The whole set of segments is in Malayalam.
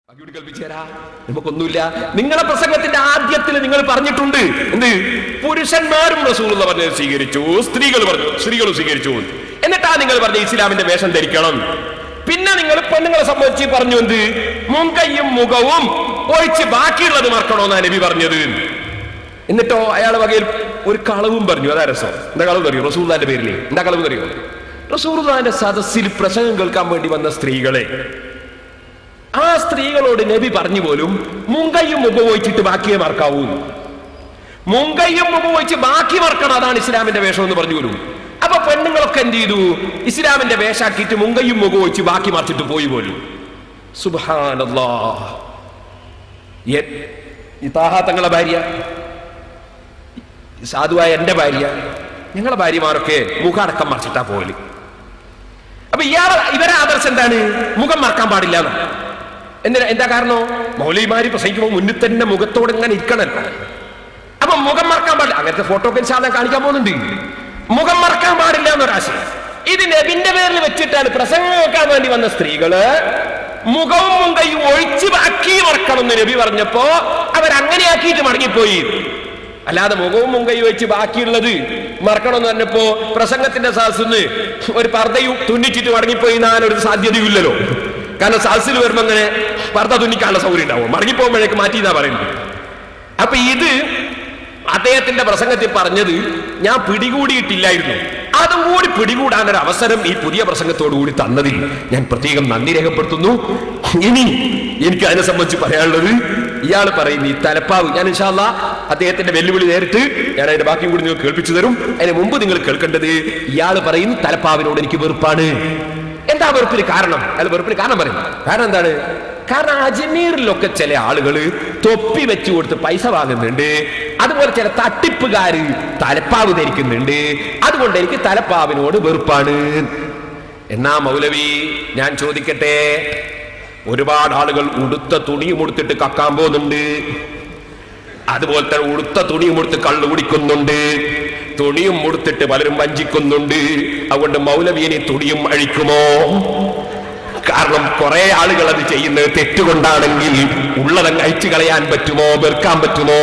നമുക്കൊന്നുമില്ല. നിങ്ങളെ പ്രസംഗത്തിന്റെ ആദ്യത്തിൽ നിങ്ങൾ പറഞ്ഞിട്ടുണ്ട് എന്ത്? പുരുഷന്മാരും റസൂലുള്ള പറഞ്ഞത് സ്വീകരിച്ചു, സ്ത്രീകളും സ്വീകരിച്ചു. എന്നിട്ടാ നിങ്ങൾ പറഞ്ഞ ഇസ്ലാമിന്റെ വേഷം ധരിക്കണം. പിന്നെ നിങ്ങൾ പെണ്ണുങ്ങളെ സംബന്ധിച്ച് പറഞ്ഞു എന്ത്? മുൻകൈയും മുഖവും ഒഴിച്ച് ബാക്കിയുള്ളത് മറക്കണോന്നാ നബി പറഞ്ഞത്. എന്നിട്ടോ അയാളെ വകയിൽ ഒരു കളവും പറഞ്ഞു. അതാ രസം. എന്താ കളവ് അറിയോ? റസൂലുള്ളാഹിന്റെ പേരിൽ എന്താ കളവ് അറിയോ? റസൂലുള്ളാഹിന്റെ സദസ്സിൽ പ്രസംഗം കേൾക്കാൻ വേണ്ടി വന്ന സ്ത്രീകളെ, ആ സ്ത്രീകളോട് നബി പറഞ്ഞു പോലും മുൻകൈയും മുഖവും ഒഴിച്ചിട്ട് ബാക്കിയെ മറക്കാവൂ. മുൻകൈയും മുഖവും ഒഴിച്ച് ബാക്കി മറക്കണം, അതാണ് ഇസ്ലാമിന്റെ വേഷം എന്ന് പറഞ്ഞു പോലും. അപ്പൊ പെണ്ണുങ്ങളൊക്കെ എന്ത് ചെയ്തു? ഇസ്ലാമിന്റെ വേഷാക്കിയിട്ട് മുൻകൈയും മുഖവും ഒഴിച്ച് ബാക്കി മറിച്ചിട്ട് പോയി പോലും. സുബ്ഹാനല്ലാഹ്. തങ്ങളെ ഭാര്യ, സാധുവായ എന്റെ ഭാര്യ, ഞങ്ങളെ ഭാര്യമാരൊക്കെ മുഖടക്കം മറിച്ചിട്ടാ പോല്. അപ്പൊ ഇവരെ ആദർശം എന്താണ്? മുഖം മറക്കാൻ പാടില്ല എന്നാണ്. എന്താ കാരണം? മൗലവിമാര് പ്രസംഗിക്കുമ്പോൾ മുന്നിൽ തന്നെ മുഖത്തോടെ ഇങ്ങനെ ഇരിക്കണല്ലോ. അപ്പൊ മുഖം മറക്കാൻ പാടില്ല. അങ്ങനത്തെ ഫോട്ടോ ഒക്കെ സാധനം കാണിക്കാൻ പോകുന്നുണ്ട്. മുഖം മറക്കാൻ പാടില്ല എന്നൊരാശയം ഇത് നബിന്റെ പേരിൽ വെച്ചിട്ടാണ് പ്രസംഗം കേൾക്കാൻ വേണ്ടി വന്ന സ്ത്രീകള് മുഖവും മുൻകൈയും ഒഴിച്ച് ബാക്കി മറക്കണം എന്ന് നബി പറഞ്ഞപ്പോ അവരങ്ങനെയാക്കിയിട്ട് മടങ്ങിപ്പോയി. അല്ലാതെ മുഖവും മുൻകൈയും വെച്ച് ബാക്കിയുള്ളത് മറക്കണമെന്ന് പറഞ്ഞപ്പോ പ്രസംഗത്തിന്റെ സാഹസിന്ന് ഒരു പർദ്ദയും തുന്നിച്ചിട്ട് മടങ്ങിപ്പോയി എന്നാനൊരു സാധ്യതയില്ലല്ലോ. കാരണം സാഹസിൽ വരുമ്പോ അങ്ങനെ പർദ്ദ തുന്നിക്കാനുള്ള സൗകര്യം ഉണ്ടാവും. മടങ്ങിപ്പോകുമ്പോഴേക്ക് മാറ്റിയെന്നാ പറയുന്നത്. അപ്പൊ ഇത് അദ്ദേഹത്തിന്റെ പ്രസംഗത്തിൽ പറഞ്ഞത് ഞാൻ പിടികൂടിയിട്ടില്ലായിരുന്നു. അതും കൂടി പിടികൂടാനൊരു അവസരം ഈ പുതിയ പ്രസംഗത്തോടുകൂടി തന്നതിൽ ഞാൻ പ്രത്യേകം നന്ദി രേഖപ്പെടുത്തുന്നു. ഇനി എനിക്ക് അതിനെ സംബന്ധിച്ച് പറയാനുള്ളത്, ഇയാൾ പറയുന്ന ഈ തലപ്പാവ്, ഞാൻ ഇൻഷാ അല്ലാഹ് അദ്ദേഹത്തിന്റെ വെല്ലുവിളി നേരിട്ട് ഞാൻ അതിന്റെ ബാക്കി കൂടി നിങ്ങൾ കേൾപ്പിച്ചു തരും. അതിന് മുമ്പ് നിങ്ങൾ കേൾക്കേണ്ടത്, ഇയാൾ പറയും തലപ്പാവിനോട് എനിക്ക് വെറുപ്പാണ്. എന്താ വെറുപ്പിന് കാരണം? അയാൾ വെറുപ്പിന് കാരണം പറയും. കാരണം എന്താണ്? കാരണം അജ്മീറിലൊക്കെ ചില ആളുകൾ തൊപ്പി വെച്ചു കൊടുത്ത് പൈസ വാങ്ങുന്നുണ്ട്. അതുപോലെ ചില തട്ടിപ്പുകാര് തലപ്പാവ് ധരിക്കുന്നുണ്ട്. അതുകൊണ്ട് എനിക്ക് തലപ്പാവിനോട് വെറുപ്പാണ്. എന്നാ മൗലവി, ഞാൻ ചോദിക്കട്ടെ, ഒരുപാട് ആളുകൾ ഉടുത്ത തുണിയും ഉടുത്തിട്ട് കക്കാൻ പോകുന്നുണ്ട്. അതുപോലത്തെ ഉടുത്ത തുണിയും ഉടുത്ത് കള്ളു കുടിക്കുന്നുണ്ട്. തുണിയും ഉടുത്തിട്ട് പലരും വഞ്ചിക്കുന്നുണ്ട്. അതുകൊണ്ട് മൗലവിയെ തുണിയും അഴിക്കുമോ? കാരണം കുറെ ആളുകൾ അത് ചെയ്യുന്നത് തെറ്റുകൊണ്ടാണെങ്കിൽ ഉള്ളതങ്ങ് അയച്ചു കളയാൻ പറ്റുമോ? വെറുക്കാൻ പറ്റുമോ?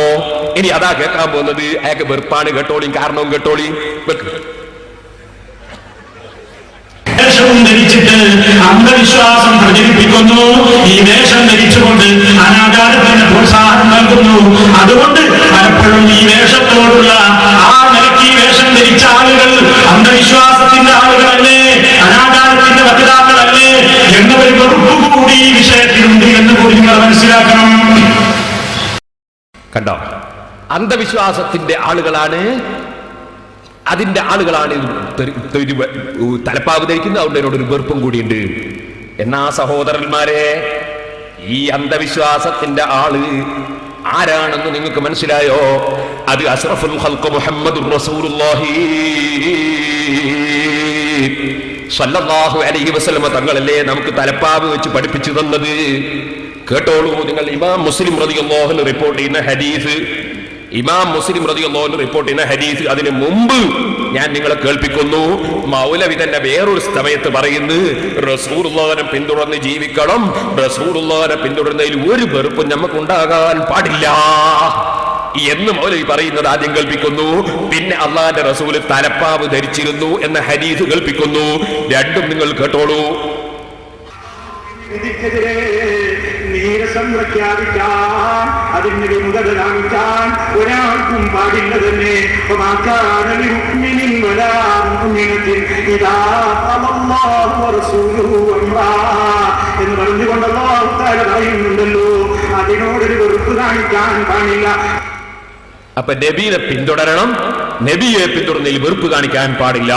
ഇനി അതാ കേൾക്കാൻ പോകുന്നത്. അയാൾക്ക് വെറുപ്പാണ്, കേട്ടോളി. കാരണവും കേട്ടോളി. വേഷവും ധരിച്ചിട്ട് അന്ധവിശ്വാസം പ്രചരിപ്പിക്കുന്നു. ഈ വേഷം ധരിച്ചുകൊണ്ട് അനാചാരത്തിന് പ്രോത്സാഹനം നൽകുന്നു. അതുകൊണ്ട് പലപ്പോഴും ഈ വേഷത്തോടുള്ള ആ നിലയ്ക്ക് വേഷം ധരിച്ച ആളുകൾ അന്ധവിശ്വാസത്തിന്റെ ആളുകളല്ലേ, അനാചാരത്തിന്റെ വക്താക്കളല്ലേ എന്നൊരു വെറുപ്പുകൂടി ഈ വിഷയത്തിലുണ്ട് എന്ന് കൂടി നിങ്ങൾ മനസ്സിലാക്കണം. കണ്ടോ? അന്ധവിശ്വാസത്തിന്റെ ആളുകളാണ്, അതിന്റെ ആളുകളാണ് തലപ്പാവ് ധരിക്കുന്നത്. അതുകൊണ്ട് എന്നോടൊരു വെറുപ്പും കൂടിയുണ്ട്. എന്നാ സഹോദരന്മാരെ, ഈ അന്ധവിശ്വാസത്തിന്റെ ആള് ആരാണെന്ന് നിങ്ങൾക്ക് മനസ്സിലായോ? അത് അഷ്റഫുൽ ഖൽഖ് മുഹമ്മദുർ റസൂലുള്ളാഹി സ്വല്ലല്ലാഹു അലൈഹി വസല്ലം തങ്ങളല്ലേ നമുക്ക് തലപ്പാവ് വെച്ച് പഠിപ്പിച്ചു തന്നത്. കേട്ടോളൂ നിങ്ങൾ. ഇമാം മുസ്ലിം റളിയല്ലാഹു അൻഹു റിപ്പോർട്ട് ചെയ്യുന്ന ഹദീസ്, ഇമാം മുസ്ലിം റളിയല്ലാഹു അൻഹു റിപ്പോർട്ട് ചെയ്യുന്ന ഹദീസ്. അതിന് മുമ്പ് ഞാൻ നിങ്ങളെ കേൾപ്പിക്കുന്നു. മൗലവി തന്നെ വേറൊരു സമയത്ത് പറയുന്നു, റസൂലുള്ളാഹിനെ പിന്തുടർന്ന് ജീവിക്കണം, റസൂലുള്ളാഹിനെ പിന്തുടരുന്നതിൽ ഒരു വെറുപ്പും നമുക്ക് ഉണ്ടാകാൻ പാടില്ല എന്ന് മൗലവി പറയുന്നത് ആദ്യം കേൾപ്പിക്കുന്നു. പിന്നെ അള്ളാന്റെ റസൂല് തലപ്പാവ് ധരിച്ചിരുന്നു എന്ന ഹദീസ് കേൾപ്പിക്കുന്നു. രണ്ടും നിങ്ങൾ കേട്ടോളൂ. നീരസം പ്രഖ്യാപിക്കാൻ, അതിന് വിമുഖത കാണിക്കാൻ ഒരാൾക്കും പാടില്ല തന്നെ. എന്ന് പറഞ്ഞുകൊണ്ട് അല്ലാഹു തആല പറയുന്നുണ്ടല്ലോ, അതിനോടൊരു വെറുപ്പ് കാണിക്കാൻ പാടില്ല. അപ്പൊ നബിയെ പിന്തുടരണം, നബിയെ പിന്തുടർന്നതിൽ വെറുപ്പ് കാണിക്കാൻ പാടില്ല.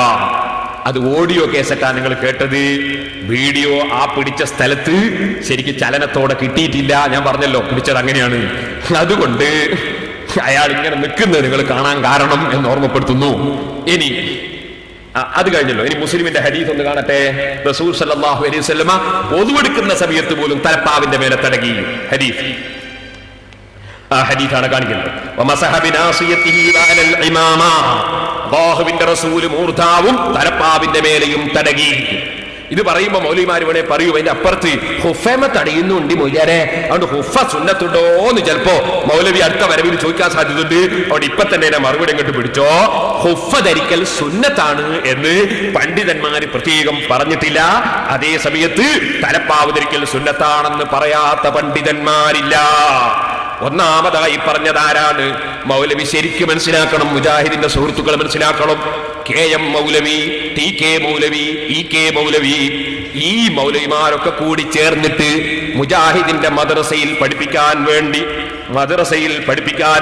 അത് ഓഡിയോ കേസറ്റാ നിങ്ങൾ കേട്ടത്. വീഡിയോ ആ പിടിച്ച സ്ഥലത്ത് ശരിക്കും ചലനത്തോടെ കിട്ടിയിട്ടില്ല. ഞാൻ പറഞ്ഞല്ലോ, പിടിച്ചത് അങ്ങനെയാണ്. അതുകൊണ്ട് അയാൾ ഇങ്ങനെ നിൽക്കുന്നത് നിങ്ങൾ കാണാൻ കാരണം എന്ന് ഓർമ്മപ്പെടുത്തുന്നു. ഇനി അത് കഴിഞ്ഞല്ലോ. ഇനി മുസ്ലിമിന്റെ ഹദീസ് ഒന്ന് കാണട്ടെ. റസൂൽ സല്ലല്ലാഹു അലൈഹി വസല്ലമ ഒതുവെടുക്കുന്ന സമയത്ത് പോലും തലപ്പാവിന്റെ മേലെ തടകി. ഹദീസ് ആ ഹദീസാണ് കാണിക്കുന്നത്. അല്ലാഹുവിന്റെ റസൂൽ മൂർധാവും തലപ്പാവിന്റെ മേലെയും തടകി. ഇത് പറയുമ്പോ മൗലവിമാര് വേണേ പറയൂ, അതിന്റെ അപ്പുറത്ത് ഹുഫേമ തടയുന്നുണ്ട് മൊയ്യാരെ, അതുകൊണ്ട് ഹുഫ സുന്നത്തുണ്ടോ എന്ന് ചിലപ്പോ മൗലവി അടുത്ത വരവിൽ ചോദിക്കാൻ സാധ്യതയുണ്ട്. അതുകൊണ്ട് ഇപ്പൊ തന്നെ എന്നെ മറുപടി അങ്ങോട്ട് പിടിച്ചോ. ഹുഫ ധരിക്കൽ സുന്നത്താണ് എന്ന് പണ്ഡിതന്മാര് പ്രത്യേകം പറഞ്ഞിട്ടില്ല. അതേ സമയത്ത് തലപ്പാവ് ധരിക്കൽ സുന്നത്താണെന്ന് പറയാത്ത പണ്ഡിതന്മാരില്ല. ഒന്നാമതായി പറഞ്ഞതാരാണ്? മൗലവി ശരിക്കും മനസ്സിലാക്കണം, മുജാഹിദിന്റെ സുഹൃത്തുക്കൾ മനസ്സിലാക്കണം. KM മൗലവി, TK മൗലവി, EK മൗലവി, ഈ മൗലവിമാരൊക്കെ കൂടി ചേർന്നിട്ട് മുജാഹിദിന്റെ മദ്രസയിൽ പഠിപ്പിക്കാൻ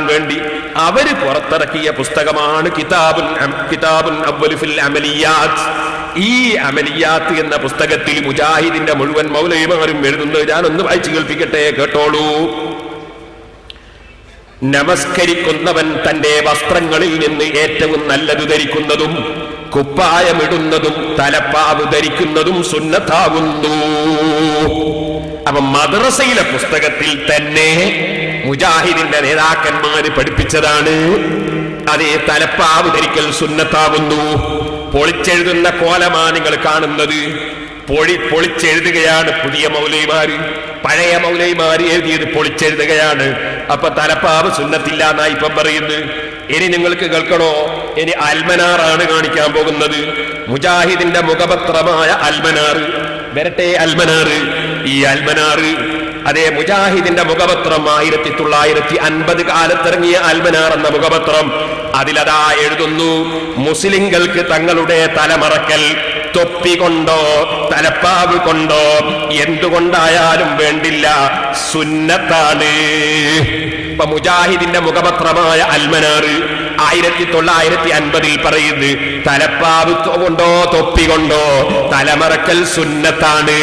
വേണ്ടി അവര് പുറത്തിറക്കിയ പുസ്തകമാണ് കിതാബുൻ അവ്വലു ഫിൽ അമലിയാത്ത്. ഈ അമലിയാത്ത് എന്ന പുസ്തകത്തിൽ മുജാഹിദിന്റെ മുഴുവൻ മൗലവിമാരും എഴുതുന്നത് ഞാനൊന്ന് വായിച്ചു കേൾപ്പിക്കട്ടെ, കേട്ടോളൂ. നമസ്കരിക്കുന്നവൻ തന്റെ വസ്ത്രങ്ങളിൽ നിന്ന് ഏറ്റവും നല്ലത് ധരിക്കുന്നതും കുപ്പായമിടുന്നതും തലപ്പാവ് ധരിക്കുന്നതും സുന്നത്താകുന്നു. അപ്പൊ മദ്രസയിലെ പുസ്തകത്തിൽ തന്നെ മുജാഹിദിന്റെ നേതാക്കന്മാര് പഠിപ്പിച്ചതാണ്. അതേ തലപ്പാവ് ധരിക്കൽ സുന്നത്താകുന്നു. പൊളിച്ചെഴുതുന്ന കോലമാണ് നിങ്ങൾ കാണുന്നത്. പൊളിച്ചെഴുതുകയാണ് പുതിയ മൗലവിമാര്. പഴയ മൗലവിമാര് എഴുതിയത് പൊളിച്ചെഴുതുകയാണ്. അപ്പൊ തലപ്പാവ് സുന്നത്തില്ല എന്നാ ഇപ്പം പറയുന്നത്. ഇനി നിങ്ങൾക്ക് കേൾക്കണോ? ഇനി അൽമനാറാണ് കാണിക്കാൻ പോകുന്നത്. മുജാഹിദിന്റെ മുഖപത്രമായ അൽമനാർ വരട്ടെ. അൽമനാറ്, ഈ അൽമനാറ് അതേ മുജാഹിദിന്റെ മുഖപത്രം 1950 കാലത്തിറങ്ങിയ അൽമനാർ എന്ന മുഖപത്രം. അതിലതാ എഴുതുന്നു, മുസ്ലിങ്ങൾക്ക് തങ്ങളുടെ തലമറക്കൽ തൊപ്പി കൊണ്ടോ തലപ്പാവ് കൊണ്ടോ എന്തുകൊണ്ടായാലും വേണ്ടില്ല, സുന്നത്താണ്. ഇപ്പൊ മുജാഹിദിന്റെ മുഖപത്രമായ അൽമനാറ് 1950 പറയുന്നത് തലപ്പാവ് കൊണ്ടോ തൊപ്പി കൊണ്ടോ തലമറക്കൽ സുന്നത്താണ്.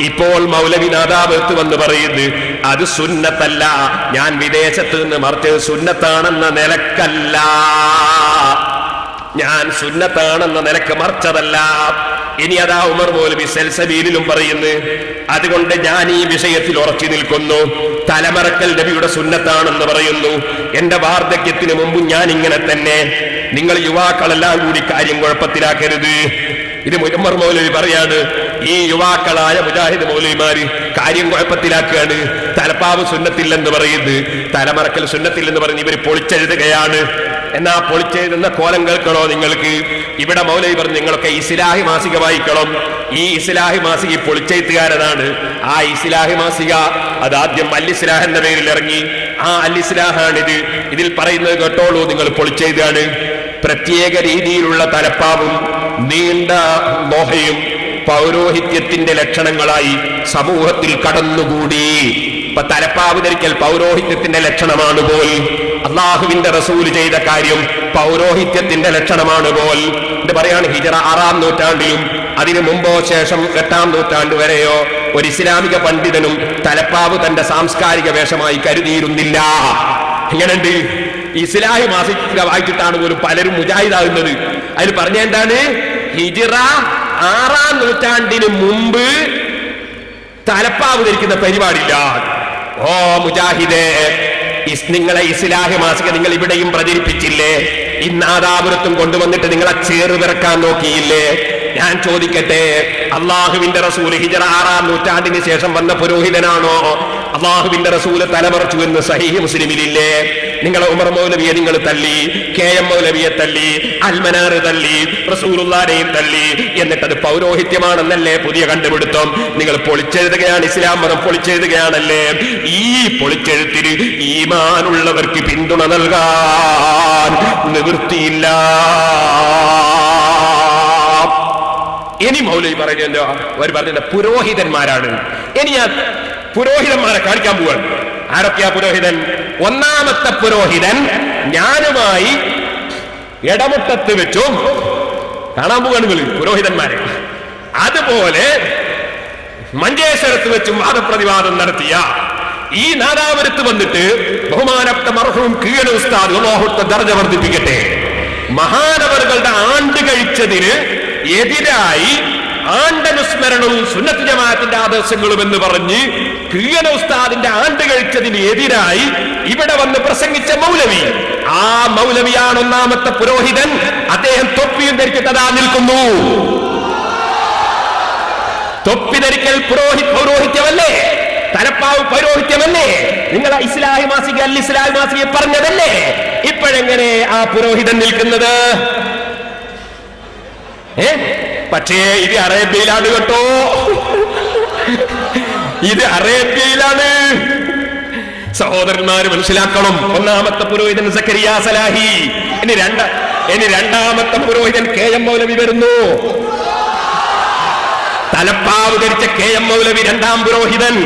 ഇപ്പോൾ മൗലവി നാദാപുരത്ത് വന്ന് പറയുന്നത് അത് സുന്നത്തല്ല, ഞാൻ വിദേശത്ത് നിന്ന് മറിച്ച് സുന്നത്താണെന്ന നിലക്കല്ല, ഞാൻ സുന്നത്താണെന്ന നിലക്ക് മറിച്ചതല്ല. ഇനി അതാ ഉമർ മൗലവി സൽസബീലിലും പറയുന്നു, അതുകൊണ്ട് ഞാൻ ഈ വിഷയത്തിൽ ഉറച്ചു നിൽക്കുന്നു, തലമറക്കൽ നബിയുടെ സുന്നത്താണെന്ന് പറയുന്നു. എന്റെ വാർദ്ധക്യത്തിന് മുമ്പ് ഞാൻ ഇങ്ങനെ തന്നെ. നിങ്ങൾ യുവാക്കളെല്ലാം കൂടി കാര്യം കുഴപ്പത്തിലാക്കരുത്. ഇത് ഉമർ മൗലവി പറയാണ്. ഈ യുവാക്കളായ മുജാഹിദ് മൗലവിമാര് കാര്യം കുഴപ്പത്തിലാക്കുകയാണ്. തലപ്പാവ് സുന്നത്തില്ലെന്ന് പറയുന്നത്, തലമറക്കൽ സുന്നത്തില്ലെന്ന് പറഞ്ഞ് ഇവര് പൊളിച്ചെഴുതുകയാണ്. എന്നാ പൊളിച്ചെഴുതുന്ന കോലം കേൾക്കണോ നിങ്ങൾക്ക്? ഇവിടെ മൗലവി പറഞ്ഞു നിങ്ങളൊക്കെ ഇസ്ലാഹി മാസിക വായിക്കണം. ഈ ഇസ്ലാഹി മാസിക പൊളിച്ചെഴുത്തുകാരനാണ്. ആ ഇസ്ലാഹി മാസിക അതാദ്യം അൽ ഇസ്ലാഹ് എന്ന പേരിൽ ഇറങ്ങി. ആ അൽ ഇസ്ലാഹാണിത്. ഇതിൽ പറയുന്നത് കേട്ടോളൂ, നിങ്ങൾ പൊളിച്ചെഴുതാണ്. പ്രത്യേക രീതിയിലുള്ള തലപ്പാവും നീണ്ട മോഹയും പൗരോഹിത്യത്തിന്റെ ലക്ഷണങ്ങളായി സമൂഹത്തിൽ കടന്നുകൂടി. ഇപ്പൊ തലപ്പാവ് ധരിക്കൽ പൗരോഹിത്യത്തിന്റെ ലക്ഷണമാണ് പോൽ. അള്ളാഹുവിന്റെ റസൂല് ചെയ്ത കാര്യം പൗരോഹിത്യത്തിന്റെ ലക്ഷണമാണ് പോൽ. ഇത് പറയാണ്, ഹിജറ 6-ാം നൂറ്റാണ്ടിലും അതിനു മുമ്പോ ശേഷം 8-ാം നൂറ്റാണ്ട് വരെയോ ഒരു ഇസ്ലാമിക പണ്ഡിതനും തലപ്പാവ് തന്റെ സാംസ്കാരിക വേഷമായി കരുതിയിരുന്നില്ല. എങ്ങനെയുണ്ട്? ഇസ്ലാഹി മാസിക വായിച്ചിട്ടാണ് പോലും പലരും മുജാഹിദാകുന്നത്. അതിൽ പറഞ്ഞ എന്താണ്? ഹിജറ 6-ാം നൂറ്റാണ്ടിന് മുമ്പ് തലപ്പാവ് ധരിക്കുന്ന പരിപാടിയില്ല. ഓ മുജാഹിദേ, നിങ്ങളെ ഇസ്ലാഹി മാസിക നിങ്ങൾ ഇവിടെയും പ്രചരിപ്പിച്ചില്ലേ? ഇന്നാദാപുരത്തും കൊണ്ടുവന്നിട്ട് നിങ്ങളെ ചേറുവിറക്കാൻ നോക്കിയില്ലേ? ഞാൻ ചോദിക്കട്ടെ, അള്ളാഹുവിന്റെ റസൂല് ഹിജറ 6-ാം നൂറ്റാണ്ടിന് ശേഷം വന്ന പുരോഹിതനാണോ? അള്ളാഹുവിന്റെ റസൂല് തലമറച്ചു എന്ന് സഹീഹ് മുസ്ലിമിലില്ലേ? നിങ്ങളെ ഉമർ മൗലവിയെ നിങ്ങൾ തള്ളി, KM മൗലവിയെ തള്ളി, അൽമനാർ തള്ളി, റസൂലുള്ളാഹിയെയും തള്ളി. എന്നിട്ടത് പൗരോഹിത്യമാണെന്നല്ലേ പുതിയ കണ്ടുപിടുത്തം? നിങ്ങൾ പൊളിച്ചെഴുതുകയാണ്, ഇസ്ലാം മതം പൊളിച്ചെഴുതുകയാണല്ലേ? ഈ പൊളിച്ചെഴുത്തിന് ഈമാനുള്ളവർക്ക് പിന്തുണ നൽകാൻ നിവൃത്തിയില്ല. ഇനി മൗലവി പറയുന്നത് അവർ പറഞ്ഞ പുരോഹിതന്മാരാണ്. ഇനി ഞാൻ പുരോഹിതന്മാരെ കാണിക്കാൻ പോവാണ്. ആരൊക്കെയാ പുരോഹിതൻ? ഒന്നാമത്തെ പുരോഹിതൻ ഞാനുമായി ഇടമുട്ടത്ത് വെച്ചും കാണാൻ പോവാണ് പുരോഹിതന്മാരെ. അതുപോലെ മഞ്ചേശ്വരത്ത് വെച്ചും വാദപ്രതിവാദം നടത്തിയ ഈ നാദാപുരത്ത് വന്നിട്ട് ബഹുമാനപ്പെട്ട മർഹൂം കീഴ ഉസ്താദ് അല്ലാഹു ദർജ വർദ്ധിപ്പിക്കട്ടെ, മഹാനവറുകളുടെ ആണ്ട് കഴിച്ചതിന് എതിരായി ആണ്ടനുസ്മരണവും സുന്നത്ത് ജമാഅത്തിന്റെ ആദർശങ്ങളും എന്ന് പറഞ്ഞ് കീഴ ഉസ്താദിന്റെ ആണ്ട് കഴിച്ചതിന് എതിരായി ഇവിടെ വന്ന് പ്രസംഗിച്ച മൗലവി, ആ മൗലവിയാണ് ഒന്നാമത്തെ പുരോഹിതൻ. അദ്ദേഹം തൊപ്പിയും ധരിച്ചിട്ടതാ നിൽക്കുന്നു. തൊപ്പി ധരിക്കൽ പൗരോഹിത്യമല്ലേ? തലപ്പാവ് പൗരോഹിത്യമല്ലേ? നിങ്ങൾ ഇസ്ലാഹി മാസിക അൽ ഇസ്ലാഹി മാസിക പറഞ്ഞതല്ലേ? ഇപ്പോഴെങ്ങനെ ആ പുരോഹിതൻ നിൽക്കുന്നത്? പക്ഷേ ഇത് അറേബ്യയിലാണ് കേട്ടോ, ഇത് അറേബ്യയിലാണ്. സഹോദരന്മാര് മനസ്സിലാക്കണം. ഒന്നാമത്തെ പുരോഹിതൻ സക്കരിയ സലാഹി, ഇനി രണ്ടാമത്തെ പുരോഹിതൻ KM മൗലവി വരുന്നു. തലപ്പാവ് ധരിച്ച KM മൗലവി രണ്ടാം പുരോഹിതൻ.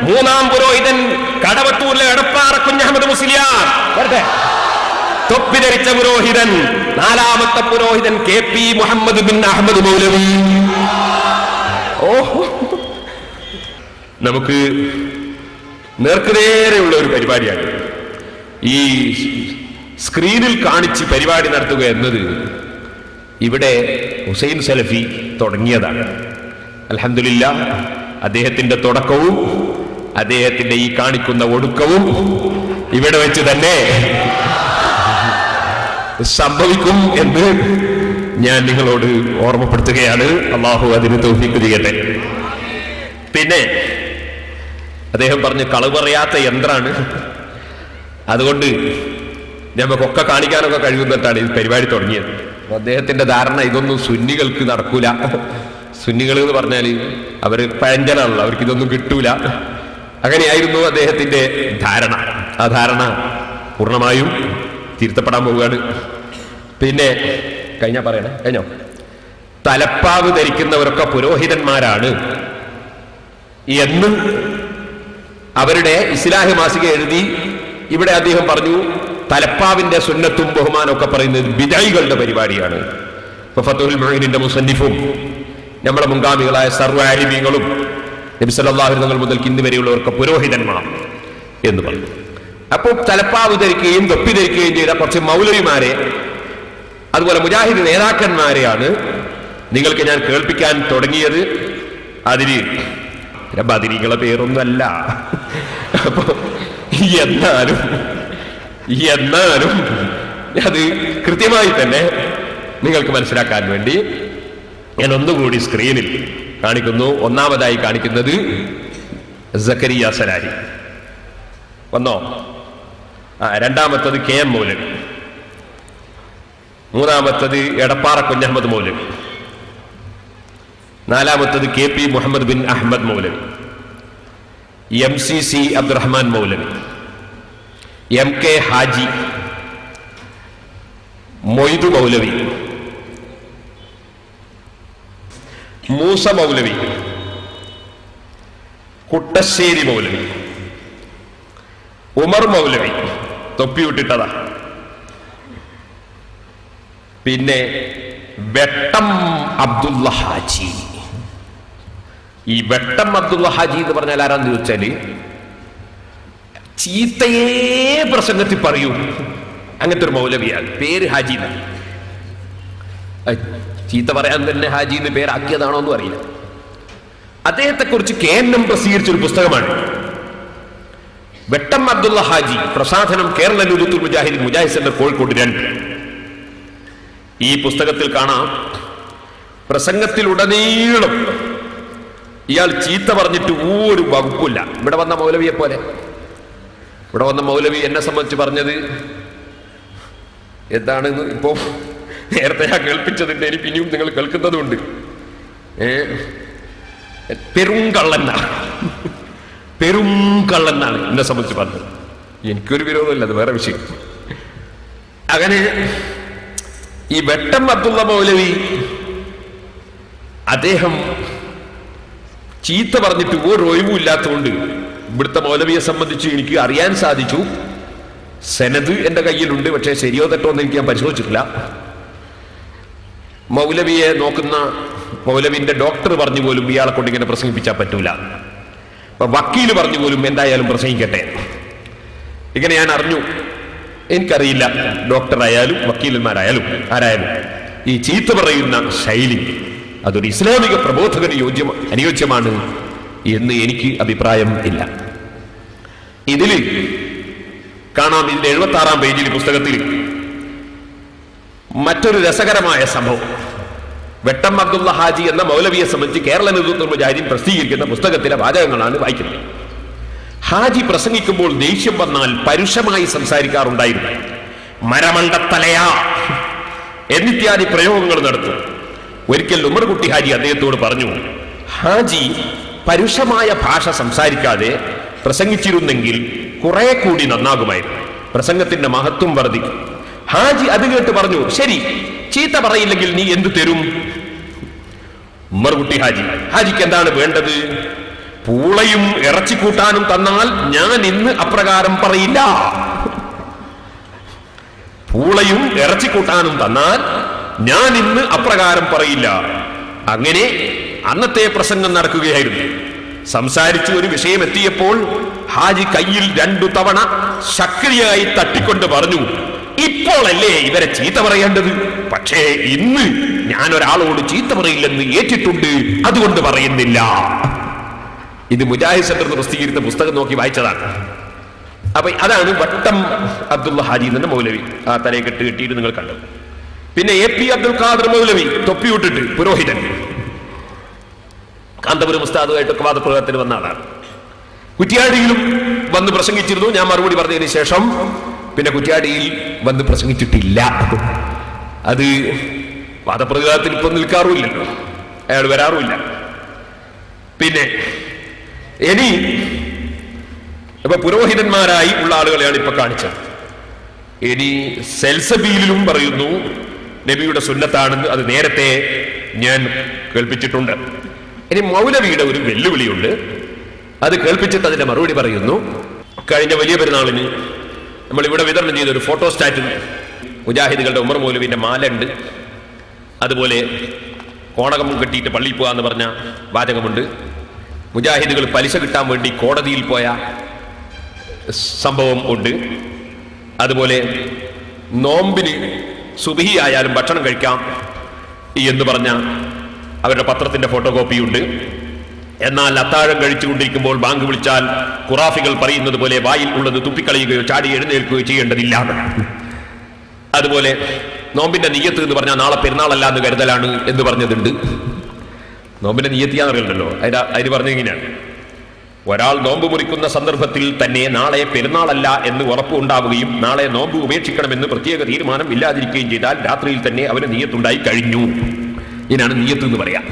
മൂന്നാം പുരോഹിതൻ കടവത്തൂരിലെ എടപ്പാറ കുഞ്ഞഹമ്മദ് മുസ്ലിയാർ വരട്ടെ, തൊപ്പി ധരിച്ച പുരോഹിതൻ. നാലാമത്തെ പുരോഹിതൻ KP മുഹമ്മദ് ബിൻ അഹമ്മദ് മൗലവി. ഓഹോ, നമുക്ക് നേർക്കുനേരെയുള്ള ഒരു പരിപാടിയാണ് ഈ സ്ക്രീനിൽ കാണിച്ച് പരിപാടി നടത്തുക എന്നത്. ഇവിടെ ഹുസൈൻ സലഫി തുടങ്ങിയതാണ്. അൽഹംദുലില്ലാഹ്, അദ്ദേഹത്തിന്റെ തുടക്കവും അദ്ദേഹത്തിന്റെ ഈ കാണിക്കുന്ന ഒടുക്കവും ഇവിടെ വെച്ച് തന്നെ സംഭവിക്കും എന്ന് ഞാൻ നിങ്ങളോട് ഓർമ്മപ്പെടുത്തുകയാണ്. അള്ളാഹു അതിന് തൗഫീഖ് ചെയ്യട്ടെ. പിന്നെ അദ്ദേഹം പറഞ്ഞ് കളവ് പറയാത്ത യന്ത്രാണ്, അതുകൊണ്ട് നമുക്കൊക്കെ കാണിക്കാനൊക്കെ കഴിയുന്നിട്ടാണ് ഈ പരിപാടി തുടങ്ങിയത്. അദ്ദേഹത്തിന്റെ ധാരണ ഇതൊന്നും സുന്നികൾക്ക് നടക്കൂല. സുന്നികൾ എന്ന് പറഞ്ഞാൽ അവർ പഴഞ്ചനാണല്ലോ, അവർക്ക് ഇതൊന്നും കിട്ടൂല. അങ്ങനെയായിരുന്നു അദ്ദേഹത്തിന്റെ ധാരണ. ആ ധാരണ പൂർണ്ണമായും തിരുത്തപ്പെടാൻ പോവുകയാണ്. പിന്നെ കഴിഞ്ഞോ, തലപ്പാവ് ധരിക്കുന്നവരൊക്കെ പുരോഹിതന്മാരാണ് എന്ന് അവരുടെ ഇസ്ലാഹി മാസിക എഴുതി. ഇവിടെ അദ്ദേഹം പറഞ്ഞു തലപ്പാവിന്റെ സുന്നത്തും ബഹുമാനമൊക്കെ പറയുന്നത് ബിദഈകളുടെ പരിപാടിയാണ്. ഫതുഹുൽ മുഈനിന്റെ മുസന്നിഫും നമ്മുടെ മുൻഗാമികളായ സർവ്വ ആലിമീങ്ങളും നബി സല്ലല്ലാഹു അലൈഹി വസല്ലം മുതൽ ഇന്ന് വരെയുള്ളവർക്ക് പുരോഹിതന്മാർ എന്ന് പറഞ്ഞു. അപ്പോൾ തലപ്പാവ് ധരിക്കുകയും തൊപ്പി ധരിക്കുകയും ചെയ്ത കുറച്ച് മൗലവിമാരെ, അതുപോലെ മുജാഹിദ് നേതാക്കന്മാരെയാണ് നിങ്ങൾക്ക് ഞാൻ കേൾപ്പിക്കാൻ തുടങ്ങിയത്. അതിന് ബദരീകളെ പേരൊന്നുമല്ല. അപ്പൊ എന്നാലും അത് കൃത്യമായി തന്നെ നിങ്ങൾക്ക് മനസ്സിലാക്കാൻ വേണ്ടി ഞാൻ ഒന്നുകൂടി സ്ക്രീനിൽ കാണിക്കുന്നു. ഒന്നാമതായി കാണിക്കുന്നത് സക്കരിയ സലാഹി വന്നോ? രണ്ടാമത്തത് KM മൗലവി, മൂന്നാമത്തത് എടപ്പാറ കുഞ്ഞഹമ്മദ് മൗലവി, നാലാമത്തത് KP മുഹമ്മദ് ബിൻ അഹമ്മദ് മൗലവി, MCC അബ്ദുറഹ്മാൻ മൗലവി, MK ഹാജി, മൊയ്തു മൗലവി, മൂസ മൗലവി, കുട്ടശ്ശേരി മൗലവി, ഉമർ മൗലവി തൊപ്പിവിട്ടിട്ടതാ, പിന്നെ വെട്ടം അബ്ദുള്ള ഹാജി. ഈ വെട്ടം അബ്ദുള്ള ഹാജി എന്ന് പറഞ്ഞാൽ ആരാന്ന് ചോദിച്ചാല് ചീത്തയേ പ്രസംഗത്തിൽ പറയൂ, അങ്ങനത്തെ ഒരു മൗലവിയാണ്. പേര് ഹാജി. ചീത്ത പറയാൻ തന്നെ ഹാജി എന്ന് പേരാക്കിയതാണോ എന്നും അറിയില്ല. അദ്ദേഹത്തെ കുറിച്ച് KNM പ്രസിദ്ധീകരിച്ചൊരു പുസ്തകമാണ് വെട്ടം അബ്ദുള്ള ഹാജി, പ്രസാധനം കേരള ലുലുത്തുൽ മുജാഹിദ്, മുജാഹിദ് സെന്റർ, കോഴിക്കോട് 2. ഈ പുസ്തകത്തിൽ കാണാം പ്രസംഗത്തിലുടനീളം ഇയാൾ ചീത്ത പറഞ്ഞിട്ട് ഒരു വകുപ്പില്ല. ഇവിടെ വന്ന മൗലവിയെ പോലെ. ഇവിടെ വന്ന മൗലവി എന്നെ സംബന്ധിച്ച് പറഞ്ഞത് എന്താണെന്ന് ഇപ്പോ നേരത്തെ ഞാൻ കേൾപ്പിച്ചതിന്റെ ഇനി പിന്നെയും നിങ്ങൾ കേൾക്കുന്നതുകൊണ്ട് പെരുങ്കള്ളെന്നാണ് എന്നെ സംബന്ധിച്ച് പറഞ്ഞത്. എനിക്കൊരു വിരോധമില്ല, അത് വേറെ വിഷയം. അങ്ങനെ ഈ വെട്ടം അബ്ദുള്ള മൗലവി അദ്ദേഹം ചീത്ത പറഞ്ഞിട്ട് ഒരു ഒഴിവുമില്ലാത്തതുകൊണ്ട് ഇവിടുത്തെ മൗലവിയെ സംബന്ധിച്ച് എനിക്ക് അറിയാൻ സാധിച്ചു. സനദ് എന്റെ കയ്യിലുണ്ട്, പക്ഷേ ശരിയോ തെറ്റോ എന്ന് എനിക്ക് ഞാൻ പരിശോധിച്ചിട്ടില്ല. മൗലവിയെ നോക്കുന്ന മൗലവിന്റെ ഡോക്ടർ പറഞ്ഞു പോലും ഇയാളെ കൊണ്ട് ഇങ്ങനെ പ്രസംഗിപ്പിച്ചാൽ പറ്റൂല. വക്കീൽ പറഞ്ഞു പോലും എന്തായാലും പ്രസംഗിക്കട്ടെ. ഇങ്ങനെ ഞാൻ അറിഞ്ഞു. എനിക്കറിയില്ല, ഡോക്ടറായാലും വക്കീലന്മാരായാലും ആരായാലും ഈ ചീത്ത പറയുന്ന ശൈലി അതൊരു ഇസ്ലാമിക പ്രബോധകന് അനുയോജ്യമാണ് എന്ന് എനിക്ക് അഭിപ്രായം ഇല്ല. ഇതിൽ കാണാം, ഇതിന്റെ 76-ാം പേജിൽ പുസ്തകത്തിൽ മറ്റൊരു രസകരമായ സംഭവം. വെട്ടം അബ്ദുള്ള ഹാജി എന്ന മൗലവിയെ സംബന്ധിച്ച് കേരള നേതൃത്വ മുജാഹിദീൻ പ്രസിദ്ധീകരിക്കുന്ന പുസ്തകത്തിലെ വാചകങ്ങളാണ് വായിക്കുന്നത്. ഹാജി പ്രസംഗിക്കുമ്പോൾ ദേഷ്യം വന്നാൽ പരുഷമായി സംസാരിക്കാറുണ്ടായിരുന്നു. മരമണ്ടത്തലയാ എന്നിത്യാദി പ്രയോഗങ്ങൾ നടത്തും. ഒരിക്കൽ ഉമർകുട്ടി ഹാജി അദ്ദേഹത്തോട് പറഞ്ഞു, ഹാജി പരുഷമായ ഭാഷ സംസാരിക്കാതെ പ്രസംഗിച്ചിരുന്നെങ്കിൽ കുറെ കൂടി നന്നാകുമായിരുന്നു, പ്രസംഗത്തിന്റെ മഹത്വം വർദ്ധിക്കും. ഹാജി അത് കേട്ട് പറഞ്ഞു, ശരി, ചീത്ത പറയില്ലെങ്കിൽ നീ എന്തു തരും? ഉമർകുട്ടി ഹാജിക്ക് എന്താണ് വേണ്ടത്? പൂളയും ഇറച്ചിക്കൂട്ടാനും തന്നാൽ ഞാൻ ഇന്ന് അപ്രകാരം പറയില്ല. പൂളയും ഇറച്ചിക്കൂട്ടാനും തന്നാൽ ഞാൻ ഇന്ന് അപ്രകാരം പറയില്ല. അങ്ങനെ അന്നത്തെ പ്രസംഗം നടക്കുകയായിരുന്നു. സംസാരിച്ച് ഒരു വിഷയം എത്തിയപ്പോൾ ഹാജി കയ്യിൽ 2 തവണ ശക്തിയായി തട്ടിക്കൊണ്ട് പറഞ്ഞു, ഇപ്പോഴല്ലേ ഇവരെ ചീത്ത പറയേണ്ടത്, പക്ഷേ ഇന്ന് ഞാൻ ഒരാളോട് ചീത്ത പറയില്ലെന്ന് ഏറ്റിട്ടുണ്ട്, അതുകൊണ്ട് പറയുന്നില്ല. ഇത് മുജാഹിദ് സെന്റർ പ്രസിദ്ധീകരിച്ച പുസ്തകം നോക്കി വായിച്ചതാണ്. അപ്പൊ അതാണ് വട്ടം അബ്ദുള്ള ഹാജി എന്ന മൗലവി. ആ തലയെ കെട്ടിയിട്ട് നിങ്ങൾ കണ്ടു. പിന്നെ AP അബ്ദുൽ ഖാദർ മൗലവി തൊപ്പിവിട്ടിട്ട് പുരോഹിതൻ, കാന്തപുരം ഉസ്താദുമായിട്ടൊക്കെ വാദപ്രയോഗത്തിന് വന്ന ആളാണ്. കുറ്റ്യാടിയിലും വന്ന് പ്രസംഗിച്ചിരുന്നു. ഞാൻ മറുപടി പറഞ്ഞതിന് ശേഷം പിന്നെ കുറ്റ്യാടിയിൽ വന്ന് പ്രസംഗിച്ചിട്ടില്ല. അത് വാദപ്രയോഗത്തിന് ഇപ്പൊ നിൽക്കാറുമില്ലല്ലോ, അയാൾ വരാറുമില്ല. പിന്നെ ഇനി ഇപ്പൊ പുരോഹിതന്മാരായി ഉള്ള ആളുകളെയാണ് ഇപ്പൊ കാണിച്ചത്. ഇനി സെൽസബീലിലും പറയുന്നു നബിയുടെ സുന്നത്താണെന്ന്, അത് നേരത്തെ ഞാൻ കേൾപ്പിച്ചിട്ടുണ്ട്. ഇനി മൗലവിയുടെ ഒരു വെല്ലുവിളിയുണ്ട്, അത് കേൾപ്പിച്ചിട്ട് അതിന്റെ മറുപടി പറയുന്നു. കഴിഞ്ഞ വലിയ പെരുന്നാളിന് നമ്മൾ ഇവിടെ വിതരണം ചെയ്ത ഒരു ഫോട്ടോസ്റ്റാറ്റ് മുജാഹിദുകളുടെ ഉമർ മൗലവിന്റെ മാലുണ്ട്, അതുപോലെ കോണകം കെട്ടിയിട്ട് പള്ളിയിൽ പോകാന്ന് പറഞ്ഞ വാചകമുണ്ട്. മുജാഹിദുകൾ പലിശ കിട്ടാൻ വേണ്ടി കോടതിയിൽ പോയ സംഭവം ഉണ്ട്. അതുപോലെ നോമ്പിന് സുബഹി ആയാലും ഭക്ഷണം കഴിക്കാം എന്ന് പറഞ്ഞ അവരുടെ പത്രത്തിന്റെ ഫോട്ടോ കോപ്പിയുണ്ട്. എന്നാൽ അത്താഴം കഴിച്ചുകൊണ്ടിരിക്കുമ്പോൾ ബാങ്ക് വിളിച്ചാൽ ഖുറാഫികൾ പറയുന്നത് പോലെ വായിൽ ഉള്ളത് തുപ്പിക്കളയുകയോ ചാടി എഴുന്നേൽക്കുകയോ ചെയ്യേണ്ടതില്ല. അതുപോലെ നോമ്പിന്റെ നിയ്യത്ത് എന്ന് പറഞ്ഞാൽ നാളെ പെരുന്നാളല്ല എന്ന് കരുതലാണ് എന്ന് പറഞ്ഞതുണ്ട്. നോമ്പിന്റെ നിയ്യത്തിയാന്നറിയണ്ടല്ലോ, അതിന് പറഞ്ഞത് ഇങ്ങനെയാണ്: ഒരാൾ നോമ്പ് മുറിക്കുന്ന സന്ദർഭത്തിൽ തന്നെ നാളെ പെരുന്നാളല്ല എന്ന് ഉറപ്പ് ഉണ്ടാവുകയും നാളെ നോമ്പ് ഉപേക്ഷിക്കണമെന്ന് പ്രത്യേക തീരുമാനം ഇല്ലാതിരിക്കുകയും ചെയ്താൽ രാത്രിയിൽ തന്നെ അവന് നിയ്യത്തുണ്ടായി കഴിഞ്ഞു. ഇതിനാണ് നിയ്യത്ത് എന്ന് പറയാം.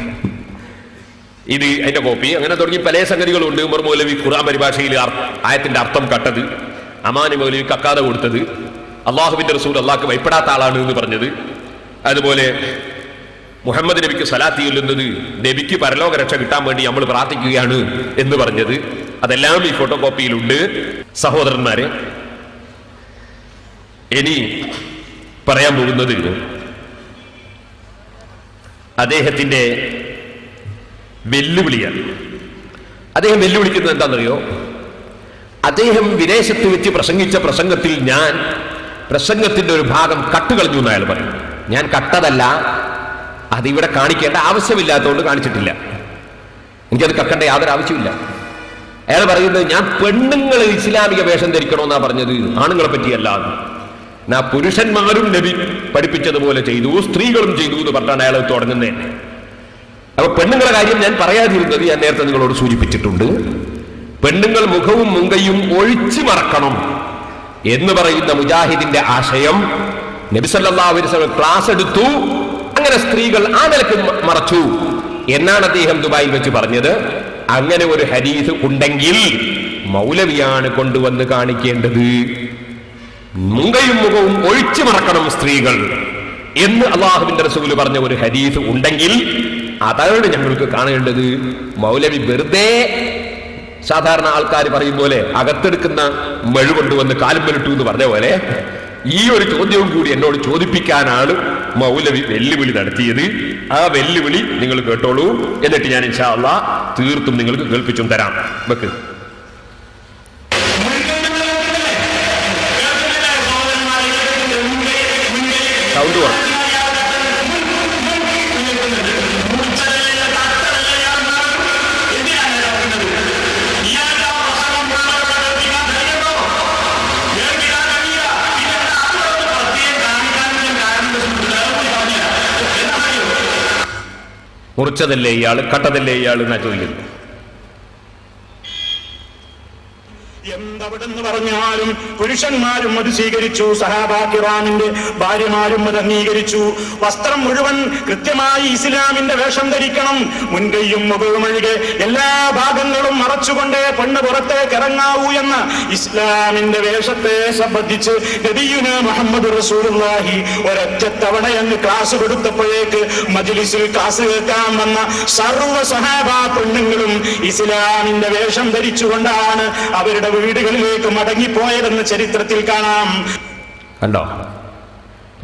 ഇത് അതിന്റെ കോപ്പി. അങ്ങനെ തുടങ്ങി പല സംഗതികളുണ്ട്. ഉമർ മൗലവി ഖുർആൻ പരിഭാഷയിൽ ആയത്തിന്റെ അർത്ഥം കട്ടത്, അമാനി മൗലവി കക്കാതെ കൊടുത്തത്, അള്ളാഹുവിന്റെ റസൂൽ അള്ളാഹ്ക്ക് ഭയപ്പെടാത്ത ആളാണ് എന്ന് പറഞ്ഞത്, അതുപോലെ മുഹമ്മദ് നബിക്ക് സലാത്ത് ചൊല്ലുന്നത് നബിക്ക് പരലോക രക്ഷ കിട്ടാൻ വേണ്ടി നമ്മൾ പ്രാർത്ഥിക്കുകയാണ് എന്ന് പറഞ്ഞത്, അതെല്ലാം ഈ ഫോട്ടോ കോപ്പിയിലുണ്ട്. സഹോദരന്മാരെ, ഇനി പറയാൻ പോകുന്നത് അദ്ദേഹത്തിന്റെ വെല്ലുവിളിയാണ്. അദ്ദേഹം വെല്ലുവിളിക്കുന്നത് എന്താണെന്നറിയോ? അദ്ദേഹം വിദേശത്ത് വെച്ച് പ്രസംഗിച്ച പ്രസംഗത്തിൽ ഞാൻ പ്രസംഗത്തിന്റെ ഒരു ഭാഗം കട്ടുകളഞ്ഞു എന്ന് അയാൾ പറയും. ഞാൻ കട്ടതല്ല, അതിവിടെ കാണിക്കേണ്ട ആവശ്യമില്ലാത്തതുകൊണ്ട് കാണിച്ചിട്ടില്ല. എനിക്കത് കക്കേണ്ട യാതൊരു ആവശ്യമില്ല. അയാൾ പറയുന്നത് ഞാൻ പെണ്ണുങ്ങൾ ഇസ്ലാമിക വേഷം ധരിക്കണമെന്നാ പറഞ്ഞത്, ആണുങ്ങളെ പറ്റിയല്ല. എന്നാ പുരുഷന്മാരും നബി പഠിപ്പിച്ചതുപോലെ ചെയ്തു, സ്ത്രീകളും ചെയ്തു എന്ന് പറഞ്ഞാണ് അയാൾ തുടങ്ങുന്നത്. അപ്പൊ പെണ്ണുങ്ങളെ കാര്യം ഞാൻ പറയാതിരുന്നത് ഞാൻ നേരത്തെ നിങ്ങളോട് സൂചിപ്പിച്ചിട്ടുണ്ട്. പെണ്ണുങ്ങൾ മുഖവും മുങ്കയും ഒഴിച്ചു മറക്കണം എന്ന് പറയുന്ന മുജാഹിദിന്റെ ആശയം നബി സല്ലല്ലാഹു അലൈഹി വസല്ലം ക്ലാസ് എടുത്തു. അങ്ങനെ സ്ത്രീകൾ ആ നിലക്ക് മറച്ചു എന്നാണ് അദ്ദേഹം ദുബായിൽ വെച്ച് പറഞ്ഞത്. അങ്ങനെ ഒരു ഹദീസ് ഉണ്ടെങ്കിൽ മൗലവിയാണ് കൊണ്ടുവന്ന് കാണിക്കേണ്ടത്. മുങ്കയും മുഖവും ഒഴിച്ചു മറക്കണം സ്ത്രീകൾ എന്ന് അള്ളാഹുവിന്റെ റസൂൽ പറഞ്ഞ ഒരു ഹദീസ് ഉണ്ടെങ്കിൽ അതാണ് ഞങ്ങൾക്ക് കാണേണ്ടത്. മൗലവി വെറുതെ സാധാരണ ആൾക്കാർ പറയും പോലെ അകത്തെടുക്കുന്ന മഴ കൊണ്ടുവന്ന് കാലുമ്പലിട്ടു എന്ന് പറഞ്ഞ പോലെ ഈ ഒരു ചോദ്യവും കൂടി എന്നോട് ചോദിപ്പിക്കാനാണ് മൗലവി വെല്ലുവിളി നടത്തിയത്. ആ വെല്ലുവിളി നിങ്ങൾ കേട്ടോളൂ, എന്നിട്ട് ഞാൻ ഇൻഷാ അല്ലാഹ് തീർത്തും നിങ്ങൾക്ക് കേൾപ്പിച്ചും തരാം. വെക്ക്. സൗണ്ട് വേണം. മുറിച്ചതല്ലേ ഇയാള്, കട്ടതല്ലേ ഇയാള് എന്നാ ചോദിക്കുന്നു. എന്തവിടെന്ന് പറഞ്ഞാലും പുരുഷന്മാരും അത് സ്വീകരിച്ചു, സഹാബാ കിറാമിന്റെ ഭാര്യമാരും അത് അംഗീകരിച്ചു. വസ്ത്രം മുഴുവൻ കൃത്യമായി ഇസ്ലാമിന്റെ വേഷം ധരിക്കണം. മുൻകൈയും മുഖവും ഒഴികെ എല്ലാ ഭാഗങ്ങളും മറച്ചുകൊണ്ട് പെണ്ണ് പുറത്തേക്ക് ഇറങ്ങാവൂ എന്ന ഇസ്ലാമിന്റെ വേഷത്തെ സംബന്ധിച്ച് നബിയുനാ മുഹമ്മദ് റസൂലുള്ളാഹി ഒരൊറ്റ തവണയെന്ന് ക്ലാസ് കൊടുത്തപ്പോഴേക്ക് മജ്ലിസിൽ ക്ലാസ് കേൾക്കാൻ വന്ന സർവ്വ സഹാബാ പെണ്ണുങ്ങളും ഇസ്ലാമിന്റെ വേഷം ധരിച്ചുകൊണ്ടാണ് അവരുടെ വീടുകളിലേക്ക് മടങ്ങിപ്പോയതെന്ന് ചരിത്രത്തിൽ കാണാം. കണ്ടോ,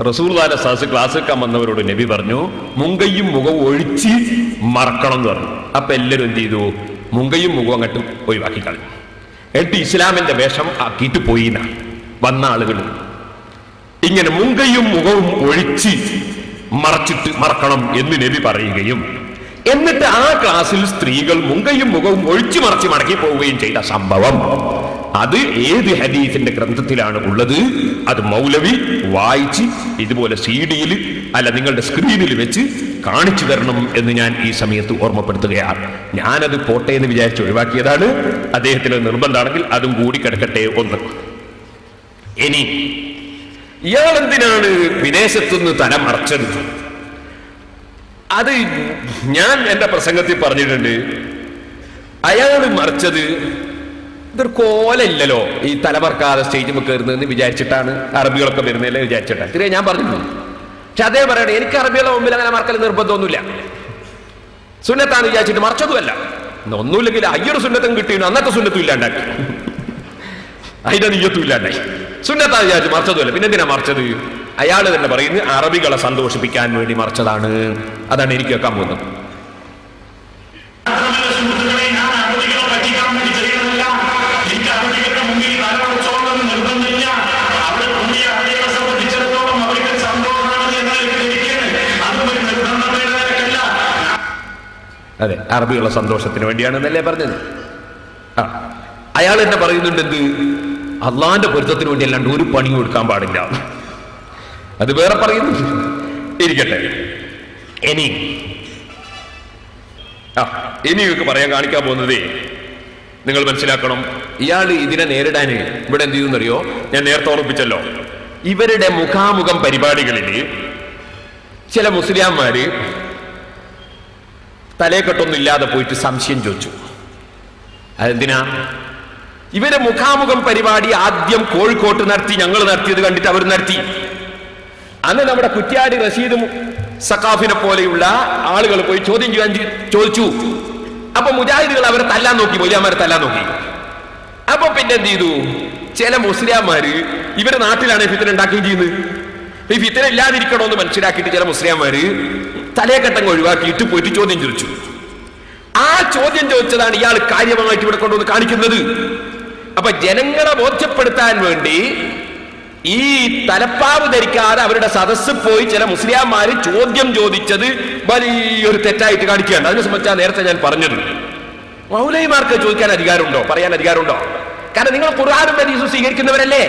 റസൂലുള്ളാഹിയുടെ സദസ്സ് ക്ലാസ് വെക്കാൻ വന്നവരോട് നബി പറഞ്ഞു മുങ്കയും മുഖവും ഒഴിച്ച് മറക്കണം എന്ന് പറഞ്ഞു. അപ്പൊ എല്ലാവരും എന്ത് ചെയ്തു? മുങ്കയും മുഖവും അങ്ങോട്ട് ഒഴിവാക്കി കളഞ്ഞു. എന്നിട്ട് ഇസ്ലാമിന്റെ വേഷം ആക്കിയിട്ട് പോയി വന്ന ആളുകൾ ഇങ്ങനെ മുങ്കയും മുഖവും ഒഴിച്ച് മറക്കണം എന്ന് നബി പറയുകയും എന്നിട്ട് ആ ക്ലാസ്സിൽ സ്ത്രീകൾ മുങ്കയും മുഖവും ഒഴിച്ചു മറച്ച് മടക്കി പോവുകയും ചെയ്ത സംഭവം അത് ഏത് ഹദീസിന്റെ ഗ്രന്ഥത്തിലാണ് ഉള്ളത്? അത് മൗലവി വായിച്ച് ഇതുപോലെ CD-യിൽ അല്ല നിങ്ങളുടെ സ്ക്രീനിൽ വെച്ച് കാണിച്ചു തരണം എന്ന് ഞാൻ ഈ സമയത്ത് ഓർമ്മപ്പെടുത്തുകയാണ്. ഞാനത് പോട്ടെ എന്ന് വിചാരിച്ച് ഒഴിവാക്കിയതാണ്. അദ്ദേഹത്തിന് നിർബന്ധമാണെങ്കിൽ അതും കൂടി കിടക്കട്ടെ ഒന്ന്. ഇനി ഇയാൾ എന്തിനാണ് വിദേശത്തുനിന്ന് തല മറച്ചത്? അത് ഞാൻ എന്റെ പ്രസംഗത്തിൽ പറഞ്ഞിട്ടുണ്ട്. അയാൾ മറിച്ചത് ഇതൊരു കോലയില്ലല്ലോ ഈ തലമറക്കാതെ സ്റ്റേജിൽ കയറുന്നതെന്ന് വിചാരിച്ചിട്ടാണ്, അറബികളൊക്കെ വരുന്നതല്ലേ വിചാരിച്ചിട്ടാണ്. ഇത്രയും ഞാൻ പറഞ്ഞിട്ടുണ്ട്. പക്ഷെ അതേ പറയണേ, എനിക്ക് അറബികളുടെ മുമ്പിൽ അങ്ങനെ മറക്കൽ നിർബന്ധമൊന്നുമില്ല. സുന്നത്താന്ന് വിചാരിച്ചിട്ട് മറച്ചതുമല്ല. ഒന്നുമില്ലെങ്കിൽ അയ്യൊരു സുന്നത്തും കിട്ടിയിരുന്നു, അന്നത്തെ സുന്നത്തും ഇല്ലാണ്ടാക്കി, അതിന്റെ നീയത്തും ഇല്ലാണ്ടായി. സുന്നത്താന്ന് വിചാരിച്ച് മറച്ചതുമല്ല. പിന്നെ എന്തിനാ മറച്ചത്? അയാൾ തന്നെ പറയുന്നത് അറബികളെ സന്തോഷിപ്പിക്കാൻ വേണ്ടി മറച്ചതാണ്. അതാണ് എനിക്ക് കേൾക്കാൻ പോകുന്നത്. അതെ, അറബികളുടെ സന്തോഷത്തിന് വേണ്ടിയാണെന്നല്ലേ പറഞ്ഞത്. അയാൾ തന്നെ പറയുന്നുണ്ട് എന്ത്? അള്ളാന്റെ പൊരുത്തത്തിന് വേണ്ടി അല്ലാണ്ട് ഒരു പണിയും കൊടുക്കാൻ പാടില്ല. അത് വേറെ പറയുന്നു, ഇരിക്കട്ടെ. ഇനിയൊക്കെ പറയാൻ കാണിക്കാൻ പോകുന്നതേ നിങ്ങൾ മനസ്സിലാക്കണം. ഇയാൾ ഇതിനെ നേരിടാൻ ഇവിടെ എന്ത് ചെയ്യുന്നറിയോ? ഞാൻ നേരത്തെ ഓർമ്മിപ്പിച്ചല്ലോ, ഇവരുടെ മുഖാമുഖം പരിപാടികളിൽ ചില മുസ്ലിംമാര് തലേക്കെട്ടൊന്നും ഇല്ലാതെ പോയിട്ട് സംശയം ചോദിച്ചു. അതെന്തിനാ? ഇവരെ മുഖാമുഖം പരിപാടി ആദ്യം കോഴിക്കോട്ട് നടത്തി, ഞങ്ങൾ നടത്തിയത് കണ്ടിട്ട് അവർ നടത്തി. അന്ന് നമ്മുടെ കുറ്റ്യാടി റഷീദ് സഖാഫിനെ പോലെയുള്ള ആളുകൾ പോയി ചോദ്യം ചെയ്യാൻ ചോദിച്ചു. അപ്പൊ മുജാഹിദുകൾ അവരെ തല്ലാൻ നോക്കി, മൗലവിമാരെ തല്ലാൻ നോക്കി. അപ്പൊ പിന്നെ എന്ത് ചെയ്തു? ചില മുസ്ലിംമാര് ഇവരെ നാട്ടിലാണ് ഫിത്തന ഉണ്ടാക്കുകയും ചെയ്യുന്നത്. ഈ ഫിത്തന ഇല്ലാതിരിക്കണമെന്ന് മനസ്സിലാക്കിയിട്ട് ചില മുസ്ലിംമാര് തലേക്കെട്ടങ്ങ് ഒഴിവാക്കിയിട്ട് പോയിട്ട് ചോദ്യം ചോദിച്ചു. ആ ചോദ്യം ചോദിച്ചതാണ് ഇയാൾ കാര്യമായിട്ട് ഇവിടെ കൊണ്ടുവന്ന് കാണിക്കുന്നത്. അപ്പൊ ജനങ്ങളെ ബോധ്യപ്പെടുത്താൻ വേണ്ടി ഈ തലപ്പാവ് ധരിക്കാതെ അവരുടെ സദസ്സ് പോയി ചില മുസ്ലിംമാര് ചോദ്യം ചോദിച്ചത് വലിയൊരു തെറ്റായിട്ട് കാണിക്കുകയാണ്. അതിനെ സംബന്ധിച്ചാണ് നേരത്തെ ഞാൻ പറഞ്ഞത്. മൗലവിമാർക്ക് ചോദിക്കാൻ അധികാരമുണ്ടോ? പറയാൻ അധികാരമുണ്ടോ? കാരണം നിങ്ങൾ ഖുർആനും ഹദീസും സ്വീകരിക്കുന്നവരല്ലേ.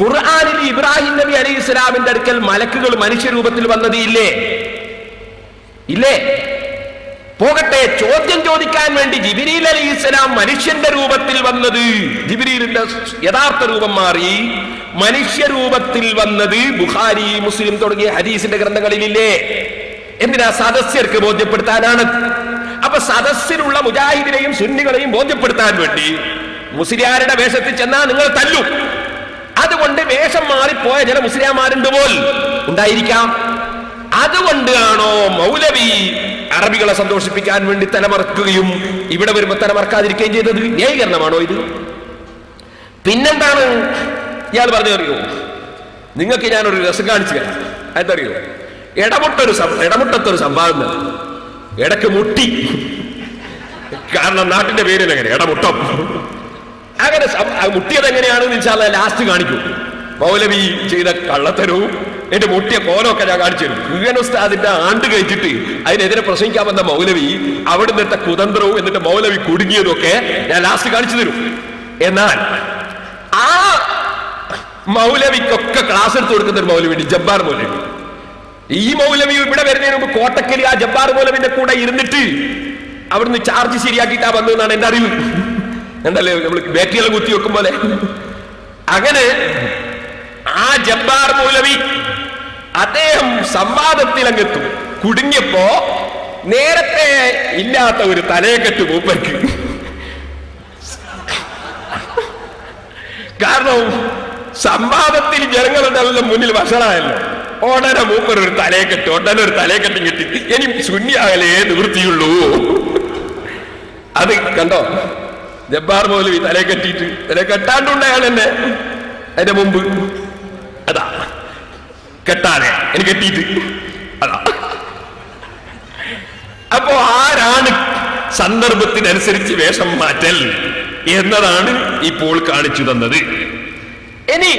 ഖുർആനിൽ ഇബ്രാഹിം നബി അലൈഹി ഇസ്ലാമിന്റെ അടുക്കൽ മലക്കുകൾ മനുഷ്യരൂപത്തിൽ വന്നത് ഇല്ലേ? പോകട്ടെ, ചോദ്യം ചോദിക്കാൻ വേണ്ടി ജിബ്രീൽ അലൈഹി ഇസ്ലാം മനുഷ്യന്റെ രൂപത്തിൽ വന്നത്, ജിബ്രീലിന്റെ യഥാർത്ഥ രൂപം മാറി മനുഷ്യരൂപത്തിൽ വന്നത് ബുഖാരി, മുസ്ലിം തുടങ്ങിയ ഹദീസിന്റെ ഗ്രന്ഥങ്ങളിലില്ലേ? എന്തിനാ? സദസ്യർക്ക് ബോധ്യപ്പെടുത്താനാണ്. അപ്പൊ സദസ്സിലുള്ള മുജാഹിദിനെയും സുന്നികളെയും ബോധ്യപ്പെടുത്താൻ വേണ്ടി മുസ്ലിയാരുടെ വേഷത്തിൽ ചെന്നാൽ നിങ്ങൾ തല്ലും. അതുകൊണ്ട് വേഷം മാറിപ്പോയ ചില മുസ്ലിംമാരുണ്ട് പോൽ ഉണ്ടായിരിക്കാം. അതുകൊണ്ടാണോ മൗലവി അറബികളെ സന്തോഷിപ്പിക്കാൻ വേണ്ടി തലമറക്കുകയും ഇവിടെ വരുമ്പോൾ തലമറക്കാതിരിക്കുകയും ചെയ്തത്? ന്യായീകരണമാണോ ഇത്? പിന്നെന്താണ് ഇയാൾ പറഞ്ഞറിയോ? നിങ്ങൾക്ക് ഞാനൊരു രസം കാണിച്ചു തരാം. അതറിയോ? ഇടമുട്ടത്തൊരു സംഭാവന, ഇടക്ക് മുട്ടി. കാരണം നാട്ടിന്റെ പേരിൽ എങ്ങനെ ഇടമുട്ടം, അങ്ങനെ മുട്ടിയത് എങ്ങനെയാണെന്ന് ഇൻഷാല്ലാ ലാസ്റ്റ് കാണിക്കും. മൗലവി ചെയ്ത കള്ളത്തരവും എന്റെ മുട്ടിയ കോലമൊക്കെ ഞാൻ കാണിച്ചു തരും. കുയ്യൻ ഉസ്താദിന്റെ ആണ്ട് കഴിച്ചിട്ട് അതിനെതിരെ പ്രസംഗിക്കാൻ വന്ന മൗലവി അവിടെ നിന്നിട്ട കുതന്ത്രവും എന്നിട്ട് മൗലവി കുടുങ്ങിയതും ഒക്കെ ഞാൻ ലാസ്റ്റ് കാണിച്ചു തരും. എന്നാൽ ആ മൗലവിക്കൊക്കെ ക്ലാസ് എടുത്ത് കൊടുക്കുന്ന ഒരു മൗലവി, ജബ്ബാർ മൗലവി, ഈ മൗലവി ഇവിടെ വരുന്നതിന് മുമ്പ് കോട്ടക്കൽ ആ ജബ്ബാർ മൗലവിന്റെ കൂടെ ഇരുന്നിട്ട് അവിടുന്ന് ചാർജ് ശരിയാക്കിയിട്ടാ വന്നതെന്നാണ് എന്റെ അറിവ്. എന്തല്ലേ നമ്മൾ ബാറ്ററിയെല്ലാം കുത്തി വെക്കും പോലെ. അങ്ങനെ ആ ജബ്ബാർ മൗലവി അദ്ദേഹം സംവാദത്തിൽ അങ്ങെത്തും. കുടുങ്ങിയപ്പോ നേരത്തെ ഇല്ലാത്ത ഒരു തലയെക്കെട്ട് മൂപ്പർക്ക്. കാരണം സംവാദത്തിൽ ജനങ്ങളുടെ മുന്നിൽ വഷളായല്ലോ. ഉടനെ മൂപ്പർ ഒരു തലയെക്കെട്ട്, ഉടനെ ഒരു തലയെക്കെട്ടും കിട്ടി. ഇനി ശൂന്യാകലേ നിവൃത്തിയുള്ളൂ. അത് കണ്ടോ, ജബ്ബാർ മൗലവി തലയെ കെട്ടിയിട്ട്, തലയെ കെട്ടാണ്ടുണ്ടായാൽ എന്നെ അതിന്റെ മുമ്പ് അതാ കെട്ടാതെ എനിക്ക് കെട്ടിയിട്ട് അതാ. അപ്പോ ആരാണ് സന്ദർഭത്തിനനുസരിച്ച് വേഷം മാറ്റൽ എന്നതാണ് ഇപ്പോൾ കാണിച്ചു തന്നത്. ഇനി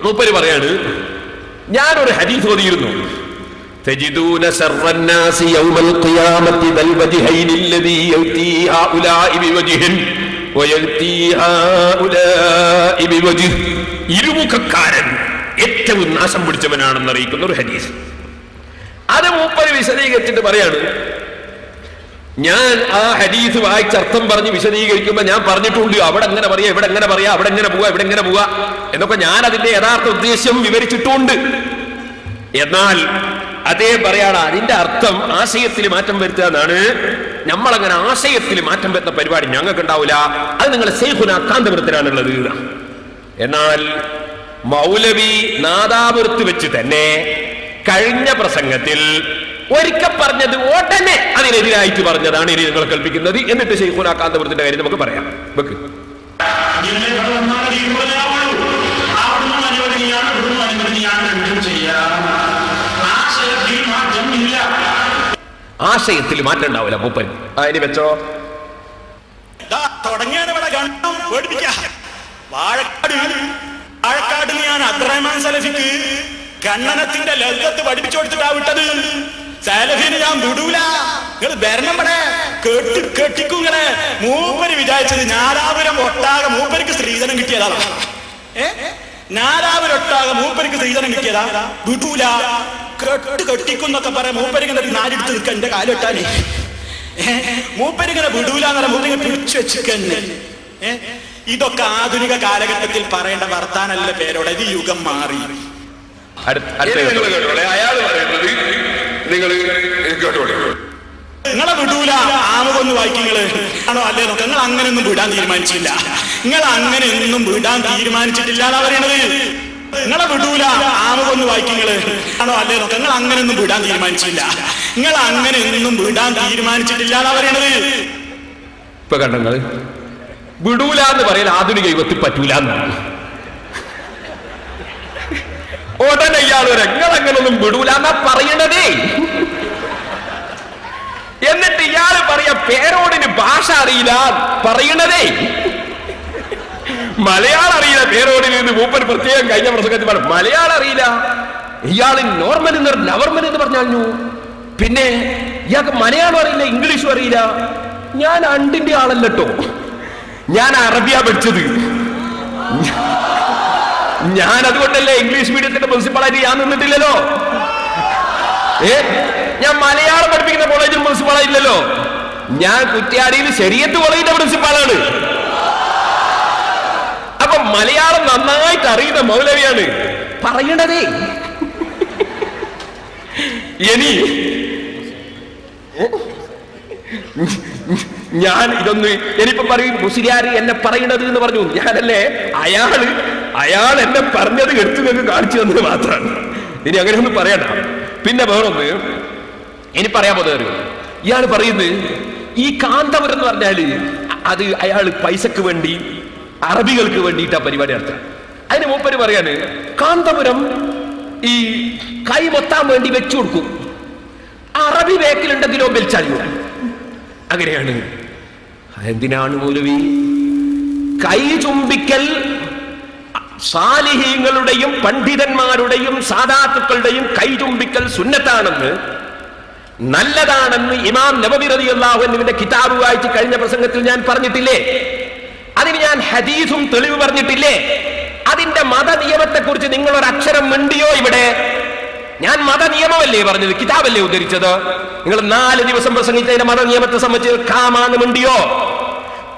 മൂപ്പര് പറയാണ്, ഞാനൊരു ഹദീസ് ഓതിയിരുന്നു. تجدون شر الناس يوم القيامة ذا الوجهين الذي يؤتي هؤلاء بوجه ويؤتي هؤلاء بوجه. ഇരുമുഖക്കാരൻ ഏറ്റവും നാശം പിടിച്ചവനാണെന്ന് അറിയിക്കുന്ന ഒരു ഹദീസ്. അത് മൂപ്പര് വിശദീകരിച്ചിട്ട് പറയാണ്, ഞാൻ ആ ഹദീസ് വായിച്ച് അർത്ഥം പറഞ്ഞ് വിശദീകരിക്കുമ്പോ ഞാൻ പറഞ്ഞിട്ടുണ്ട് അവിടെ എങ്ങനെ പറയാ, ഇവിടെ എങ്ങനെ പറയാ, അവിടെ എങ്ങനെ പോവാ, ഇവിടെ എങ്ങനെ പോവാ എന്നൊക്കെ ഞാൻ അതിന്റെ യഥാർത്ഥ ഉദ്ദേശം വിവരിച്ചിട്ടുണ്ട്. എന്നാൽ അതേ പറയാണ്, അതിന്റെ അർത്ഥം ആശയത്തിൽ മാറ്റം വരുത്തുക എന്നാണ്. നമ്മളങ്ങനെ ആശയത്തിൽ മാറ്റം വരുന്ന പരിപാടി ഞങ്ങൾക്ക് ഉണ്ടാവില്ല. അത് നിങ്ങളെ ശൈഖുനാ കാന്തപുരത്തിലാണുള്ളത്. എന്നാൽ മൗലവി നാദാപുരത്ത് വെച്ച് തന്നെ കഴിഞ്ഞ പ്രസംഗത്തിൽ ഒരിക്കൽ പറഞ്ഞത് ഉടനെ അതിനെതിരായിട്ട് പറഞ്ഞതാണ് ഇനി നിങ്ങൾ കൽപ്പിക്കുന്നത്. എന്നിട്ട് ശൈഖുനാ കാന്തപുരത്തിന്റെ കാര്യം നമുക്ക് പറയാം. വെക്ക്. ആശയത്തിൽ മാറ്റം ഉണ്ടാവില്ല മൂപ്പൻ. ഇനി വെച്ചോ. വാഴക്കാട് ഞാൻ അബ്ദുറഹ്മാൻ സലഫിക്ക് കണ്ണനത്തിന്റെ ലളിതത്ത് പഠിപ്പിച്ചു കൊടുത്തിട്ടാ വിട്ടത്. സലഫിന് ഞാൻ വിടൂല, നിങ്ങൾ ഭരണപ്പെടെ കെട്ടിക്കും. ഇങ്ങനെ മൂപ്പര് വിചാരിച്ചത് നാലാപുരം ഒട്ടാകെ മൂപ്പർക്ക് സ്ത്രീധനം കിട്ടിയതാണ്. നാലാപുരൊട്ടാകെ മൂപ്പർക്ക് സ്ത്രീധനം കിട്ടിയതാ. വിടൂല, കെട്ടിക്കും എന്നൊക്കെ പറയാം. മൂപ്പരിങ്ങനെ നാലെടുത്ത് നിൽക്കാൻ എന്റെ കാലിട്ടാലേ മൂപ്പരിങ്ങനെ വിടൂല എന്ന് പറയാം. മൂപ്പരിങ്ങനെ പിടിച്ചു വെച്ചിക്കന്നെ. ഇതൊക്കെ ആധുനിക കാലഘട്ടത്തിൽ പറയേണ്ട വർത്താനല്ല പേരോടെ. ഇത് യുഗം മാറി. നിങ്ങളെ വിടൂല ആമുഖൊന്ന് വായിക്കുങ്ങള് ആണോ അല്ലേ നോക്ക. നിങ്ങൾ അങ്ങനെയൊന്നും വിടാൻ തീരുമാനിച്ചില്ല. നിങ്ങൾ അങ്ങനെയൊന്നും വിടാൻ തീരുമാനിച്ചിട്ടില്ല എന്നാ പറയണത്. നിങ്ങളെ വിടൂല ആമുഖൊന്ന് വായിക്കുങ്ങള് ആണോ അല്ലേ നോക്ക. നിങ്ങൾ അങ്ങനെയൊന്നും വിടാൻ തീരുമാനിച്ചില്ല. നിങ്ങൾ അങ്ങനെയൊന്നും വിടാൻ തീരുമാനിച്ചിട്ടില്ല എന്നാ പറയണത്. ഇപ്പൊ കണ്ടങ്ങള് വിടൂല എന്ന് പറയാൻ ആധുനിക യുഗത്തിൽ പറ്റൂല എന്നാണ്. ഉടനെ ഇയാൾ നിങ്ങൾ അങ്ങനൊന്നും വിടൂല എന്നാ പറയണതേ. എന്നിട്ട് ഇയാള് പറയാ പേരോടിന് ഭാഷ അറിയില്ല പറയണതേ. മലയാളം അറിയില്ല പേരോടിൽ നിന്ന് മൂപ്പർ പ്രത്യേകം കഴിഞ്ഞ പ്രസംഗത്തിൽ പറഞ്ഞു മലയാളം അറിയില്ല. ഇയാള് നോർമൽ നവർമൽ എന്ന് പറഞ്ഞു. പിന്നെ ഇയാൾക്ക് മലയാളം അറിയില്ല, ഇംഗ്ലീഷും അറിയില്ല. ഞാൻ അണ്ടിന്റെ ആളല്ലോ, ഞാൻ അറബിയാ പഠിച്ചത്. ഞാൻ അതുകൊണ്ടല്ലേ ഇംഗ്ലീഷ് മീഡിയത്തിന്റെ പ്രിൻസിപ്പളായിട്ട് ഞാൻ നിന്നിട്ടില്ലല്ലോ. ഞാൻ മലയാളം പഠിപ്പിക്കുന്ന കോളേജിൽ പ്രിൻസിപ്പാളായില്ലല്ലോ. ഞാൻ കുറ്റ്യാടിയിൽ ശരീഅത്ത് കോളേജിന്റെ പ്രിൻസിപ്പാളാണ്. അപ്പൊ മലയാളം നന്നായിട്ട് അറിയുന്ന മൗലവിയാണ് പറയണതേ. ഇനി ഞാൻ ഇതൊന്ന് ഇനിയിപ്പോ പറയും മുസ്ലിയാർ എന്നെ പറയണത് എന്ന് പറഞ്ഞു. ഞാനല്ലേ അയാൾ എന്നെ പറഞ്ഞത് എടുത്തു നിങ്ങൾക്ക് കാണിച്ചു തന്നത് മാത്രമാണ്. ഇനി അങ്ങനെയൊന്നും പറയണ്ട. പിന്നെ വേറൊന്ന് ഇനി പറയാൻ പോകുന്നത്, ഇയാൾ പറയുന്നത് ഈ കാന്തപുരം എന്ന് പറഞ്ഞാല് അത് അയാൾ പൈസക്ക് വേണ്ടി അറബികൾക്ക് വേണ്ടിയിട്ടാ പരിപാടി നടത്തുക. അതിന് മൂപ്പര് പറയാണ് കാന്തപുരം ഈ കൈ മൊത്താൻ വേണ്ടി വെച്ചു കൊടുക്കും, അറബി ബേക്കിലുണ്ടെങ്കിലോ ബെൽച്ചാലിയോ. അങ്ങനെയാണ്. എന്തിനാണ് മൗലവി കൈ ചുംബിക്കൽ സാലിഹീങ്ങളുടെയും പണ്ഡിതന്മാരുടെയും സാദാത്തുക്കളുടെയും കൈ ചുംബിക്കൽ സുന്നത്താണെന്ന്, നല്ലതാണെന്ന് ഇമാം നബവി റളിയല്ലാഹു അൻഹുവിന്റെ കിതാബ് വായിച്ച് കഴിഞ്ഞ പ്രസംഗത്തിൽ ഞാൻ പറഞ്ഞിട്ടില്ലേ? അതിന് ഞാൻ ഹദീസും തെളിവ് പറഞ്ഞിട്ടില്ലേ? അതിന്റെ മത നിയമത്തെ കുറിച്ച് നിങ്ങൾ ഒരു അക്ഷരം മിണ്ടിയോ? ഇവിടെ ഞാൻ മതനിയമമല്ലേ പറഞ്ഞത്, കിതാബല്ലേ ഉദ്ധരിച്ചത്? നിങ്ങൾ 4 ദിവസം പ്രസംഗിച്ചതിന്റെ മതനിയമത്തെ സംബന്ധിച്ച് കാമാന്ന് മിണ്ടിയോ?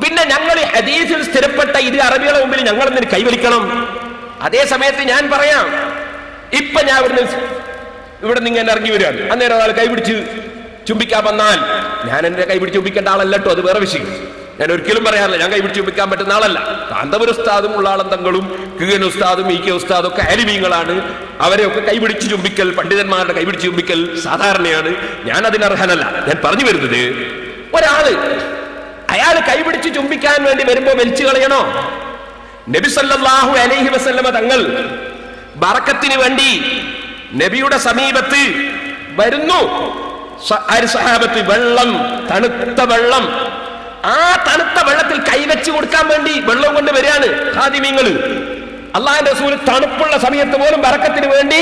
പിന്നെ ഞങ്ങൾ ഈ ഹദീസിൽ സ്ഥിരപ്പെട്ട ഇത് അറബികളെ മുമ്പിൽ ഞങ്ങൾ എന്തിന് കൈവലിക്കണം? അതേ സമയത്ത് ഞാൻ പറയാം, ഇപ്പൊ ഞാൻ ഇവിടെ നിങ്ങൾ ഇറങ്ങി വരികയാണ്, അന്നേരം ഒരാൾ കൈപിടിച്ച് ചുംബിക്കാൻ വന്നാൽ ഞാൻ എന്റെ കൈപിടിച്ച് ചുംബിക്കേണ്ട ആളല്ല കേട്ടോ, അത് വേറെ വിഷയം. ഞാൻ ഒരിക്കലും പറയാറില്ല ഞാൻ കൈപിടിച്ച് ചുംബിക്കാൻ പറ്റുന്ന ആളല്ല. കാന്തപുര ഉസ്താദും ഉള്ളാളന്തങ്ങളും കിഴൻ ഉസ്താദും ഇ കെ ഉസ്താദും ഒക്കെ അലിമീങ്ങളാണ്. അവരെയൊക്കെ കൈപിടിച്ച് ചുംബിക്കൽ, പണ്ഡിതന്മാരുടെ കൈപിടിച്ച് ചുംബിക്കൽ സാധാരണയാണ്. ഞാൻ അതിനർഹനല്ല. ഞാൻ പറഞ്ഞു വരുന്നത്, അയാൾ കൈപിടിച്ച് ചുംബിക്കാൻ വേണ്ടി വരുമ്പോ വലിച്ചു കളയണോ? നബി സല്ലല്ലാഹു അലൈഹി വസല്ലമ തങ്ങൾ ബറക്കത്തിന് വേണ്ടി നബിയുടെ സമീപത്ത് വരുന്നു. സഹാബത്ത് വെള്ളം, തണുത്ത വെള്ളം, ആ തണുത്ത വെള്ളത്തിൽ കൈവച്ച് കൊടുക്കാൻ വേണ്ടി വെള്ളം കൊണ്ട് വരികയാണ് ഖാദിമീങ്ങള്. അള്ളാഹുവിന്റെ റസൂൽ തണുപ്പുള്ള സമയത്ത് പോലും ബറക്കത്തിന് വേണ്ടി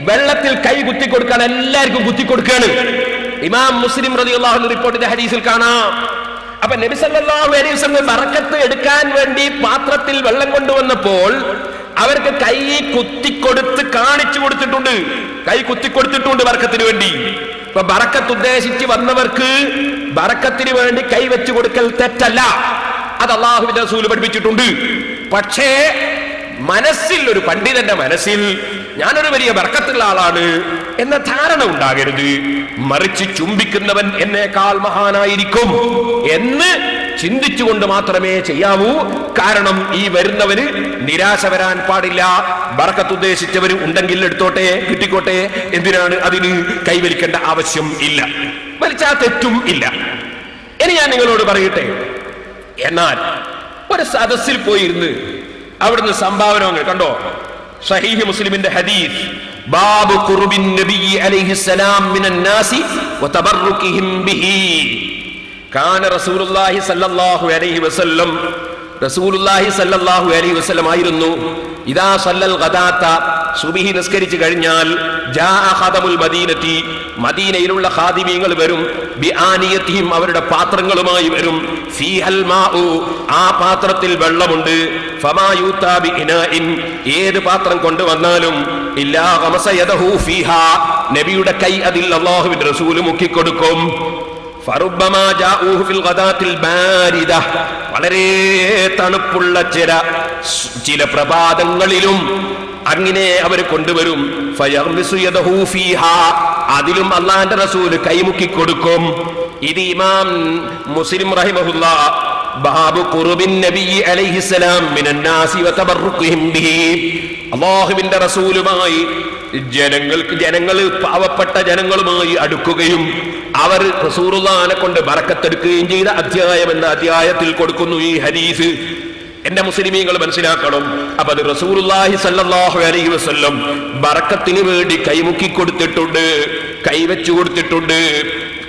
വെള്ളത്തിൽ കൈ കുത്തി കൊടുക്കാൻ എല്ലാവർക്കും കുത്തി കൊടുക്കുകയാണ്. ഇമാം മുസ്ലിം റളിയല്ലാഹു അൻഹു റിപ്പോർട്ടിന്റെ ഹദീസിൽ കാണാം. അപ്പൊ നബി സല്ലല്ലാഹു അലൈഹി വസല്ലം ബറക്കത്ത് എടുക്കാൻ വേണ്ടി പാത്രത്തിൽ വെള്ളം കൊണ്ടുവന്നപ്പോൾ അവർക്ക് കൈ കുത്തിക്കൊടുത്ത് കാണിച്ചു കൊടുത്തിട്ടുണ്ട്, കൈ കുത്തിക്കൊടുത്തിട്ടുണ്ട് ബറക്കത്തിന് വേണ്ടി. അപ്പൊ ബറക്കത്ത് ഉദ്ദേശിച്ച് വന്നവർക്ക് ബറക്കത്തിന് വേണ്ടി കൈവച്ചു കൊടുക്കൽ തെറ്റല്ല, അത് അല്ലാഹുവിന്റെ റസൂൽ പഠിപ്പിച്ചിട്ടുണ്ട്. പക്ഷേ മനസ്സിൽ, ഒരു പണ്ഡിതന്റെ മനസ്സിൽ ഞാനൊരു വലിയ ബറക്കത്തുള്ള ആളാണ് എന്ന ധാരണ ഉണ്ടാകരുത്. മറിച്ച് ചുംബിക്കുന്നവൻ എന്നേക്കാൾ മഹാനായിരിക്കും എന്ന് ചിന്തിച്ചുകൊണ്ട് മാത്രമേ ചെയ്യാവൂ. കാരണം ഈ വരുന്നവന് നിരാശ വരാൻ പാടില്ല. ബറക്കത്ത് ഉദ്ദേശിച്ചവർ ഉണ്ടെങ്കിൽ എടുത്തോട്ടെ, കിട്ടിക്കോട്ടെ, എന്തിനാണ് അതിന് കൈവലിക്കേണ്ട ആവശ്യം ഇല്ല, വലിച്ചാ തെറ്റും ഇല്ല. ഇനി ഞാൻ നിങ്ങളോട് പറയട്ടെ, എന്നാൽ ഒരു സദസ്സിൽ പോയിരുന്ന് അവിടുന്ന് സംഭാവന കണ്ടോ? സഹീഹ് മുസ്ലിമിന്റെ ഹദീസ്, ബാബു ഖുർബിൻ നബി അലൈഹിസ്സലാം മിനൻ നാസി വതബറുകിഹിം ബിഹി. കാന റസൂലുള്ളാഹി സ്വല്ലല്ലാഹു അലൈഹി വസല്ലം, റസൂലുള്ളാഹി സ്വല്ലല്ലാഹു അലൈഹി വസല്ലം ആയിരുന്നു, ഇദാ സല്ലൽ ഗദാത, സുബ്ഹി നിസ്കരിച്ചു കഴിഞ്ഞാൽ, ജാഅ ഖദമുൽ മദീനതി, മദീനയിലുള്ള ഖാദിമീങ്ങൾ വരും, ബിആനിയതിഹിം, അവരുടെ പാത്രങ്ങളുമായി വരും, ഫീഹൽ മാഉ, ആ പാത്രത്തിൽ വെള്ളമുണ്ട്, ഫമാ യൂതാ ബിഇനാഇൻ, ഏത് പാത്രം കൊണ്ടുവന്നാലും, ഇല്ലാ ഖമസ യദഹു ഫീഹാ, നബിയുടെ കൈ അതിൽ അല്ലാഹുവിന്റെ റസൂൽ മുക്കിക്കൊടുക്കും. ഫറുബ്ബമാ ജാഊഹു ഫിൽ ഗദാത്തിൽ ബാരിദ, വളരെ തണുപ്പുള്ള ചില പ്രഭാതങ്ങളിലും അങ്ങനെ അവർ കൊണ്ടുവരും. ഫയഗ്മിസു യദഹു ഫീഹാ, അതിലും അല്ലാഹുവിന്റെ റസൂൽ കൈമുക്കി കൊടുക്കും. ഇത് ഇമാം മുസ്ലിം റഹിമഹുല്ലാഹ് ബാബു ഖുർബിൻ നബി അലൈഹിസ്സലാം മിനൻ നാസി വതബറുകിഹിം ബിഹി, അല്ലാഹുവിന്റെ റസൂലുമായി ജനങ്ങൾ പാവപ്പെട്ട ജനങ്ങളുമായി അടുക്കുകയും അവർ റസൂലുള്ളാഹിനെ കൊണ്ട് ബറക്കത്തെടുക്കുകയും ചെയ്ത അധ്യായം എന്ന അധ്യായത്തിൽ കൊടുക്കുന്നു ഈ ഹദീസ്. എന്റെ മുസ്ലിമീങ്ങൾ മനസ്സിലാക്കണം. അപ്പൊ അത് റസൂലുള്ളാഹി സ്വല്ലല്ലാഹു അലൈഹി വസല്ലം ബറക്കത്തിന് വേണ്ടി കൈമുക്കി കൊടുത്തിട്ടുണ്ട്, കൈവച്ചു കൊടുത്തിട്ടുണ്ട്.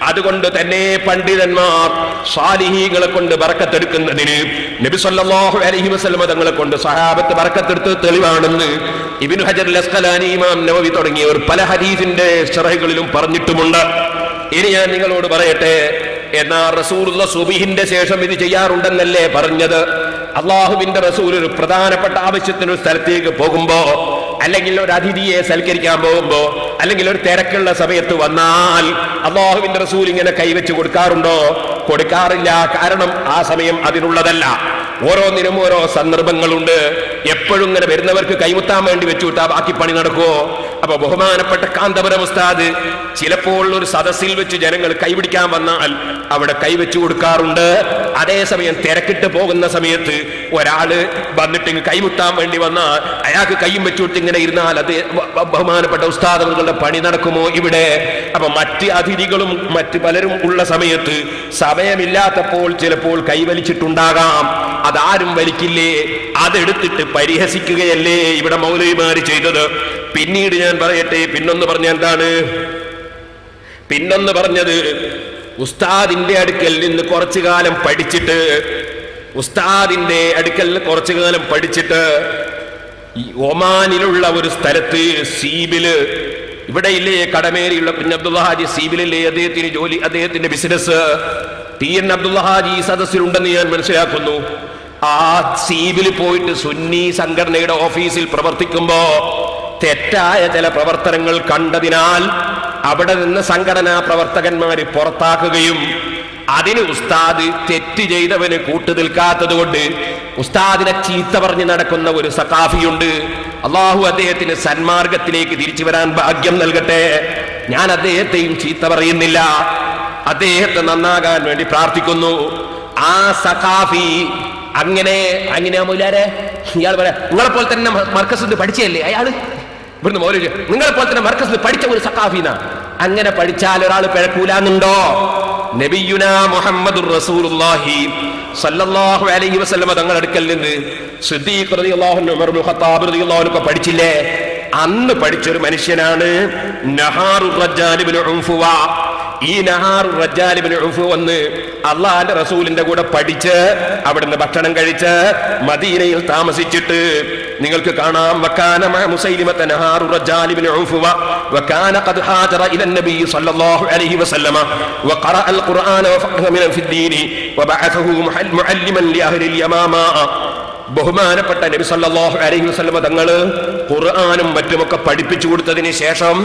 അതുകൊണ്ട് തന്നെ പണ്ഡിതന്മാർ സാലിഹീങ്ങളെ കൊണ്ട് ബറക്കത്തെടുക്കുന്നതിന് നബി സല്ലല്ലാഹു അലൈഹി വസല്ലം തങ്ങളെ കൊണ്ട് സഹാബത്ത് ബറക്കത്തെടുത്ത് തെളിവാണെന്ന് ഇബ്നു ഹജർ അൽ അസ്ഖലാനി, ഇമാം നവവി തുടങ്ങിയവർ പല ഹദീസിന്റെ ശറഹുകളിലും പറഞ്ഞിട്ടുമുണ്ട്. ഇനി ഞാൻ നിങ്ങളോട് പറയട്ടെ, എന്നാൽ റസൂലുള്ള സുബ്ഹിന്റെ ശേഷം ഇത് ചെയ്യാറുണ്ടെന്നല്ലേ പറഞ്ഞത്? അള്ളാഹുവിന്റെ റസൂൽ ഒരു പ്രധാനപ്പെട്ട ആവശ്യത്തിന് ഒരു സ്ഥലത്തേക്ക് പോകുമ്പോ, അല്ലെങ്കിൽ ഒരു അതിഥിയെ സൽക്കരിക്കാൻ പോകുമ്പോ, അല്ലെങ്കിൽ ഒരു തിരക്കുള്ള സമയത്ത് വന്നാൽ അള്ളാഹുവിന്റെ റസൂൽ ഇങ്ങനെ കൈവച്ച് കൊടുക്കാറുണ്ടോ? കൊടുക്കാറില്ല. കാരണം ആ സമയം അതിനുള്ളതല്ല. ഓരോന്നിനും ഓരോ സന്ദർഭങ്ങളുണ്ട്. എപ്പോഴും ഇങ്ങനെ വരുന്നവർക്ക് കൈമുത്താൻ വേണ്ടി വെച്ചുവിട്ടാ ബാക്കി പണി നടക്കുവോ? അപ്പൊ ബഹുമാനപ്പെട്ട കാന്തപുരം ഉസ്താദ് ചിലപ്പോൾ ഒരു സദസ്സിൽ വെച്ച് ജനങ്ങൾ കൈപിടിക്കാൻ വന്നാൽ അവിടെ കൈവച്ചു കൊടുക്കാറുണ്ട്. അതേസമയം തിരക്കിട്ട് പോകുന്ന സമയത്ത് ഒരാള് വന്നിട്ട് കൈമുത്താൻ വേണ്ടി വന്നാൽ അയാൾക്ക് കൈയും വെച്ചുവിട്ട് ഇങ്ങനെ ഇരുന്നാൽ അത് ബഹുമാനപ്പെട്ട ഉസ്താദുകളുടെ പണി നടക്കുമോ ഇവിടെ? അപ്പൊ മറ്റ് അതിഥികളും മറ്റ് പലരും ഉള്ള സമയത്ത് സമയമില്ലാത്തപ്പോൾ ചിലപ്പോൾ കൈവലിച്ചിട്ടുണ്ടാകാം. അതാരും വലിക്കില്ലേ? അതെടുത്തിട്ട് പരിഹസിക്കുകയല്ലേ ഇവിടെ മൗലവിമാര് ചെയ്തത്? പിന്നീട് ഞാൻ പറയട്ടെ, പിന്നൊന്ന് പറഞ്ഞ എന്താണ്? പിന്നൊന്ന് പറഞ്ഞത്, ഉസ്താദിന്റെ അടുക്കൽ നിന്ന് കുറച്ചു കാലം പഠിച്ചിട്ട്, ഉസ്താദിന്റെ അടുക്കൽ കുറച്ചു കാലം പഠിച്ചിട്ട് ഒമാനിലുള്ള ഒരു സ്ഥലത്ത് സീബില്, ഇവിടെ ഇല്ലേ കടമേരിയുള്ള കുഞ്ഞബ്ദുള്ള ഹാജി, സീബിലില്ലേ അദ്ദേഹത്തിന് ജോലി, അദ്ദേഹത്തിന്റെ business. T N Abdulla Haji ഈ സദസ്സിലുണ്ടെന്ന് ഞാൻ മനസ്സിലാക്കുന്നു. ആ സീബിൽ പോയിട്ട് സുന്നി സംഘടനയുടെ ഓഫീസിൽ പ്രവർത്തിക്കുമ്പോ തെറ്റായ ചില പ്രവർത്തനങ്ങൾ കണ്ടതിനാൽ അവിടെ നിന്ന് സംഘടനാ പ്രവർത്തകന്മാര് പുറത്താക്കുകയും അതിന് ഉസ്താദ് തെറ്റ് ചെയ്തവന് കൂട്ടുനിൽക്കാത്തത് കൊണ്ട് ഉസ്താദിനെ ചീത്ത പറഞ്ഞ് നടക്കുന്ന ഒരു സഖാഫിയുണ്ട്. അള്ളാഹു അദ്ദേഹത്തിന് സന്മാർഗത്തിലേക്ക് തിരിച്ചു വരാൻ ഭാഗ്യം നൽകട്ടെ. ഞാൻ അദ്ദേഹത്തെയും ചീത്ത പറയുന്നില്ല, അദ്ദേഹത്തെ നന്നാകാൻ വേണ്ടി പ്രാർത്ഥിക്കുന്നു. ആ സഖാഫി അങ്ങനെ മൗലാരെ ഇയാൾ പറയാ, നിങ്ങളെ പോലെ തന്നെ മർക്കസിൽ പഠിച്ചല്ലേ അയാള്, ഇവിടുന്ന് മൗലവി നിങ്ങളെ പോലെ തന്നെ മർക്കസിൽ പഠിച്ച ഒരു സഖാഫീന. അങ്ങനെ പഠിച്ചാൽ ഒരാൾ പിഴക്കൂലെന്നുണ്ടോ? നബിയുനാ മുഹമ്മദുർ റസൂലുള്ളാഹി സല്ലല്ലാഹു അലൈഹി വസല്ലം തങ്ങളുടെ അടുക്കൽ നിന്ന് സിദ്ദീഖ് റളിയല്ലാഹു അൻഹു, ഉമർ ഇബ്നു ഖത്താബ് റളിയല്ലാഹു അൻഹു പഠിച്ചില്ലേ? അന്ന് പഠിച്ചൊരു മനുഷ്യനാണ് നഹാറുർ റജ്ജാൽ ഇബ്നു ഉൻഫുവ. ഈ നഹാറുർ റജ്ജാൽ ഇബ്നു ഉൻഫുവ വന്ന് അള്ളാഹുവിന്റെ റസൂലിന്റെ കൂടെ പഠിച്ച് അവിടുന്ന് ഭക്ഷണം കഴിച്ച് മദീനയിൽ താമസിച്ചിട്ട് നിങ്ങൾക്ക് കാണാം, വകാന മഅ മുസൈലിമത നഹാറുർ റജ്ജാൽ ഇബ്നു ഉൻഫുവ വകാന ഖദ് ഹാജറ ഇല നബി സല്ലല്ലാഹു അലൈഹി വസല്ലം വഖറഅൽ ഖുർആന വഫഖഹ മിൻ ഫിദ്ദീനി വബഅസഹു മുഅല്ലിമൻ ലിഅഹ്ലിൽ യമാമ. ബഹുമാനപ്പെട്ട നബി സല്ലല്ലാഹു അലൈഹി വസല്ലം തങ്ങൾ ഖുർആനും മറ്റുമൊക്കെ പഠിപ്പിച്ചു കൊടുത്തതിന് ശേഷം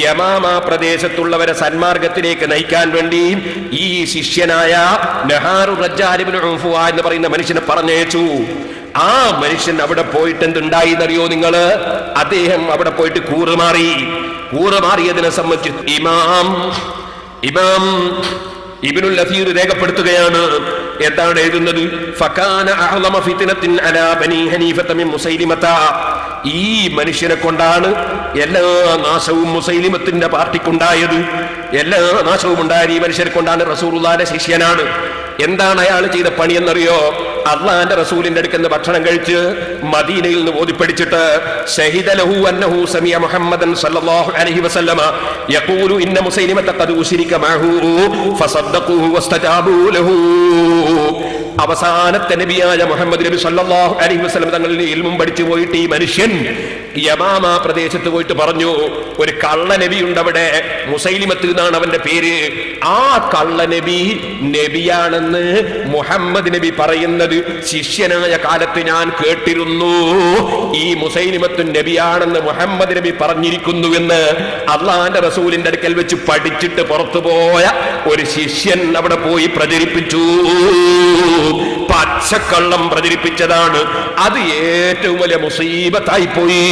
യമാമ പ്രദേശത്തുള്ളവരെ സന്മാർഗത്തിലേക്ക് നയിക്കാൻ വേണ്ടി ഈ ശിഷ്യനായ നഹാറുർ റജ്ജാൽ ഇബ്നു ഉൻഫുവ എന്ന് പറയുന്ന മനുഷ്യനെ പറഞ്ഞയച്ചു. ആ മനുഷ്യൻ അവിടെ പോയിട്ട് എന്തുണ്ടായി എന്നറിയോ നിങ്ങള്? അദ്ദേഹം അവിടെ പോയിട്ട് കൂറുമാറിയതിനെ സംബന്ധിച്ച് ഇമാം ഇബ്നുൽ അസീർ രേഖപ്പെടുത്തുകയാണ്. എന്താണ് എഴുതുന്നത്? ഫകാന അഅ്ളമ ഫിത്നത്തിൻ അലാ ബനി ഹനീഫത മിൻ മുസൈലിമത. ഈ മനുഷ്യനെ കൊണ്ടാണ് എല്ലാ നാശവും മുസൈലിമത്തിന്റെ പാർട്ടിക്കുണ്ടായത്. എല്ലാ നാശവും ഉണ്ടായത് ഈ മനുഷ്യനെ കൊണ്ടാണ്. റസൂലുള്ളാഹിന്റെ ശിഷ്യനാണ്. എന്താണ് അയാൾ ചെയ്ത പണി എന്നറിയോ? അള്ളാന്റെ റസൂലിന്റെ അടുക്കൽ നിന്ന് ഭക്ഷണം കഴിച്ച് മദീനയിൽ നിന്ന് ഓതിപ്പടിച്ചിട്ട് ശഹീദ ലഹു അന്നഹു സമിഅ മുഹമ്മദൻ സല്ലല്ലാഹു അലൈഹി വസല്ലമ യഖൂലു ഇന്ന മുസൈലിമത ഖദ് ഉശ്രിക മഅഹു ഫസദ്ദഖൂഹു വസ്തജാബൂ ലഹു. അവസാനത്തെ നബിയായ മുഹമ്മദ് നബി സല്ലല്ലാഹു അലൈഹി വസല്ലം തങ്ങളിൽ ഇൽമും പഠിച്ചു പോയിട്ട് ഈ മനുഷ്യൻ യമാമ പ്രദേശത്ത് പോയിട്ട് പറഞ്ഞു, ഒരു കള്ള നബി ഉണ്ട് അവിടെ, മുസൈലിമത്ത് എന്നാണ് അവന്റെ പേര്. ആ കള്ള നബിയാണെന്ന് മുഹമ്മദ് നബി പറയുന്നത് ശിഷ്യനായ കാലത്ത് ഞാൻ കേട്ടിരുന്നു. ഈ മുസൈലിമത്ത് നബിയാണെന്ന് മുഹമ്മദ് നബി പറഞ്ഞിരിക്കുന്നുവെന്ന് അള്ളാന്റെ റസൂലിന്റെ അടുക്കൽ വെച്ച് പഠിച്ചിട്ട് പുറത്തുപോയ ഒരു ശിഷ്യൻ അവിടെ പോയി പ്രചരിപ്പിച്ചു. പച്ചക്കള്ളം പ്രചരിപ്പിച്ചതാണ്. അത് ഏറ്റവും വലിയ മുസീബത്തായി പോയി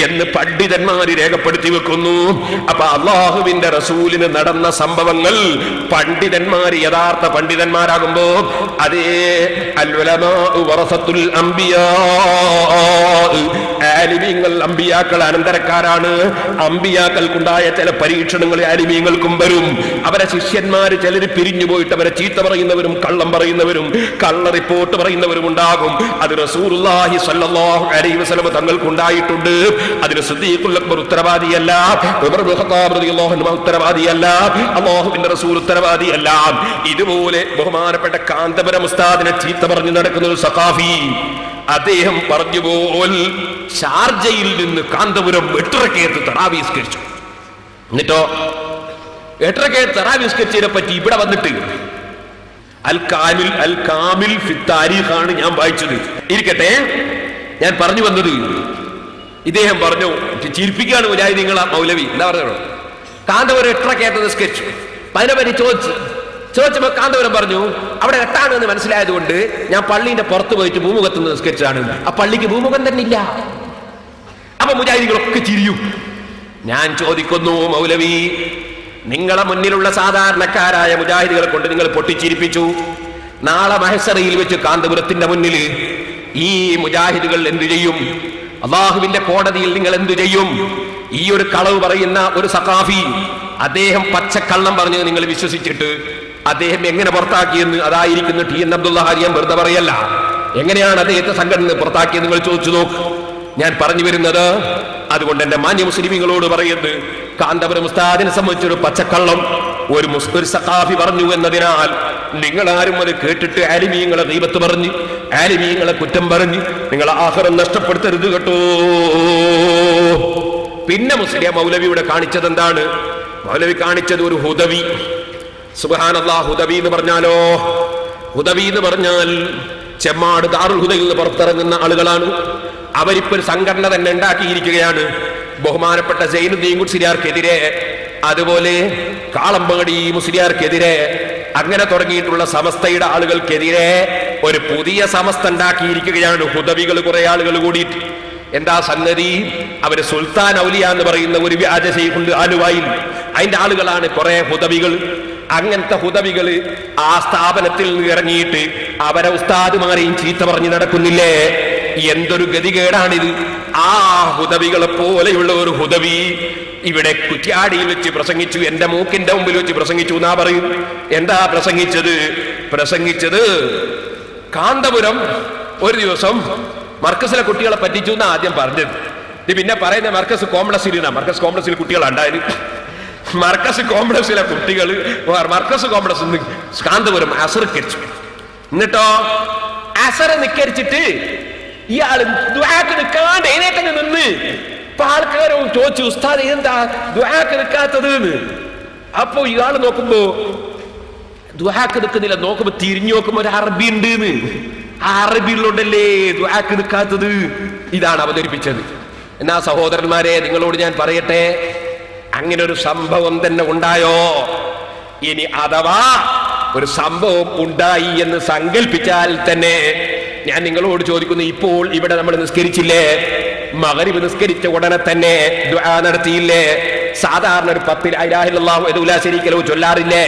എന്ന് പണ്ഡിതന്മാര് രേഖപ്പെടുത്തി വെക്കുന്നു. അപ്പൊ അള്ളാഹുവിന്റെ റസൂലിന് നടന്ന സംഭവങ്ങൾ പണ്ഡിതന്മാര് യഥാർത്ഥ പണ്ഡിതന്മാരാകുമ്പോ അതേ അൽഉലമാഉ വറസത്തുൽ അംബിയാ, ആലിമീങ്ങൾ അംബിയാക്കൾ അനന്തരക്കാരാണ്. അംബിയാക്കൾക്കുണ്ടായ ചില പരീക്ഷണങ്ങൾ ആലിമീങ്ങൾക്കും വരും. അവരെ ശിഷ്യന്മാര് ചിലർ പിരിഞ്ഞു പോയിട്ട് അവരെ ചീത്ത പറയുന്നവരും കള്ളം പറയുന്നവരും കള്ള റിപ്പോർട്ട് പറയുന്നവരും ഉണ്ടാകും. അത് റസൂലുള്ളാഹി സ്വല്ലല്ലാഹു അലൈഹി വസല്ലം തങ്ങൾക്കുണ്ടായിട്ടുണ്ട്. അതിന് സിദ്ദീഖുൽ അക്ബർ ഉത്തരവാദിയല്ല, ഉമർ ഇബ്നു ഖത്താബ് റളിയല്ലാഹു അൻഹു ഉത്തരവാദിയല്ല, അല്ലാഹുവിന്റെ റസൂൽ ഉത്തരവാദിയല്ല. ഇതുപോലെ ബഹുമാനപ്പെട്ട കാന്തപുരം ഉസ്താദിനെ ചീത്ത പറഞ്ഞു നടക്കുന്ന ഒരു സഖാഫി അദ്ദേഹം പറഞ്ഞുപോൽ ഷാർജയിൽ നിന്ന് കാന്തപുരം 8 റക്അത്ത് തറാവീഹ് നിസ്കരിച്ചു. എന്നിട്ടോ 8 റക്അത്ത് തറാവീഹ് നിസ്കരിച്ചതിനെ പറ്റി ഇവിടെ വന്നിട്ട് അൽ കാമിൽ ഫി താരീഖാണ് ഞാൻ വായിച്ചത്. ഇരിക്കട്ടെ, ഞാൻ പറഞ്ഞു വന്നത് ഇദ്ദേഹം പറഞ്ഞു ചിരിപ്പിക്കുകയാണ് മുജാഹിദീങ്ങളെ മൗലവി. എന്താ പറഞ്ഞോ? കാന്തപുരം 8 റക്അത്ത് നിസ്കരിച്ചു. അതിനെപ്പറ്റി ചോദിച്ചപ്പോ കാന്തപുരം പറഞ്ഞു അവിടെ 8 എന്ന് മനസ്സിലായതുകൊണ്ട് ഞാൻ പള്ളിന്റെ പുറത്ത് പോയിട്ട് ഭൂമുഖത്ത് നിന്ന് നിസ്കരിച്ചതാണ്. ആ പള്ളിക്ക് ഭൂമുഖം തന്നെ ഇല്ല. അപ്പൊ മുജാഹിദീങ്ങളൊക്കെ ചിരിയും. ഞാൻ ചോദിക്കുന്നു, മൗലവി നിങ്ങളെ മുന്നിലുള്ള സാധാരണക്കാരായ മുജാഹിദുകളെ കൊണ്ട് നിങ്ങൾ പൊട്ടിച്ചിരിപ്പിച്ചു. നാളെ മഹ്ശറിൽ വെച്ച് കാന്തപുരത്തിന്റെ മുന്നിൽ ഈ മുജാഹിദുകൾ എന്തു ചെയ്യും? അള്ളാഹുവിന്റെ കോടതിയിൽ നിങ്ങൾ എന്തു ചെയ്യും? ഈ ഒരു കളവ് പറയുന്ന ഒരു സഖാഫി അദ്ദേഹം പച്ചക്കള്ളം പറഞ്ഞു നിങ്ങൾ വിശ്വസിച്ചിട്ട് അദ്ദേഹം എങ്ങനെ പുറത്താക്കിയെന്ന് അതായിരിക്കുന്നു ടി എൻ അബ്ദുള്ള ഹാരിയാൻ വെറുതെ പറയല്ല. എങ്ങനെയാണ് അദ്ദേഹത്തെ സംഘടന പുറത്താക്കിയത് നിങ്ങൾ ചോദിച്ചു നോക്ക്. ഞാൻ പറഞ്ഞു വരുന്നത് അതുകൊണ്ട് എന്റെ മാന്യ മുസ്ലിമീങ്ങളോട് പറയുന്നത്, കാന്തപുരം ഉസ്താദിനെ സംബന്ധിച്ചൊരു പച്ചക്കള്ളം ഒരു സഖാഫി പറഞ്ഞു എന്നതിനാൽ നിങ്ങളാരും അത് കേട്ടിട്ട് ആലിമീങ്ങളെ ഗീബത്ത് പറഞ്ഞ് ആലിമീങ്ങളെ കുറ്റം പറഞ്ഞ് നിങ്ങളെ ആഖിറം നഷ്ടപ്പെടുത്തരുത് കേട്ടോ. പിന്നെ മുസ്ലിം മൗലവിയുടെ കാണിച്ചത് എന്താണ്? മൗലവി കാണിച്ചത് ഒരു ഹുദവി. സുബ്ഹാനല്ലാഹ്, ഹുദവി എന്ന് പറഞ്ഞാലോ, ഹുദവി എന്ന് പറഞ്ഞാൽ ചെമ്മാട് ദാറുൽ ഹുദയിൽ നിന്ന് പുറത്തിറങ്ങുന്ന ആളുകളാണ്. അവരിപ്പോൾ ഒരു സംഘടന തന്നെ ഉണ്ടാക്കിയിരിക്കുകയാണ്. ബഹുമാനപ്പെട്ട സൈനുദ്ദീൻ മുസ്ലിയാർക്കെതിരെ, അതുപോലെ കാളമ്പാടി മുസ്ലിയാർക്കെതിരെ, അങ്ങനെ തുടങ്ങിയിട്ടുള്ള സമസ്തയുടെ ആളുകൾക്കെതിരെ ഒരു പുതിയ സമസ്ത ഉണ്ടാക്കിയിരിക്കുകയാണ് ഹുദവികൾ, കുറെ ആളുകൾ കൂടിയിട്ട്. എന്താ സംഗതി? അവര് സുൽത്താൻ ഔലിയ എന്ന് പറയുന്ന ഒരു വ്യാജ ശൈഖുണ്ട് ആലുവായിൽ. അതിന്റെ ആളുകളാണ് കുറെ ഹുദവികൾ. അങ്ങനത്തെ ഹുദവികള് ആ സ്ഥാപനത്തിൽ നിന്ന് ഇറങ്ങിയിട്ട് അവരെ ഉസ്താദുമാരെയും ചീത്ത പറഞ്ഞ് നടക്കുന്നില്ലേ? എന്തൊരു ഗതികേടാണിത്! ആ ഹുദവികളെ പോലെയുള്ള ഒരു ഹുദവി ഇവിടെ കുറ്റ്യാടിയിൽ വെച്ച് പ്രസംഗിച്ചു, എന്റെ മൂക്കിന്റെ മുമ്പിൽ വെച്ച് പ്രസംഗിച്ചു എന്നാ പറയും. എന്താ പ്രസംഗിച്ചത്? കാന്തപുരം ഒരു ദിവസം മർക്കസിലെ കുട്ടികളെ പറ്റിച്ചു എന്നാ ആദ്യം പറഞ്ഞത്. പിന്നെ പറയുന്ന മർക്കസ് കോംപ്ലക്സിൽ കുട്ടികളുണ്ടായത്. മർക്കസ് കോംപ്ലക്സിലെ കുട്ടികൾ മർക്കസ് കോംപ്ലക്സ് കാന്തപുരം അസർ കരിച്ചു. എന്നിട്ടോ അസർ നിക്കരിച്ചിട്ട് ഇയാള് ദുആക്ക് നിൽക്കാണ്ട് എഴുന്നേറ്റങ്ങ് നിന്ന്. ഇപ്പൊ ആൾക്കാരോ ചോദിച്ചു, ഉസ്താദ് എന്താ ദുആക്ക് നിൽക്കാത്തത് എന്ന്. അപ്പൊ ഇയാള് നോക്കുമ്പോ ദുആക്ക് നിൽക്കുന്നില്ല. നോക്കുമ്പോ തിരിഞ്ഞു നോക്കുമ്പോ ഒരു അറബി ഉണ്ട് എന്ന്. ആ അറബിയിലുണ്ടല്ലേ ദുആക്ക് നിൽക്കാത്തത്. ഇതാണ് അവതരിപ്പിച്ചത്. എന്നാ സഹോദരന്മാരെ, നിങ്ങളോട് ഞാൻ പറയട്ടെ, അങ്ങനെ ഒരു സംഭവം തന്നെ ഉണ്ടായോ? ഇനി അഥവാ ഒരു സംഭവം ഉണ്ടായി എന്ന് സങ്കല്പിച്ചാൽ തന്നെ ഞാൻ നിങ്ങളോട് ചോദിക്കുന്നു, ഇപ്പോൾ ഇവിടെ നമ്മൾ നിസ്കരിച്ചില്ലേ? മഗ്രിബ് നിസ്കരിച്ച ഉടനെ തന്നെ ദുആ നടത്തിയില്ലേ? സാധാരണ ഒരു 10 ലാ ഇലാഹ ഇല്ലല്ലാഹു വഹ്ദഹു ലാ ശരീക ലഹു ചൊല്ലാറില്ലേ?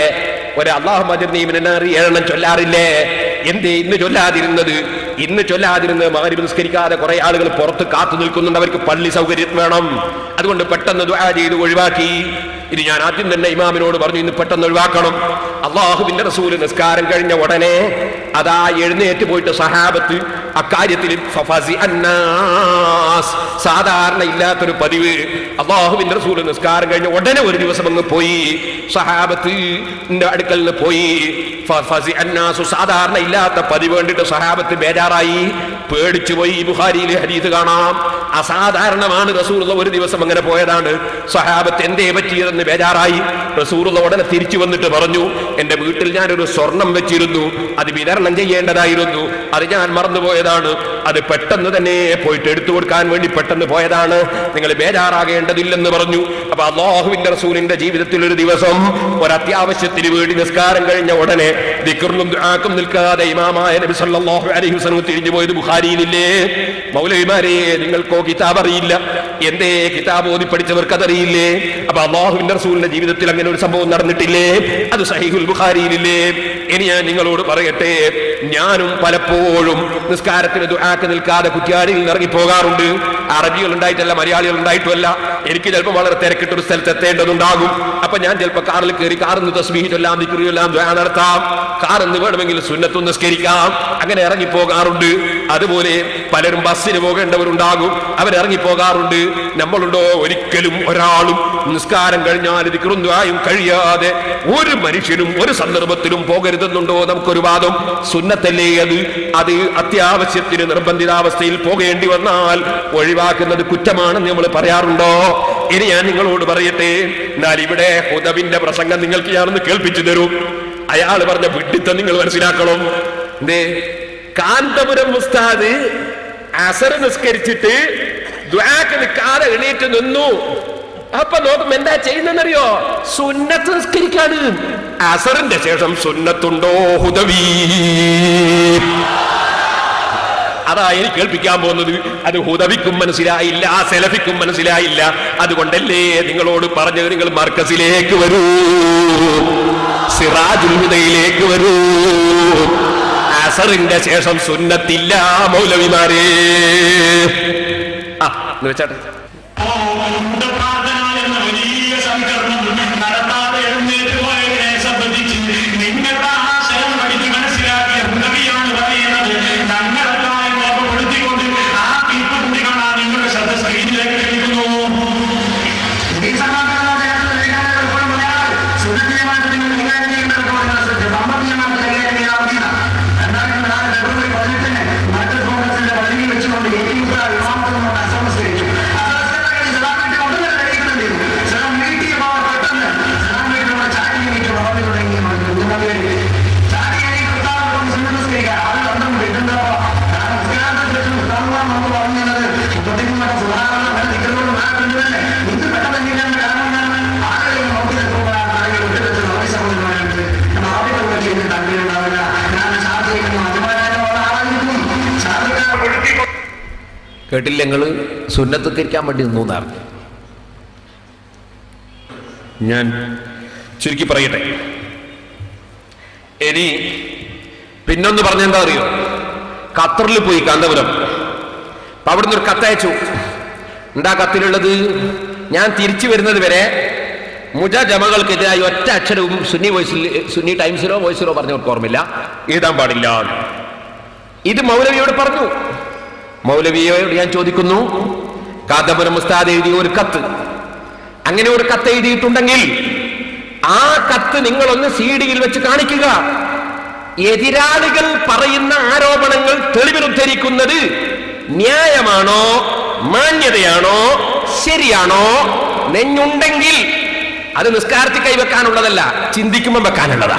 ഒരു അല്ലാഹുമ്മ അജിർനീ മിനൻ നാർ 7 എണ്ണം ചൊല്ലാറില്ലേ? എന്തേ ഇന്ന് ചൊല്ലാതിരുന്നത്? മഗ്രിബ് നിസ്കരിക്കാതെ കുറെ ആളുകൾ പുറത്ത് കാത്തു നിൽക്കുന്നുണ്ട്. അവർക്ക് പള്ളി സൗകര്യം വേണം. അതുകൊണ്ട് പെട്ടെന്ന് ദുആ ചെയ്ത് ഒഴിവാക്കി. ഇത് ഞാൻ ആദ്യം തന്നെ ഇമാമിനോട് പറഞ്ഞു, ഇന്ന് പെട്ടെന്ന് ഒഴിവാക്കണം. അല്ലാഹുവിന്റെ റസൂല് നിസ്കാരം കഴിഞ്ഞ ഉടനെ അതാ എഴുന്നേറ്റ് പോയിട്ട് സഹാബത്ത് അക്കാര്യത്തിൽ സാധാരണ ഇല്ലാത്തൊരു പതിവ്. അല്ലാഹുവിന്റെ റസൂല് നിസ്കാരം കഴിഞ്ഞ ഉടനെ ഒരു ദിവസം അങ്ങ് പോയി, സഹാബത്തിന്റെ അടുക്കൽ നിന്ന് പോയി. സാധാരണ ഇല്ലാത്ത പതിവ് കണ്ടിട്ട് സഹാബത്ത് ബേജാറായി, പേടിച്ചുപോയി. ബുഖാരിയിൽ ഹദീസ് കാണാം. അസാധാരണമാണ്. റസൂലുള്ള ഒരു ദിവസം അങ്ങനെ പോയതാണ്. സഹാബത്ത് എന്തേ പറ്റിയതെന്ന് ബേജാറായി. റസൂലുള്ള ഉടനെ തിരിച്ചു വന്നിട്ട് പറഞ്ഞു, എന്റെ വീട്ടിൽ ഞാനൊരു സ്വർണം വെച്ചിരുന്നു, അത് വിതരണം ചെയ്യേണ്ടതായിരുന്നു, അത് ഞാൻ മറന്നുപോയതാണ്. അത് പെട്ടെന്ന് തന്നെ പോയിട്ട് എടുത്തു കൊടുക്കാൻ വേണ്ടി പെട്ടെന്ന് പോയതാണ്. നിങ്ങൾ ബേജാറാകേണ്ടതില്ലെന്ന് പറഞ്ഞു. അപ്പൊ അല്ലാഹുവിന്റെ റസൂലിന്റെ ജീവിതത്തിൽ ഒരു ദിവസം ഒരത്യാവശ്യത്തിന് വേണ്ടി നിസ്കാരം കഴിഞ്ഞ ഉടനെ ദിക്റിനും ദുആക്കും നിൽക്കാതെ ഇമാമായ നബി സല്ലല്ലാഹു അലൈഹി വസല്ലം തിരിഞ്ഞു പോയത് ബുഖാരിയിലില്ലേ? മൗലവിമാരെ, നിങ്ങൾക്കോ കിതാബ് അറിയില്ല? എന്തേ കിതാബ് ഓതി പഠിച്ചവർക്ക് അതറിയില്ലേ? അപ്പൊ അല്ലാഹുവിന്റെ റസൂലിന്റെ ജീവിതത്തിൽ അങ്ങനെ ഒരു സംഭവം നടന്നിട്ടില്ലേ? അത് സഹീഹുൽ ബുഖാരിയിലില്ലേ? ഇനി ഞാൻ നിങ്ങളോട് പറയട്ടെ, ഞാനും പലപ്പോഴും നിസ്കാരത്തിന് ദുആക്ക് നിൽക്കാതെ കുറ്റ്യാടിയിൽ നിന്ന് ഇറങ്ങി പോകാറുണ്ട്. അറബികൾ ഉണ്ടായിട്ടല്ല, മലയാളികൾ ഉണ്ടായിട്ടുമല്ല. എനിക്ക് ചിലപ്പോൾ വളരെ തിരക്കിട്ടൊരു സ്ഥലത്ത് എത്തേണ്ടതുണ്ടാകും. അപ്പൊ ഞാൻ ചിലപ്പോൾ കാറിൽ കയറി കാറിന്ന് തസ്ബീഹ് ചൊല്ലാം, ദിക്ർ ചൊല്ലാം, ദുആ നടത്താം. കാറിന്ന് വേണമെങ്കിൽ സുന്നത്തും നിസ്കരിക്കാം. അങ്ങനെ ഇറങ്ങി പോകാറുണ്ട്. അതുപോലെ പലരും ബസ്സിന് പോകേണ്ടവരുണ്ടാകും, അവരിറങ്ങി പോകാറുണ്ട്. നമ്മളുണ്ടോ? ഒരിക്കലും ഒരാളും നിസ്കാരം കഴിഞ്ഞാൽ ദിക്റും ദുആയും കഴിയാതെ ഒരു മനുഷ്യനും ഒരു സന്ദർഭത്തിലും പോകരുതെന്നുണ്ടോ? നമുക്കൊരു വാദം. സുന്നത്തല്ലേ അത് അത്യാവശ്യത്തിന് നിർബന്ധിതാവസ്ഥയിൽ പോകേണ്ടി വന്നാൽ ഒഴിവാക്കുന്നത് കുറ്റമാണെന്ന് നമ്മൾ പറയാറുണ്ടോ? ഇനി ഞാൻ നിങ്ങളോട് പറയട്ടെ, എന്നാൽ ഇവിടെ ഹുദവിന്റെ പ്രസംഗം നിങ്ങൾക്ക് ഞാനൊന്ന് കേൾപ്പിച്ചു തരും. അയാൾ പറഞ്ഞ വിഡ്ഢിത്തം നിങ്ങൾ മനസ്സിലാക്കണം. എന്തേ? കാന്തപുരം ഉസ്താദ് അസർ നിസ്കരിച്ചിട്ട് ദുആക്ക് നിൽക്കാതെ എണീറ്റ് നിന്നു. അപ്പൊ നോക്കുമ്പോ എന്താ ചെയ്യുന്നറിയോ? സുന്നത്ത് നിസ്കരിക്കാണ്. അസറിന്റെ ശേഷം സുന്നത്തുണ്ടോ ഹുദവി? അതാ എനിക്ക് കേൾപ്പിക്കാൻ പോകുന്നത്. അത് ഹുദവിക്കും മനസ്സിലായില്ല, സെലഫിക്കും മനസ്സിലായില്ല. അതുകൊണ്ടല്ലേ നിങ്ങളോട് പറഞ്ഞത്, നിങ്ങൾ മർക്കസിലേക്ക് വരൂ, സിറാജുൽ ഹുദയിലേക്ക് വരൂ. അസറിന്റെ ശേഷം സുന്നത്തില്ല മൗലവിമാരെ. വെച്ചാട്ടെ. കേട്ടില്ല നിങ്ങൾ? സുന്നത്തിരിക്കാൻ വേണ്ടി നിന്നു എന്നാണ്. ഞാൻ ചുരുക്കി പറയട്ടെ. ഇനി പിന്നൊന്ന് പറഞ്ഞെന്താ അറിയോ? ഖത്തറിൽ പോയി, കാന്തപുരം. അപ്പൊ അവിടുന്ന് ഒരു കത്തയച്ചു. എന്താ കത്തിലുള്ളത്? ഞാൻ തിരിച്ചു വരുന്നത് വരെ മുജമകൾക്കെതിരായി ഒറ്റ അക്ഷരവും സുന്നി ടൈംസിലോ വോയിസിലോ പറഞ്ഞവർക്ക് ഓർമ്മയില്ല, എഴുതാൻ പാടില്ല. ഇത് മൗലവിയോട് പറഞ്ഞു. മൗലവിയോട് ഞാൻ ചോദിക്കുന്നു, കാന്തപുരം ഉസ്താദ് എഴുതിയ ഒരു കത്ത്, അങ്ങനെ ഒരു കത്ത് എഴുതിയിട്ടുണ്ടെങ്കിൽ ആ കത്ത് നിങ്ങളൊന്ന് CD-യിൽ വെച്ച് കാണിക്കുക. എതിരാളികൾ പറയുന്ന ആരോപണങ്ങൾ തെളിവിനുദ്ധരിക്കുന്നത് ന്യായമാണോ, മാന്യതയാണോ, ശരിയാണോ? നെഞ്ഞുണ്ടെങ്കിൽ അത് നിസ്കാരത്തിൽ കൈവെക്കാനുള്ളതല്ല, ചിന്തിക്കുമ്പോൾ വെക്കാനുള്ളതാ.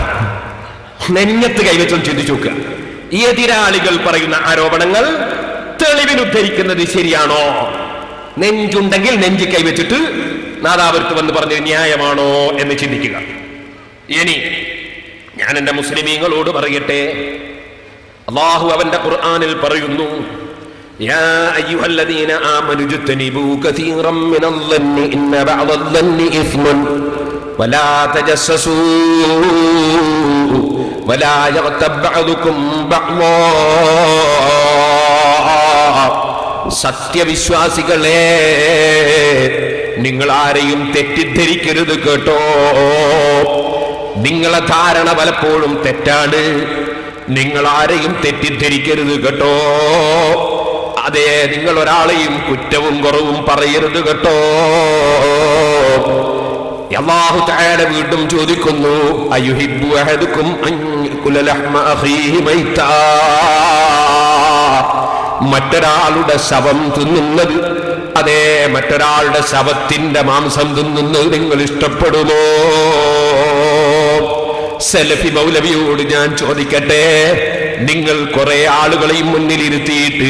നെഞ്ഞത്ത് കൈവച്ചൊന്ന് ചിന്തിച്ചു നോക്കുക. എതിരാളികൾ പറയുന്ന ആരോപണങ്ങൾ തെളിവിനുദ്ധരിക്കുന്നത് ശരിയാണോ? നെഞ്ചുണ്ടെങ്കിൽ നെഞ്ച് കൈവച്ചിട്ട് നാദാപുരത്ത് വന്ന് പറഞ്ഞത് ന്യായമാണോ എന്ന് ചിന്തിക്കുക. ഇനി ഞാൻ എന്റെ മുസ്ലിമീങ്ങളോട് പറയട്ടെ, അല്ലാഹു അവന്റെ ഖുർആനിൽ പറയുന്നു, യാ അയ്യുഹല്ലദീന ആമനു ജുതനിബൂ കസീറൻ മിനൽ-ളന്നി ഇന്ന ബഅദൽ-ളന്നി ഇസ്മുൻ വലാ തജസ്സസൂ വലാ യഗ്തബ് ബഅദുകും ബഅദാ. സത്യവിശ്വാസികളെ, നിങ്ങൾ ആരെയും തെറ്റിദ്ധരിക്കരുത് കേട്ടോ. നിങ്ങളെ ധാരണ പലപ്പോഴും തെറ്റാണ്. നിങ്ങൾ ആരെയും തെറ്റിദ്ധരിക്കരുത് കേട്ടോ. അതെ, നിങ്ങൾ ഒരാളെയും കുറ്റവും കുറവും പറയരുത് കേട്ടോ. അല്ലാഹു തആല വീണ്ടും ചോദിക്കുന്നു, അയുഹിബ്ബു അഹദുക്കും അൻ യഅകുല ലഹ്മ അഖീഹി മൈതാ. മറ്റൊരാളുടെ ശവം തിന്നുന്നത്, അതെ, മറ്റൊരാളുടെ ശവത്തിന്റെ മാംസം തിന്നുന്നത് നിങ്ങൾ ഇഷ്ടപ്പെടുമോ? സലഫി മൗലവിയോട് ഞാൻ ചോദിക്കട്ടെ, നിങ്ങൾ കുറെ ആളുകളെയും മുന്നിലിരുത്തിയിട്ട്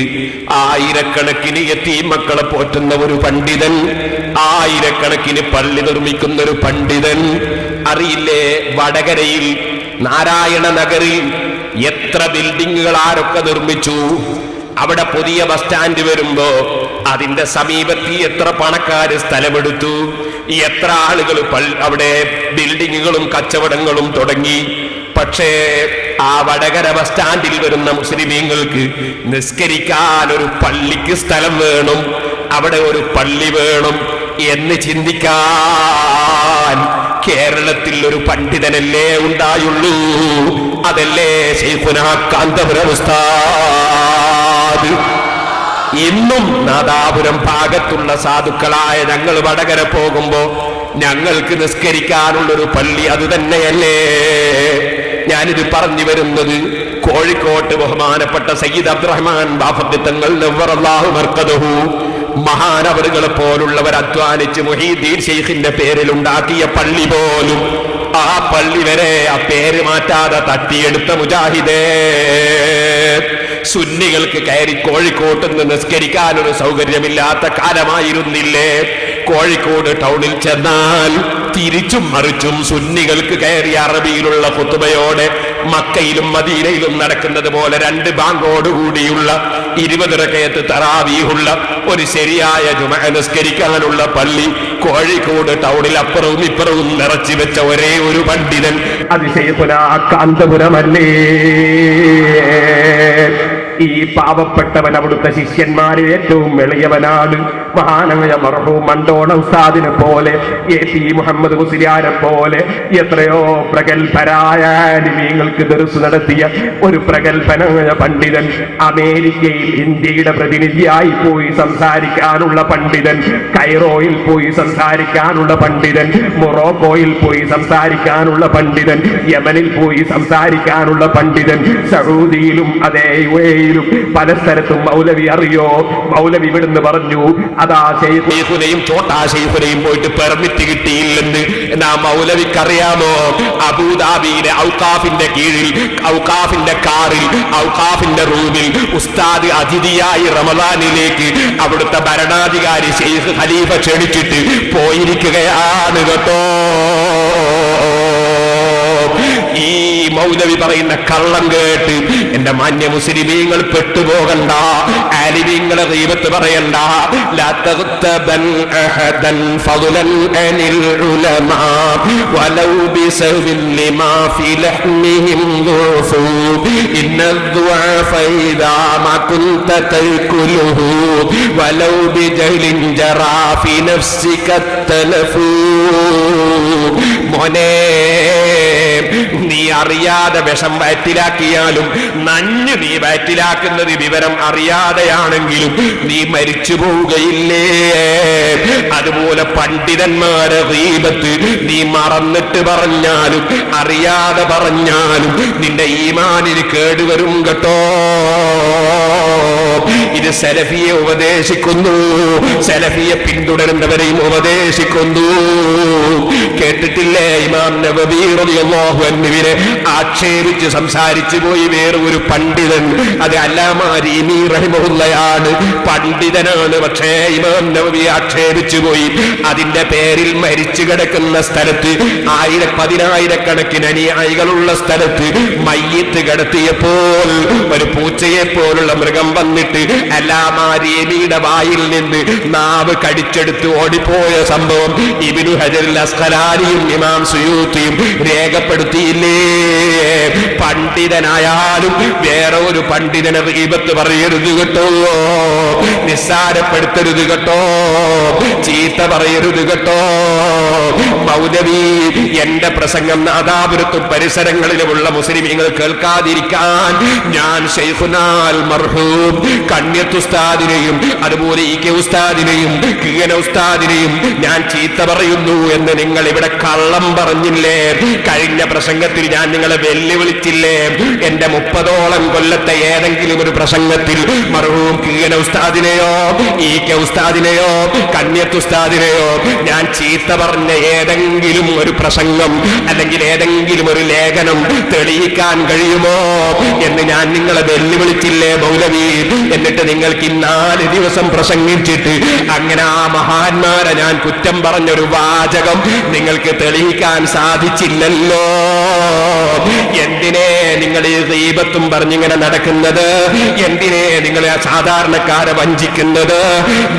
ആയിരക്കണക്കിന് യതീം മക്കളെ പോറ്റുന്ന ഒരു പണ്ഡിതൻ, ആയിരക്കണക്കിന് പള്ളി നിർമ്മിക്കുന്ന ഒരു പണ്ഡിതൻ, അറിയില്ലേ വടകരയിൽ നാരായണ നഗറിൽ എത്ര ബിൽഡിങ്ങുകൾ ആരൊക്കെ നിർമ്മിച്ചു? അവിടെ പുതിയ ബസ് സ്റ്റാൻഡ് വരുമ്പോ അതിന്റെ സമീപത്ത് എത്ര പണക്കാര് സ്ഥലമെടുത്തു, എത്ര ആളുകൾ അവിടെ ബിൽഡിങ്ങുകളും കച്ചവടങ്ങളും തുടങ്ങി. പക്ഷേ ആ വടകര ബസ് സ്റ്റാൻഡിൽ വരുന്ന മുസ്ലിമീങ്ങൾക്ക് നിസ്കരിക്കാൻ ഒരു പള്ളിക്ക് സ്ഥലം വേണം, അവിടെ ഒരു പള്ളി വേണം എന്ന് ചിന്തിക്കാൻ കേരളത്തിൽ ഒരു പണ്ഡിതനല്ലേ ഉണ്ടായുള്ളൂ? അതല്ലേ ശൈഖുനാ കാന്തപുരം ഉസ്താദ്. ഇന്നും നാദാപുരം ഭാഗത്തുള്ള സാധുക്കളായ ഞങ്ങൾ വടകര പോകുമ്പോ ഞങ്ങൾക്ക് നിസ്കരിക്കാനുള്ളൊരു പള്ളി അത് തന്നെയല്ലേ? ഞാനിത് പറഞ്ഞു വരുന്നത് കോഴിക്കോട്ട് ബഹുമാനപ്പെട്ട സയ്യിദ് അബ്ദുറഹ്മാൻ ബാഫഖി തങ്ങൾ നവ്വറല്ലാഹു മർക്കദഹു മഹാനവറുകളെ പോലുള്ളവർ അധ്വാനിച്ച് മുഹീദ്ദീൻ ശൈഖിന്റെ പേരിൽ ഉണ്ടാക്കിയ പള്ളി പോലും, ആ പള്ളി വരെ ആ പേര് മാറ്റാതെ തട്ടിയെടുത്ത മുജാഹിദേ, സുന്നികൾക്ക് കയറി കോഴിക്കോട്ട് നിന്ന് നിസ്കരിക്കാൻ ഒരു സൗകര്യമില്ലാത്ത കാലമായിരുന്നില്ലേ? കോഴിക്കോട് ടൗണിൽ ചെന്നാൽ തിരിച്ചും മറിച്ചും സുന്നികൾക്ക് കയറി അറബിയിലുള്ള ഖുതുബയോടെ മക്കയിലും മദീനയിലും നടക്കുന്നത് പോലെ 2 ബാങ്കോടുകൂടിയുള്ള 20 റകഅത്ത് തറാവീഹുള്ള ഒരു ശരിയായ ജുമഅ നിസ്കരിക്കാനുള്ള പള്ളി കോഴിക്കോട് ടൗണിൽ അപ്പുറവും ഇപ്പുറവും നിറച്ചു വെച്ച ഒരേ ഒരു പണ്ഡിതൻ അത് ശൈഖുനാ കാന്തപുരമല്ലേ? ഈ പാവപ്പെട്ടവൻ അവിടുത്തെ ശിഷ്യന്മാരിൽ ഏറ്റവും എളിയവനാണ്. മഹാനായ മർഹൂം മണ്ടോണ ഉസ്താദിനെ പോലെ, എ.ടി. മുഹമ്മദ് മുസ്ലിയാരെ പോലെ എത്രയോ പ്രഗത്ഭരായ ആലിമീങ്ങൾക്ക് ദർസ് നടത്തിയ ഒരു പ്രഗത്ഭനായ പണ്ഡിതൻ, അമേരിക്കയിൽ ഇന്ത്യയുടെ പ്രതിനിധിയായി പോയി സംസാരിക്കാനുള്ള പണ്ഡിതൻ, കൈറോയിൽ പോയി സംസാരിക്കാനുള്ള പണ്ഡിതൻ, മൊറോക്കോയിൽ പോയി സംസാരിക്കാനുള്ള പണ്ഡിതൻ, യമനിൽ പോയി സംസാരിക്കാനുള്ള പണ്ഡിതൻ, സൗദിയിലും അതേ യുഎഇ പല സ്ഥലത്തും മൗലവി അറിയോ? മൗലവി ഇവിടുന്ന് പറഞ്ഞു, അതാ ശൈഖുനെയും ചോട്ടാ ശൈഖുനെയും പോയിട്ട് പെർമിറ്റ് കിട്ടിയില്ലെന്ന്. എന്നാ മൗലവിക്കറിയാമോ? അബൂദാബിയിലെ ഔഖാഫിന്റെ കീഴിൽ, ഔഖാഫിന്റെ കാറിൽ, ഔഖാഫിന്റെ റൂമിൽ ഉസ്താദ് അതിഥിയായി റമദാനിലേക്ക് അവിടുത്തെ ഭരണാധികാരി ശൈഖ് ഖലീഫ ക്ഷണിച്ചിട്ട് പോയിരിക്കുകയാണ് കേട്ടോ. ഈ മൗലവി പറയുന്ന കള്ളം കേട്ട് എന്റെ മാന്യ മുസ്ലിമീങ്ങൾ പെട്ടുപോകണ്ട, ആലിമീങ്ങളെ ഗീബത്ത് പറയണ്ട. ലാ തഗ്തബൻ അഹദൻ ഫളൻ അനിൽ ഉലമാ വലൗ ബിസബിൻ ലിമാ ഫി ലഹ്മിഹിം ദുഫു ഇന്ന الضعف إذا ما كنت تأكله ولو بجهل جرى في نفسك التلف. മോനെ, നീ അറിയാതെ വിഷം വയറ്റിലാക്കിയാലും നഞ്ഞ് നീ വയറ്റിലാക്കുന്നത് വിവരം അറിയാതെയാണെങ്കിലും നീ മരിച്ചു പോവുകയില്ലേ? അതുപോലെ പണ്ഡിതന്മാരെ ഗീബത്ത് നീ മറന്നിട്ട് പറഞ്ഞാലും അറിയാതെ പറഞ്ഞാലും നിന്റെ ഈമാനിന് കേടുവരും കേട്ടോ. ഇത് സലഫിയെ ഉപദേശിക്കുന്നു, സലഫിയെ പിന്തുടരുന്നവരെയും ഉപദേശിക്കുന്നു. കേട്ടിട്ടില്ലേ ഇമാം നവവി റളിയല്ലാഹു അൻഹുവിനെ ആക്ഷേപിച്ച് സംസാരിച്ചു പോയി വേറെ ഒരു പണ്ഡിതൻ, അത് അല്ലാമാ റീമി റഹിമഹുള്ളയാണ്. പണ്ഡിതനാണ്, പക്ഷേ ഇമാം നവവി ആക്ഷേപിച്ചു പോയി. അതിന്റെ പേരിൽ മരിച്ചു കിടക്കുന്ന സ്ഥലത്ത് പതിനായിരക്കണക്കിന് അനുയായികളുള്ള സ്ഥലത്ത് മയ്യിത്ത് കിടത്തിയപ്പോൾ ഒരു പൂച്ചയെ പോലുള്ള മൃഗം വന്നിട്ട് അല്ലാമാ റീമിയുടെ വായിൽ നിന്ന് നാവ് കടിച്ചെടുത്ത് ഓടിപ്പോയ സംഭവം ഇബ്നു ഹജറുൽ അസ്ഖലാനിയും ഇമാം സുയൂത്തിയും രേഖപ്പെടുത്തിയില്ലേ? പണ്ഡിതനായാലും വേറെ ഒരു പണ്ഡിതനെ ഗീബത്ത് പറയരുത് കേട്ടോ, നിസ്സാരപ്പെടുത്തരുത് കേട്ടോ, ചീത്ത പറയരുത് കേട്ടോ. മൗലവി എന്റെ പ്രസംഗം നാദാപുരത്തും പരിസരങ്ങളിലുമുള്ള മുസ്ലിമീങ്ങൾ കേൾക്കാതിരിക്കാൻ ഞാൻ ശൈഖുനാൽ മർഹൂം കണ്യത്ത് ഉസ്താദിനെയും അതുപോലെ ഇ.കെ. ഉസ്താദിനെയും കിയന ഉസ്താദിനെയും ഞാൻ ചീത്ത പറയുന്നു എന്ന് നിങ്ങൾ ഇവിടെ കള്ളം പറഞ്ഞില്ലേ? കഴിഞ്ഞ പ്രസംഗത്തിൽ ഞാൻ നിങ്ങളെ വെല്ലുവിളിച്ചില്ലേ? എന്റെ 30ഓളം കൊല്ലത്തെ ഏതെങ്കിലും ഒരു പ്രസംഗത്തിൽ മർഹൂം കിയന ഉസ്താദിനെയോ ഇ.കെ. ഉസ്താദിനെയോ കണ്യത്ത് ഉസ്താദിനെയോ ഞാൻ ചീത്ത പറഞ്ഞ ഏതെങ്കിലും ഒരു പ്രസംഗം അല്ലെങ്കിൽ ഏതെങ്കിലും ഒരു ലേഖനം തെളിയിക്കാൻ കഴിയുമോ എന്ന് ഞാൻ നിങ്ങളെ വെല്ലുവിളിച്ചില്ലേ മൗലവി? എന്നിട്ട് നിങ്ങൾക്ക് 4 ദിവസം പ്രസംഗിച്ചിട്ട് അങ്ങനെ ആ മഹാന്മാരെ ഞാൻ കുറ്റം പറഞ്ഞൊരു വാചകം നിങ്ങൾക്ക് തെളിയിക്കാൻ സാധിച്ചില്ലല്ലോ. എന്തിനെ നിങ്ങൾ ഈ ഗീബത്തും പറഞ്ഞിങ്ങനെ നടക്കുന്നത്? എന്തിനെ നിങ്ങളെ സാധാരണക്കാരെ വഞ്ചിക്കുന്നത്?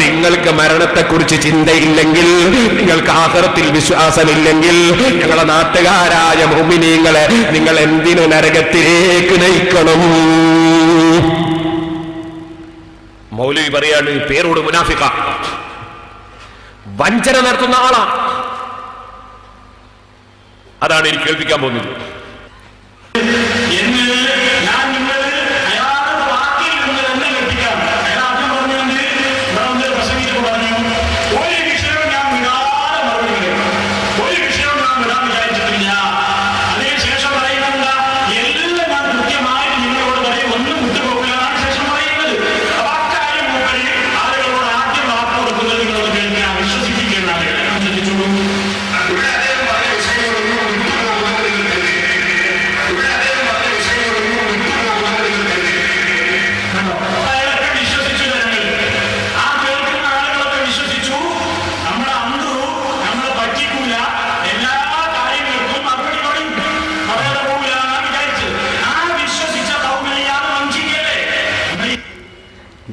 നിങ്ങൾക്ക് മരണത്തെക്കുറിച്ച് ചിന്തയില്ലെങ്കിൽ, നിങ്ങൾക്ക് ആഖിറത്തിൽ വിശ്വാസമില്ലെങ്കിൽ, ഞങ്ങളെ നാട്ടുകാരായ മുഅ്മിനീങ്ങളെ നിങ്ങൾ എന്തിനു നരകത്തിലേക്ക് നയിക്കണം? മൗലവി പറയാണ്, പേരോട് മുനാഫിഖ, വഞ്ചന നടത്തുന്ന ആളാ. അതാണ് എനിക്ക് കേൾപ്പിക്കാൻ പോകുന്നത്.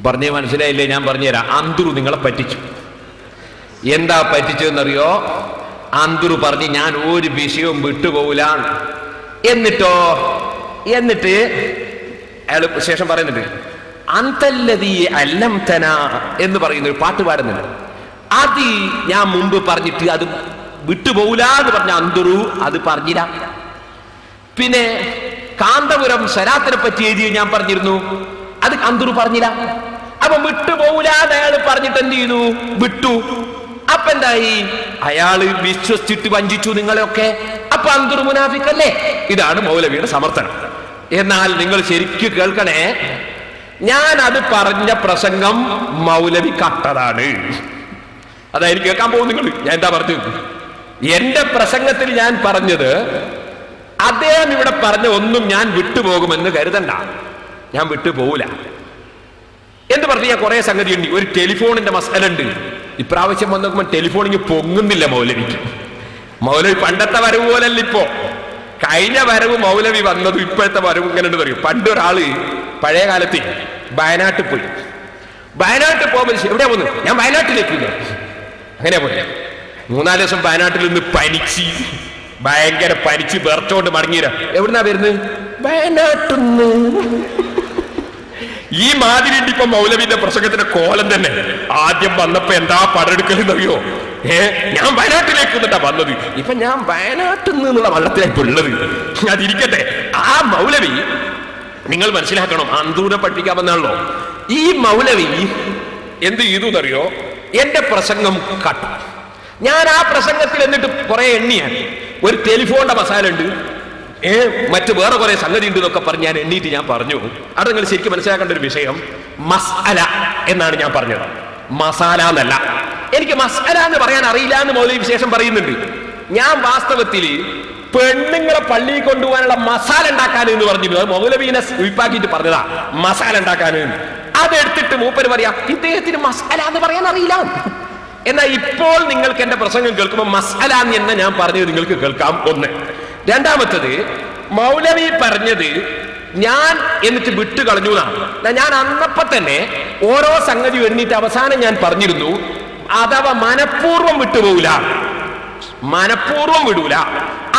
പറഞ്ഞേ മനസ്സിലായില്ലേ? ഞാൻ പറഞ്ഞുതരാം. അന്തുറു നിങ്ങളെ പറ്റിച്ചു. എന്താ പറ്റിച്ചതെന്നറിയോ? അന്തുറു പറഞ്ഞ് ഞാൻ ഒരു വിഷയവും വിട്ടുപോകില്ല. എന്നിട്ട് അയാൾ ശേഷം പറയുന്നുണ്ട്, അന്തല്ലതീ അല്ലംതന എന്ന് പറയുന്ന ഒരു പാട്ട് പാടുന്നുണ്ട്. അത് ഞാൻ മുമ്പ് പറഞ്ഞിട്ട് അത് വിട്ടുപോകില്ല എന്ന് പറഞ്ഞ അന്തുറു അത് പറഞ്ഞില്ല. പിന്നെ കാന്തപുരം സലാത്തിനെ പറ്റി എഴുതി ഞാൻ പറഞ്ഞിരുന്നു, അത് അന്തുറു പറഞ്ഞില്ല. അപ്പൊ വിട്ടുപോകില്ല അയാൾ പറഞ്ഞിട്ട് എന്ത് ചെയ്തു? വിട്ടു. അപ്പൊ എന്തായി? അയാള് വിശ്വസിച്ചിട്ട് വഞ്ചിച്ചു നിങ്ങളെയൊക്കെ. അപ്പൊ അന്തുറു മുനാഫിക്കല്ലേ? ഇതാണ് മൗലവിയുടെ സമർത്ഥനം. എന്നാൽ നിങ്ങൾ ശരിക്കും കേൾക്കണേ, ഞാൻ അത് പറഞ്ഞ പ്രസംഗം മൗലവി കട്ടതാണ്. അതായിരിക്കും കേൾക്കാൻ പോകും നിങ്ങൾ. ഞാൻ എന്താ പറഞ്ഞത്? എന്റെ പ്രസംഗത്തിൽ ഞാൻ പറഞ്ഞത് അദ്ദേഹം ഇവിടെ പറഞ്ഞ ഒന്നും ഞാൻ വിട്ടുപോകുമെന്ന് കരുതണ്ട. ഞാൻ വിട്ടുപോകില്ല എന്ന് പറഞ്ഞ ഞാൻ കുറെ സംഗതി ഉണ്ട്. ഒരു ടെലിഫോണിന്റെ മസല ഉണ്ട്. ഇപ്രാവശ്യം വന്ന് നോക്കുമ്പോൾ ടെലിഫോണിങ് പൊങ്ങുന്നില്ല മൗലവിക്ക്. മൗലവി പണ്ടത്തെ വരവ് പോലല്ല ഇപ്പോ. കഴിഞ്ഞ വരവ് മൗലവി വന്നതും ഇപ്പോഴത്തെ വരവ് ഇങ്ങനെ ഉണ്ട് പറയും. പണ്ടൊരാള് പഴയ കാലത്ത് വയനാട്ടിൽ പോയി. വയനാട്ടിൽ പോകുമ്പോൾ എവിടെയാ പോകുന്നത്? ഞാൻ വയനാട്ടിലേക്ക്. അങ്ങനെയാ പോയി. 3-4 ദിവസം വയനാട്ടിൽ നിന്ന് പനിച്ച് ഭയങ്കര പനിച്ച് വിറച്ചോണ്ട് മടങ്ങിയില്ല. എവിടുന്നാ വരുന്നത്? വയനാട്ടിന്ന്. ഈ മാതിരി ഇപ്പൊ മൗലവിന്റെ പ്രസംഗത്തിന്റെ കോലം തന്നെ. ആദ്യം വന്നപ്പോ എന്താ പടെടുക്കലെന്നറിയോ? ഞാൻ വയനാട്ടിലേക്ക് എന്നിട്ടാ വന്നത്. ഇപ്പൊ ഞാൻ വയനാട്ടിൽ നിന്നുള്ള വള്ളത്തിലേക്ക് ഉള്ളത്. അതിരിക്കട്ടെ. ആ മൗലവി നിങ്ങൾ മനസ്സിലാക്കണം, അന്തൂരെ പഠിപ്പിക്കാമെന്നാണല്ലോ. ഈ മൗലവി എന്ത് ചെയ്തു എന്നറിയോ? എന്റെ പ്രസംഗം കട്ടു. ഞാൻ ആ പ്രസംഗത്തിൽ എന്നിട്ട് കുറെ എണ്ണിയാണ്. ഒരു ടെലിഫോണിന്റെ മസാല ഉണ്ട്, മറ്റു വേറെ കുറെ സംഗതി ഉണ്ട് എന്നൊക്കെ പറഞ്ഞ് ഞാൻ എണ്ണീറ്റ് ഞാൻ പറഞ്ഞു. അവിടെ നിങ്ങൾ ശരിക്കും മനസ്സിലാക്കേണ്ട ഒരു വിഷയം മസ്അല എന്നാണ് ഞാൻ പറഞ്ഞത്, മസാല എന്നല്ല. എനിക്ക് മസ്അല എന്ന് പറയാൻ അറിയില്ല എന്ന് മൗലവി വിശേഷം പറയുന്നുണ്ട്. ഞാൻ വാസ്തവത്തിൽ പെണ്ണുങ്ങളെ പള്ളിയിൽ കൊണ്ടുപോകാനുള്ള മസാല ഉണ്ടാക്കാൻ എന്ന് പറഞ്ഞിരുന്നു. അത് മൗലവീനെ ഉൾപ്പാക്കിയിട്ട് പറഞ്ഞതാ, മസാല ഉണ്ടാക്കാൻ. അതെടുത്തിട്ട് മൂപ്പര് പറയാ ഇദ്ദേഹത്തിന് മസാല എന്ന് പറയാൻ അറിയില്ല. എന്നാൽ ഇപ്പോൾ നിങ്ങൾക്ക് എന്റെ പ്രസംഗം കേൾക്കുമ്പോൾ മസാല എന്ന് തന്നെ ഞാൻ പറഞ്ഞത് നിങ്ങൾക്ക് കേൾക്കാം. ഒന്ന്. രണ്ടാമത്തത്, മൗലവി പറഞ്ഞത് ഞാൻ എന്നിട്ട് വിട്ടു കളഞ്ഞു എന്നാണ്. ഞാൻ അന്നപ്പോ തന്നെ ഓരോ സംഗതി എണ്ണിട്ട് അവസാനം ഞാൻ പറഞ്ഞിരുന്നു, അഥവാ മനഃപൂർവ്വം വിട്ടുപോകില്ല, മനഃപൂർവ്വം വിടൂല.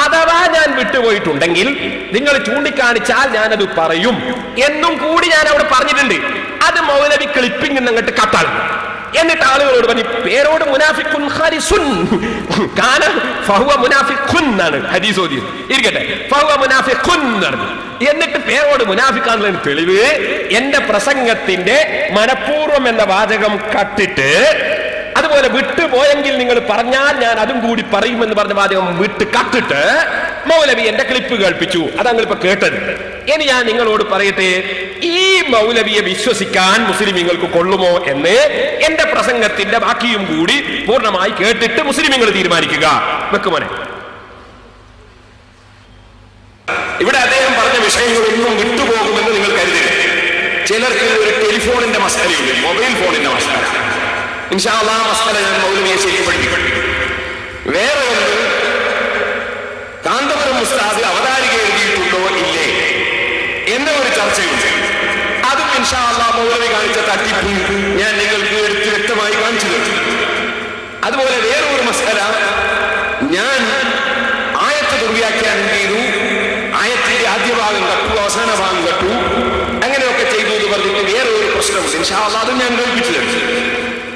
അഥവാ ഞാൻ വിട്ടുപോയിട്ടുണ്ടെങ്കിൽ നിങ്ങൾ ചൂണ്ടിക്കാണിച്ചാൽ ഞാനത് പറയും എന്നും കൂടി ഞാൻ അവിടെ പറഞ്ഞിട്ടുണ്ട്. അത് മൗലവി ക്ലിപ്പിംഗ് അങ്ങോട്ട് കട്ടാണ്. എന്നിട്ട് ആളുകളോട് പറഞ്ഞു, പേരോട് മുനാഫിഖുൻ ഖാരിസുൻ കാന ഫഹുവ മുനാഫിഖുൻ എന്നാണ് ഹദീസ് ഓതി. ഇരിക്കട്ടെ, ഫഹുവ മുനാഫിഖുൻ എന്നാണ്. എന്നിട്ട് പേരോട് മുനാഫിഖാനുള്ള തെളിവ് എന്റെ പ്രസംഗത്തിന്റെ മനഃപൂർവ്വം എന്ന വാചകം കട്ടിട്ട്, അതുപോലെ വിട്ടുപോയെങ്കിൽ നിങ്ങൾ പറഞ്ഞാൽ ഞാൻ അതും കൂടി പറയുമെന്ന് പറഞ്ഞ വാചകം വിട്ട് കട്ടിട്ട് മൗലവി എന്റെ ക്ലിപ്പ് കേൾപ്പിച്ചു. അതങ്ങൾ ഇപ്പൊ കേട്ടത്. ഇനി ഞാൻ നിങ്ങളോട് പറയട്ടെ, ഈ മൗലവിയെ വിശ്വസിക്കാൻ മുസ്ലിമീങ്ങൾക്ക് കൊള്ളുമോ എന്ന് എന്റെ പ്രസംഗത്തിന്റെ ബാക്കിയും കൂടി പൂർണ്ണമായി കേട്ടിട്ട് മുസ്ലിമീങ്ങൾ തീരുമാനിക്കുക. വെക്കുമോനെ, ഇവിടെ അദ്ദേഹം പറഞ്ഞ വിഷയങ്ങളൊന്നും വിട്ടുപോകുമെന്ന് നിങ്ങൾ കരുതരുത്. ചിലർക്ക് ഒരു ടെലിഫോണിന്റെ മസാലയുണ്ട്, മൊബൈൽ ഫോണിന്റെ മസാല. ഇൻഷാ അല്ലാഹ് മസാല ഞാൻ മൗലവിയെ ശരിക്കും പഠിപ്പിക്കും. വേറെ ഒന്ന്, കാന്തപുരം ഉസ്താദ് അവതാരിക എഴുതിയിട്ടുണ്ടോ ഇല്ലേ എന്ന ഒരു ചർച്ചയുണ്ട്. അതും ഇൻഷാ അല്ലാഹ് മൗലവി കാണിച്ച തട്ടിപ്പ് ഞാൻ നിങ്ങൾക്ക് എടുത്ത് വ്യക്തമായി കാണിച്ചു തരും. അതുപോലെ വേറെ ഒരു മസാല, ഞാൻ ആയത്ത് ദുർവ്യാഖ്യാനം ചെയ്തു, ആയത്തിന്റെ ആദ്യ ഭാഗം കട്ടു, അവസാന ഭാഗം കട്ടു, അങ്ങനെയൊക്കെ ചെയ്തു എന്ന് പറഞ്ഞിട്ട് വേറെ ഒരു പ്രശ്നമുണ്ട്. ഇൻഷാ അല്ലാഹ് അതും ഞാൻ കേൾപ്പിച്ചു തരും.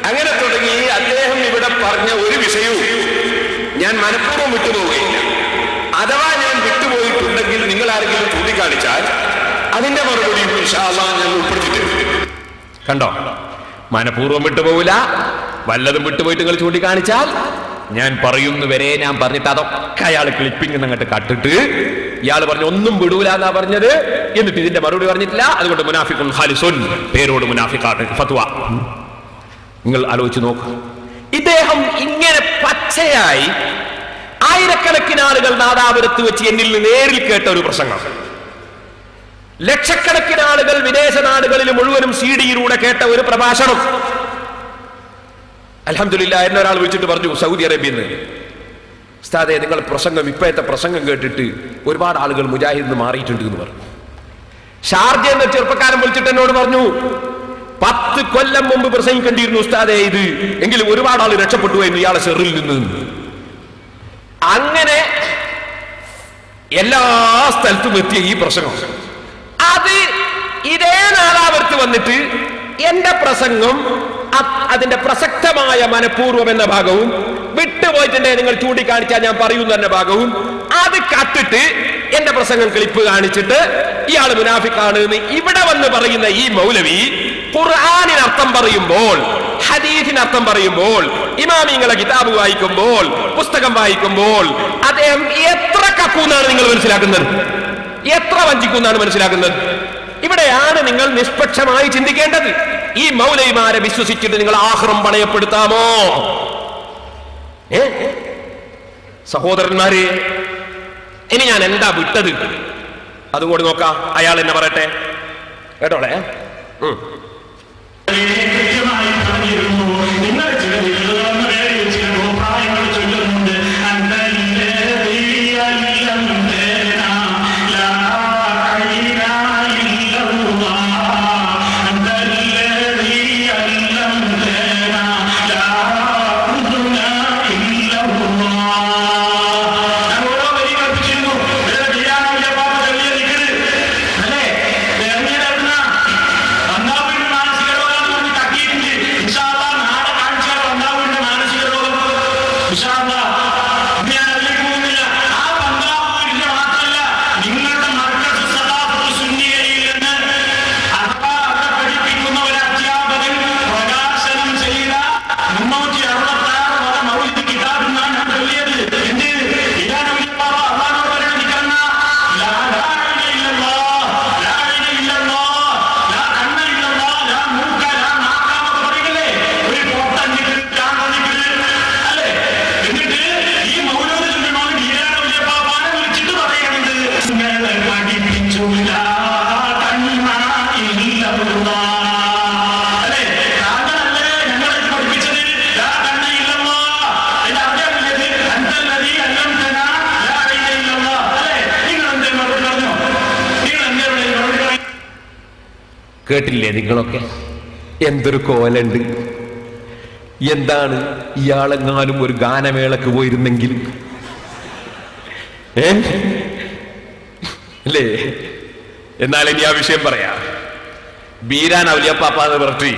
അങ്ങനെ തുടങ്ങി അദ്ദേഹം ഇവിടെ പറഞ്ഞ ഒരു വിഷയവും ഞാൻ മനഃപൂർവ്വം വിട്ടുപോവുകയില്ല. അഥവാ ഞാൻ വിട്ടുപോയിട്ടുണ്ടെങ്കിൽ നിങ്ങൾ ആരെങ്കിലും ചൂണ്ടിക്കാണിച്ചാൽ അതിന്റെ മറുപടി ഇൻഷാ അല്ലാഹ് ഞാൻ ഉൾപ്പെടുത്തിയിട്ടുണ്ട്. കണ്ടോ, മനഃപൂർവ്വം വിട്ടുപോകില്ല. വല്ലതും വിട്ടുപോയിട്ട് നിങ്ങൾ ചൂണ്ടിക്കാണിച്ചാൽ ഞാൻ പറയുന്നു വരെ ഞാൻ പറഞ്ഞിട്ട് അതൊക്കെ അയാൾ ക്ലിപ്പിംഗ് അങ്ങോട്ട് കട്ടിട്ട് ഇയാൾ പറഞ്ഞു ഒന്നും വിടൂല എന്നാ പറഞ്ഞത്, എന്നിട്ട് ഇതിന്റെ മറുപടി പറഞ്ഞിട്ടില്ല. അതുകൊണ്ട് മുനാഫിഖുൻ ഖാലിസുൻ, പേരോട് മുനാഫിഖാണ് ഫത്വ. നിങ്ങൾ ആലോചിച്ച് നോക്കൂ. ഇദ്ദേഹം ഇങ്ങനെ പച്ചയായി ആയിരക്കണക്കിന് ആളുകൾ നാദാപുരത്ത് വെച്ച് എന്നിൽ നേരിൽ കേട്ട ഒരു പ്രസംഗം, ലക്ഷക്കണക്കിന് ആളുകൾ വിദേശ നാടുകളിൽ മുഴുവനും CD-യിലൂടെ കേട്ട ഒരു പ്രഭാഷണം. അൽഹംദുലില്ലാഹ്, എന്നെ ഒരാൾ വിളിച്ചിട്ട് പറഞ്ഞു സൗദി അറേബ്യയിൽ നിന്ന്, ഉസ്താദേ നിങ്ങൾ പ്രസംഗം, ഇപ്പോഴത്തെ പ്രസംഗം കേട്ടിട്ട് ഒരുപാട് ആളുകൾ മുജാഹിദിന് മാറിയിട്ടുണ്ട് എന്ന് പറഞ്ഞു. ഷാർജ എന്ന ചെറുപ്പക്കാരൻ വിളിച്ചിട്ട് എന്നോട് പറഞ്ഞു, 10 കൊല്ലം മുമ്പ് പ്രസംഗിക്കേണ്ടിയിരുന്നു ഉസ്താദേ ഇത്, എങ്കിലും ഒരുപാട് ആൾ രക്ഷപ്പെട്ടു എന്ന് ഇയാളെ ഷെറിൽ നിന്ന്. അങ്ങനെ എല്ലാ സ്ഥലത്തും എത്തിയ ഈ പ്രസംഗം, അത് ഇതേ നാദാപുരത്ത് വന്നിട്ട് എന്റെ പ്രസംഗം അതിന്റെ പ്രസക്തമായ മനഃപൂർവ്വം എന്ന ഭാഗവും വിട്ടുപോയിട്ടുണ്ടേ നിങ്ങൾ ചൂണ്ടിക്കാണിച്ചാൽ ഞാൻ പറയുന്ന എന്ന ഭാഗവും അത് കട്ടിട്ട് എന്റെ പ്രസംഗം ക്ലിപ്പ് കാണിച്ചിട്ട് ഇയാൾ മുനാഫിക്കാണ് എന്ന് ഇവിടെ വന്ന് പറയുന്ന ഈ മൗലവി ഖുർആനിന് അർത്ഥം പറയുമ്പോൾ, ഹദീസിന് അർത്ഥം പറയുമ്പോൾ, ഇമാമിങ്ങളെ കിതാബ് വായിക്കുമ്പോൾ, പുസ്തകം വായിക്കുമ്പോൾ അദ്ദേഹം എത്ര കക്കൂന്നാണ് നിങ്ങൾ മനസ്സിലാക്കുന്നത്, എത്ര വഞ്ചിക്കുന്നാണ് മനസ്സിലാക്കുന്നത്. ഇവിടെയാണ് നിങ്ങൾ നിഷ്പക്ഷമായി ചിന്തിക്കേണ്ടത്. ഈ മൗലവിമാരെ വിശ്വസിച്ചിട്ട് നിങ്ങൾ ആഖിറം പണയപ്പെടുത്താമോ? സഹോദരന്മാരെ, ഇനി ഞാൻ എന്താ വിട്ടത് അതും കൂടി നോക്കാം. അയാൾ എന്നെ പറയട്ടെ, കേട്ടോളെ. കൃത്യമായി പറഞ്ഞിരുന്നു, നിങ്ങൾ ചില അഭിപ്രായങ്ങൾ ചൊല്ലുന്നുണ്ട്. കേട്ടില്ലേ നിങ്ങളൊക്കെ? എന്തൊരു കോലുണ്ട്! എന്താണ് ഇയാളെങ്ങാനും ഒരു ഗാനമേളക്ക് പോയിരുന്നെങ്കിൽ അല്ലേ? എന്നാൽ ഇനി ആ വിഷയം പറയാം. ബീരാൻ ഔലിയപ്പാപ്പ എന്ന് പറഞ്ഞിട്ട്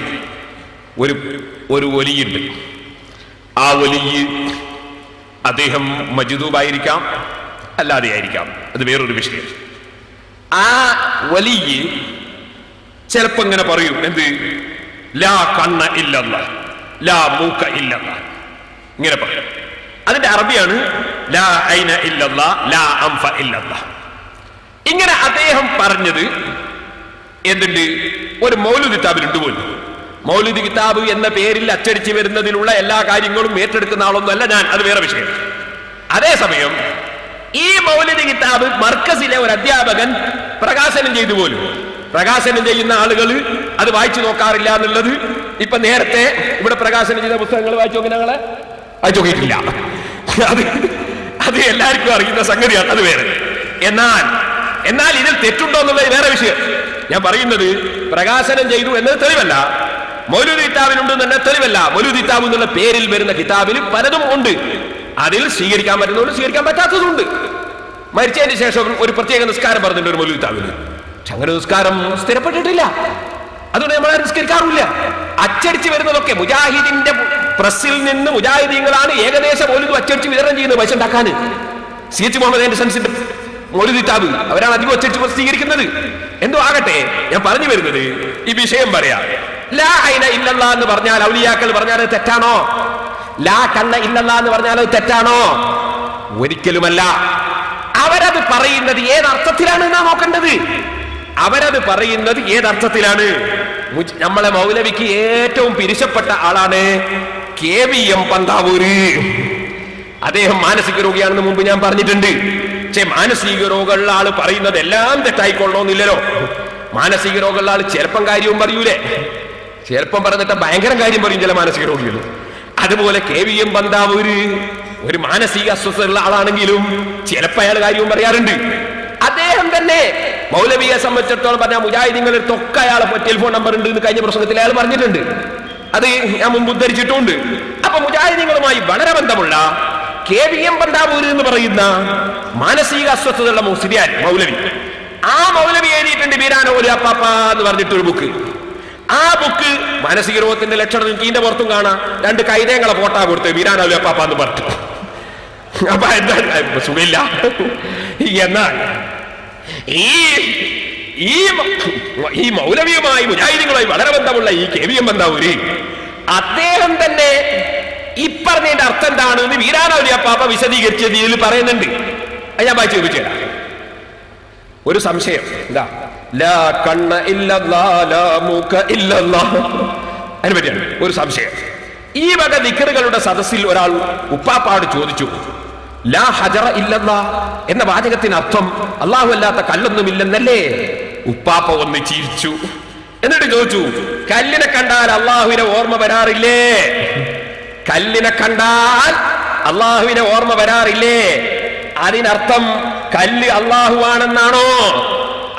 ഒരു വലിയുണ്ട്. ആ വലിയ അദ്ദേഹം മജ്ദൂബായിരിക്കാം, അല്ലാതെ ആയിരിക്കാം, അത് വേറൊരു വിഷയം. ആ വലിയ ചിലപ്പോ ഇങ്ങനെ പറയും, എന്ത്? ലാ കണ്ണ ഇല്ലല്ല, ലാ മൂക്ക ഇല്ലല്ല, ഇങ്ങനെ പറയും. അതിന്റെ അറബിയാണ് ലാ ഐന ഇല്ലല്ല, ലാ അംഫ ഇല്ലല്ല. ഇങ്ങനെ അദ്ദേഹം പറഞ്ഞത് എന്തുണ്ട്? ഒരു മൗലൂദ് കിതാബിലുണ്ട് പോലും. മൗലൂദ് കിതാബ് എന്ന പേരിൽ അച്ചടിച്ച് വരുന്നതിലുള്ള എല്ലാ കാര്യങ്ങളും ഏറ്റെടുക്കുന്ന ആളൊന്നുമല്ല ഞാൻ, അത് വേറെ വിഷയം. അതേസമയം ഈ മൗലൂദ് കിതാബ് മർക്കസിലെ ഒരു അധ്യാപകൻ പ്രകാശനം ചെയ്തു പോലും. പ്രകാശനം ചെയ്യുന്ന ആളുകൾ അത് വായിച്ചു നോക്കാറില്ല എന്നുള്ളത് ഇപ്പൊ നേരത്തെ ഇവിടെ പ്രകാശനം ചെയ്ത പുസ്തകങ്ങൾ വായിച്ചു നോക്കി ഞങ്ങളെ വായിച്ചു നോക്കിയിട്ടില്ല. അത് എല്ലാവർക്കും അറിയുന്ന സംഗതിയാണ്, അത് വേറെ. എന്നാൽ ഇതിൽ തെറ്റുണ്ടോ എന്നുള്ളത് വേറെ വിഷയം. ഞാൻ പറയുന്നത് പ്രകാശനം ചെയ്തു എന്നത് തെളിവല്ല, മൗലൂദ് കിതാബിലുണ്ട് തന്നെ തെളിവല്ല. മൗലൂദ് കിതാബ് എന്നുള്ള പേരിൽ വരുന്ന കിതാബിൽ പലതും ഉണ്ട്. അതിൽ സ്വീകരിക്കാൻ പറ്റുന്നതുകൊണ്ട് സ്വീകരിക്കാൻ പറ്റാത്തതുണ്ട്. മരിച്ചതിന് ശേഷം ഒരു പ്രത്യേക നിസ്കാരം പറഞ്ഞിട്ടുണ്ട് ഒരു മൗലൂദ് കിതാബിൽ. പക്ഷെ അങ്ങനെ നിസ്കാരം സ്ഥിരപ്പെട്ടിട്ടില്ല, അതുകൊണ്ട് നമ്മൾ നിസ്കരിക്കാറില്ല. അച്ചടിച്ച് വരുന്നതൊക്കെ മുജാഹിദിന്റെ പ്രസ്സിൽ നിന്ന് മുജാഹിദീങ്ങളാണ് ഏകദേശം മൗലൂദ് അച്ചടിച്ച് വിതരണം ചെയ്യുന്നത് പൈസ ഉണ്ടാക്കാൻ. CH മുഹമ്മദ് ആൻഡേഴ്സൺസിന്റെ മൗലൂദ് കിതാബ് അവരാണ് അധികം അച്ചടിച്ച് പ്രസിദ്ധീകരിക്കുന്നത്. എന്തോ ആകട്ടെ, ഞാൻ പറഞ്ഞു വരുന്നത് ഈ വിഷയം പറയാം. ലാ ഐന ഇല്ലല്ലാ എന്ന് പറഞ്ഞാൽ ഔലിയാക്കൾ പറഞ്ഞാൽ അത് തെറ്റാണോ? ലാ കണ്ണ ഇല്ലല്ലാ എന്ന് പറഞ്ഞാൽ അത് തെറ്റാണോ? ഒരിക്കലുമല്ല. അവരത് പറയുന്നത് ഏതർത്ഥത്തിലാണ് എന്നാ നോക്കേണ്ടത്. അവരത് പറയുന്നത് ഏതർത്ഥത്തിലാണ്? നമ്മളെ മൗലവിക്ക് ഏറ്റവും പിരിശപ്പെട്ട ആളാണ് KVM പന്താവൂര്. അദ്ദേഹം മാനസിക രോഗിയാണെന്ന് മുമ്പ് ഞാൻ പറഞ്ഞിട്ടുണ്ട്. പക്ഷെ മാനസിക രോഗമുള്ള ആള് പറയുന്നത് എല്ലാം തെറ്റായിക്കൊള്ളണമെന്നില്ലല്ലോ. മാനസിക രോഗമുള്ള ആള് ചിലപ്പം കാര്യവും പറയൂലേ, ചിലപ്പം പറഞ്ഞിട്ട് ഭയങ്കര കാര്യം പറയും ചില മാനസിക രോഗികൾ. അതുപോലെ KVM പന്താവൂര് ഒരു മാനസിക അസ്വസ്ഥതയുള്ള ആളാണെങ്കിലും ചിലപ്പോൾ അയാൾ കാര്യവും പറയാറുണ്ട്. അദ്ദേഹം തന്നെ മൗലവിയെ സംബന്ധിച്ചിടത്തോളം പറഞ്ഞാൽ മുജാഹിദീങ്ങളുടെ തൊക്കെ അയാളെ ടെലിഫോൺ നമ്പർ ഉണ്ട് എന്ന് കഴിഞ്ഞ പ്രസംഗത്തിൽ അയാൾ പറഞ്ഞിട്ടുണ്ട്. അത് ഞാൻ മുമ്പ് ഉദ്ധരിച്ചിട്ടുണ്ട്. അപ്പൊ മുജാഹിദീങ്ങളുമായി വളരെ ബന്ധമുള്ള KVM പന്താവൂര് എന്ന് പറയുന്ന മാനസിക അസ്വസ്ഥതയുള്ള മുസ്ലിയാർ മൗലവി, ആ മൗലവി എഴുതിയിട്ടുണ്ട് ബീരാൻ ഔലിയാപ്പാപ്പ എന്ന് പറഞ്ഞിട്ടൊരു ബുക്ക്. ആ ബുക്ക് മാനസിക രോഗത്തിന്റെ ലക്ഷണം ഇതിന്റെ പുറത്തും കാണാം. 2 കൈതേങ്ങളെ ഫോട്ടോ കൊടുത്ത് ബീരാൻ ഔലിയാപ്പാപ്പ എന്ന് പറഞ്ഞു. അപ്പൊ എന്താ സുഖമില്ല. എന്നാൽ ഈ മൗലവിയുമായി മുജാഹിദീങ്ങളുമായി വളരെ ബന്ധമുള്ള ഈ KVM പന്താവൂര് അദ്ദേഹം തന്നെ ഈ പറഞ്ഞതിന്റെ അർത്ഥം എന്താണ് എന്ന് ബീരാൻ ഔലിയാപ്പാപ്പ വിശദീകരിച്ചത് ഇതിൽ പറയുന്നുണ്ട്. ഞാൻ വായിച്ചു ചോദിച്ചുതരാം. ഒരു സംശയം എന്താ? ലാ കണ്ണ ഇല്ലല്ലാ, ലാ മൂക്ക ഇല്ലല്ലാ, അതിനെ പറ്റിയാണ് ഒരു സംശയം. ഈ വക ദിക്റുകളുടെ സദസ്സിൽ ഒരാൾ ഉപ്പാപ്പാട് ചോദിച്ചു, ലാ ഹജറ ഇല്ലല്ലാ എന്ന വാചകത്തിന് അർത്ഥം അല്ലാഹു അല്ലാത്ത കല്ലൊന്നുമില്ലെന്നല്ലേ? ഉപ്പാപ്പ ഒന്ന് ചിരിച്ചു. എന്നിട്ട് ചോദിച്ചു, കല്ലിനെ കണ്ടാൽ അള്ളാഹുവിനെ ഓർമ്മ വരാറില്ലേ? കല്ലിനെ കണ്ടാൽ അള്ളാഹുവിനെ ഓർമ്മ വരാറില്ലേ? അതിനർത്ഥം കല്ല് അള്ളാഹു ആണെന്നാണോ?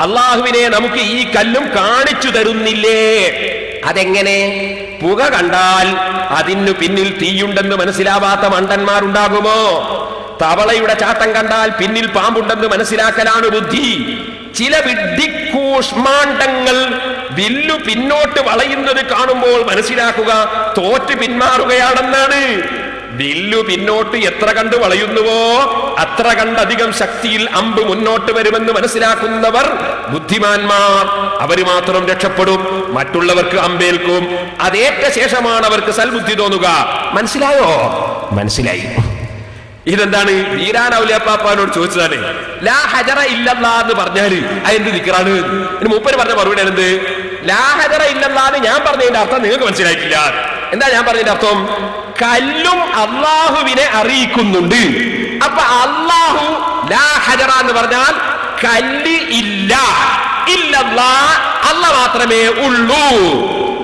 അള്ളാഹുവിനെ നമുക്ക് ഈ കല്ലും കാണിച്ചു തരുന്നില്ലേ? അതെങ്ങനെ? പുക കണ്ടാൽ അതിനു പിന്നിൽ തീയുണ്ടെന്ന് മനസ്സിലാവാത്ത മണ്ടന്മാരുണ്ടാകുമോ? തവളയുടെ ചാട്ടം കണ്ടാൽ പിന്നിൽ പാമ്പുണ്ടെന്ന് മനസ്സിലാക്കലാണ് ബുദ്ധി. ചില വിഡ്ഢിക്കൂഷ്മാണ്ഡങ്ങൾ വില്ലു പിന്നോട്ട് വളയുന്നത് കാണുമ്പോൾ മനസ്സിലാക്കുക തോറ്റ് പിന്മാറുകയാണെന്നാണ്. വില്ലു പിന്നോട്ട് എത്ര കണ്ട് വളയുന്നുവോ അത്ര കണ്ടധികം ശക്തിയിൽ അമ്പ് മുന്നോട്ട് വരുമെന്ന് മനസ്സിലാക്കുന്നവർ ബുദ്ധിമാന്മാർ. അവര് മാത്രം രക്ഷപ്പെടും, മറ്റുള്ളവർക്ക് അമ്പേൽക്കും. അതേറ്റ ശേഷമാണ് അവർക്ക് സൽബുദ്ധി തോന്നുക. മനസ്സിലായോ? മനസ്സിലായി. ഇതെന്താണ്? ബീരാൻ ഔലിയാപ്പാപ്പാനോട് ചോദിച്ചതാണ്. ലാ ഹജറ ഇല്ലല്ലാ എന്ന് പറഞ്ഞാല് അതെന്ത് ദിക്റാണ്? ഇനി മൂപ്പര് പറഞ്ഞ മറുപടി എന്ത്? ലാ ഹജറ ഇല്ലല്ലാ എന്ന് ഞാൻ പറഞ്ഞതിന്റെ അർത്ഥം നിങ്ങൾക്ക് മനസ്സിലായിട്ടില്ല. എന്താ ഞാൻ പറഞ്ഞതിന്റെ അർത്ഥം? കല്ലും അള്ളാഹുവിനെ അറിയിക്കുന്നുണ്ട്. അപ്പൊ അള്ളാഹു ലാ ഹജറ എന്ന് പറഞ്ഞാൽ കല്ല് ഇല്ല, ഇല്ലല്ലാ അല്ല മാത്രമേ ഉള്ളൂ.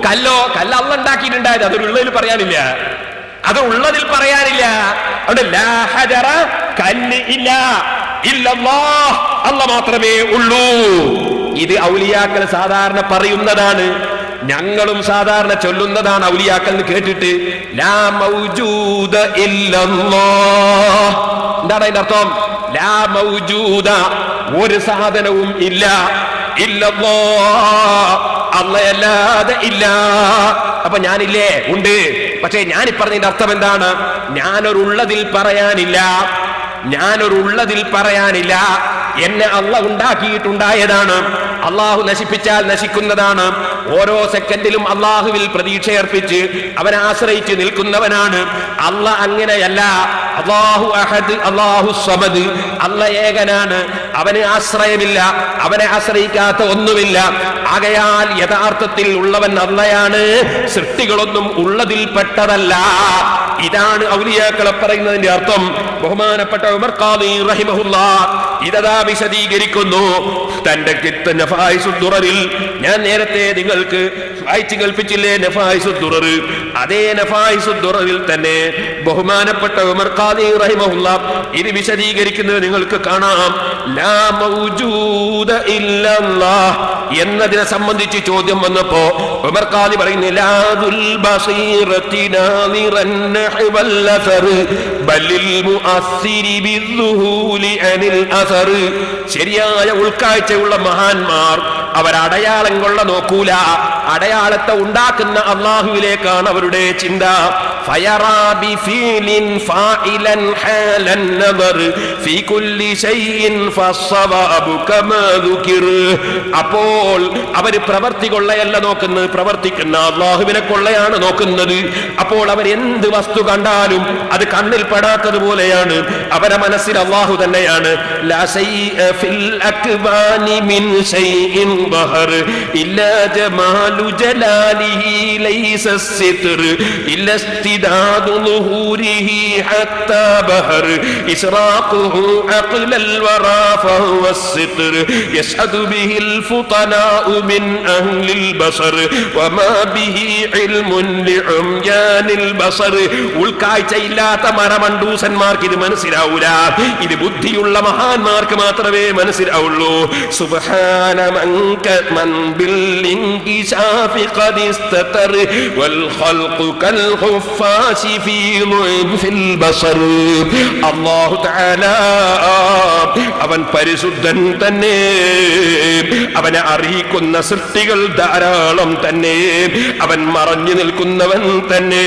കല്ല് അള്ള ഉണ്ടാക്കിയിട്ടുണ്ടായത്, അതൊരുള്ളതിൽ പറയാനില്ല, അത് ഉള്ളതിൽ പറയാനില്ല. അവിടെ ലാ ഹജറ കല്ല് ഇല്ല, ഇല്ലല്ലാഹ് അല്ല മാത്രമേ ഉള്ളൂ. ഇത് ഔലിയാക്കൾ സാധാരണ പറയുന്നതാണ്, ഞങ്ങളും സാധാരണ ചൊല്ലുന്നതാണ് ഔലിയാക്കൾ എന്ന് കേട്ടിട്ട് ലാ മൗജൂദ ഇല്ലല്ലാഹ്. എന്താണ് അതിന്റെ അർത്ഥം? ലാ മൗജൂദ, ഒരു സാധനവും ഇല്ല, ഇല്ലല്ലാഹ്, അല്ലാതെ ഇല്ല. അപ്പൊ ഞാനില്ലേ? ഉണ്ട്. പക്ഷേ ഞാനീ പറഞ്ഞതിന്റെ അർത്ഥം എന്താണ്? ഞാനൊരുള്ളതിൽ പറയാനില്ല. എന്നെ അള്ളാഹ് ഉണ്ടാക്കിയിട്ടുണ്ടായതാണ്. അള്ളാഹു നശിപ്പിച്ചാൽ നശിക്കുന്നതാണ്. ഓരോ സെക്കൻഡിലും അള്ളാഹുവിൽ പ്രതീക്ഷയർപ്പിച്ച് അവനെ ആശ്രയിച്ച് നിൽക്കുന്നവനാണ്. അള്ളാഹ് അങ്ങനെയല്ല. അള്ളാഹു അഹദ്, അള്ളാഹു സമദ്, അള്ളാഹ് ഏകനാണ്. അവന് ആശ്രയമില്ല, അവനെ ആശ്രയിക്കാത്ത ഒന്നുമില്ല. ആകയാൽ യഥാർത്ഥത്തിൽ ഉള്ളവൻ അള്ളയാണ്, സൃഷ്ടികളൊന്നും ഉള്ളതിൽ പെട്ടതല്ല. ഇതാണ് ഔലിയാക്കളെ പറയുന്നതിന്റെ അർത്ഥം. ബഹുമാനപ്പെട്ട ഉമർ ഖാദി റഹിമഹുല്ലാഹ് ഇതാ വിശദീകരിക്കുന്നു തന്റെ നഫായിസുദ്ദുററിൽ. ഞാൻ നേരത്തെ നിങ്ങൾക്ക് വായിച്ചു കേൾപ്പിച്ചില്ലേ നഫായിസുദ്ദുറർ? അതേ നഫായിസുദ്ദുററിൽ തന്നെ ബഹുമാനപ്പെട്ട ഉമർ ഖാദി റഹിമഹുല്ലാഹ് ഇത് വിശദീകരിക്കുന്നത് നിങ്ങൾക്ക് കാണാം. ലാ മൗജൂദ ഇല്ലല്ലാഹ് എന്നതിനെ സംബന്ധിച്ച് ചോദ്യം വന്നപ്പോ ഉമർ ഖാദി പറയുന്നു ലാദുൽ ബസീറത്തി നാദിറൻ നഹ്വൽ അസർ ബലിൽ മുഅസ്സിരി ബിദ്ദുഹൂലി അനിൽ അസർ. ശരിയായ ഉൾക്കാഴ്ചയുള്ള മഹാന്മാർ അവർ അടയാളം കൊള്ള നോക്കൂല, അടയാളത്തെ ഉണ്ടാക്കുന്ന അള്ളാഹുവിലേക്കാണ് അവരുടെ ചിന്ത. ഫയറാ ബിഫീലിൻ ഫാഇലൻ ഹാലൻ നദർ ഫീ കുല്ലി ശൈഇൻ ഫസ്സവാബു കമാ ദുകിർ. അപ്പോൾ അവർ പ്രവർത്തി കൊള്ളയല്ല നോക്കുന്നത്, പ്രവർത്തിക്കുന്ന അള്ളാഹുവിനെ കൊള്ളയാണ് നോക്കുന്നത്. അപ്പോൾ അവർ എന്ത് വസ്തു കണ്ടാലും അത് കണ്ണിൽ പെടാത്തതുപോലെയാണ്. അവരെ മനസ്സിൽ അള്ളാഹു തന്നെയാണ്. ലാ ശൈഅ ഫിൽ അക്ബാനി മിൻ ശൈഇൻ ബഹർ ഇല്ലാ ജമാലു ജലാലിഹി ലൈസ സിത്ർ ഇല്ലാ ഇസ്തിദാദു ളുഹൂരിഹി ഹത്താ ബഹർ ഇസ്റാഖുഹു അഖ്ലൽ വറാ ഫഹുവ സിത്ർ യസ്അദു ബിഹിൽ ഫുതനാഉ മിൻ അഹ്ലിൽ ബസർ വമാ ബിഹി ഇൽമുൻ ലിഉംയാനിൽ ബസർ. ഉൾക്കാഴ്ചയില്ലാത്ത മരമണ്ടൂസന്മാർക്ക് ഇത് മനസ്സിലാവൂല, ഇത് ബുദ്ധിയുള്ള മഹാന്മാർക്ക് മാത്രമേ മനസ്സിലാവുള്ളൂ. സുബ്ഹാന മൻ ബിൽ ഇൻകിശാഫി ഖദ് ഇസ്തതർ വൽ ഖൽഖു കൽ ഖുഫാശി ഫീ ഫിൽ ബസർ. അല്ലാഹു തആല അവൻ പരിശുദ്ധൻ തന്നെ, അവനെ അറിയിക്കുന്ന സൃഷ്ടികൾ ധാരാളം തന്നെ, അവൻ മറഞ്ഞു നിൽക്കുന്നവൻ തന്നെ.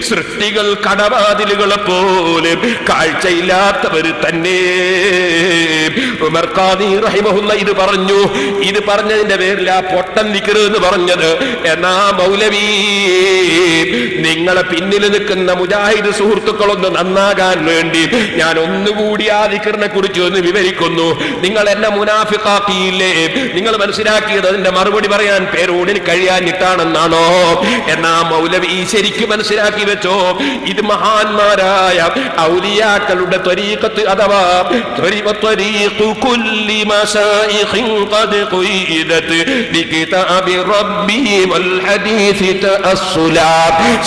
സൃഷ്ടികൾ കടവാതിലുകളെ പോലെ കാഴ്ചയില്ലാത്തവർ തന്നെ. ഉമർ ഖാദി റഹിമഹുല്ലാഹ് ഇത് പറഞ്ഞു. ഇത് പറഞ്ഞതിന്റെ പേരിൽ ആ പൊട്ടൻ ദിക്ർ എന്ന് പറഞ്ഞത്. എന്നാ മൗലവി, നിങ്ങളെ പിന്നിൽ നിൽക്കുന്ന മുജാഹിദ് സുഹൃത്തുക്കളൊന്ന് നന്നാകാൻ വേണ്ടി ഞാൻ ഒന്നുകൂടി ആ ദിക്റിനെ കുറിച്ച് ഒന്ന് വിവരിക്കുന്നു. നിങ്ങൾ എന്നെ മുനാഫിഖാക്കിയില്ലേ? നിങ്ങൾ മനസ്സിലാക്കിയത് അതിന്റെ മറുപടി പറയാൻ പേരോടിന് കഴിയാഞ്ഞിട്ടാണെന്നാണോ? എന്നാ മൗലവി ശരിക്കും മനസ്സിലാക്കി വെച്ചോ. ഇത് മഹാന്മാരായ ഔലിയാക്കളുടെ ത്വരീഖത്ത് അഥവാ ത്വരീഖു കുല്ലി മശായിഖിൻ ഖദ് ഖുയിദത് ബികിതാബി റബ്ബി വൽ ഹദീസ് തഅസ്സുലാ.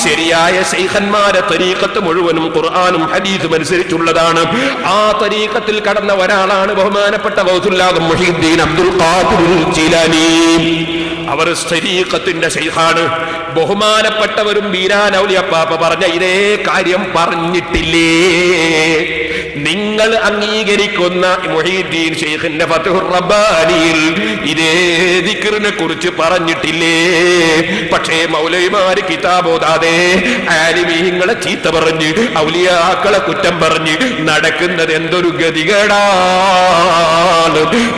ശരിയായ ശൈഖന്മാരെ ത്വരീഖത്ത് മുഴുവനും ഖുർആനും ഹദീസും അനുസരിച്ചുള്ളതാണ്. ആ ത്വരീഖത്തിൽ കടന്ന ഒരാളാണ് ബഹുമാനപ്പെട്ട ഗൗസുൽ ആദം മുഹീദ്ദീൻ അബ്ദുൽ ഖാദിർ ജീലാനി. അവർ ത്വരീഖത്തിന്റെ ശൈഖാണ്. ബഹുമാനപ്പെട്ടവരും ബീരാൻ ഔലിയപ്പാപ്പ പറഞ്ഞ ഇതേ കാര്യം പറഞ്ഞിട്ടില്ലേ? നിങ്ങൾ അംഗീകരിക്കുന്ന മുഹീദ്ദീൻ ശൈഖിന്റെ ഫത്ഹുർ റബ്ബാനിയിൽ ഇതേ ദിക്റിനെ കുറിച്ച് പറഞ്ഞിട്ടില്ലേ? പക്ഷേ മൗലവിമാര് കിതാബോധാതെ ആലിമീങ്ങളെ ചീത്ത പറഞ്ഞ് ഔലിയാക്കളെ കുറ്റം പറഞ്ഞ് നടക്കുന്നത് എന്തൊരു ഗതികേടാണ്.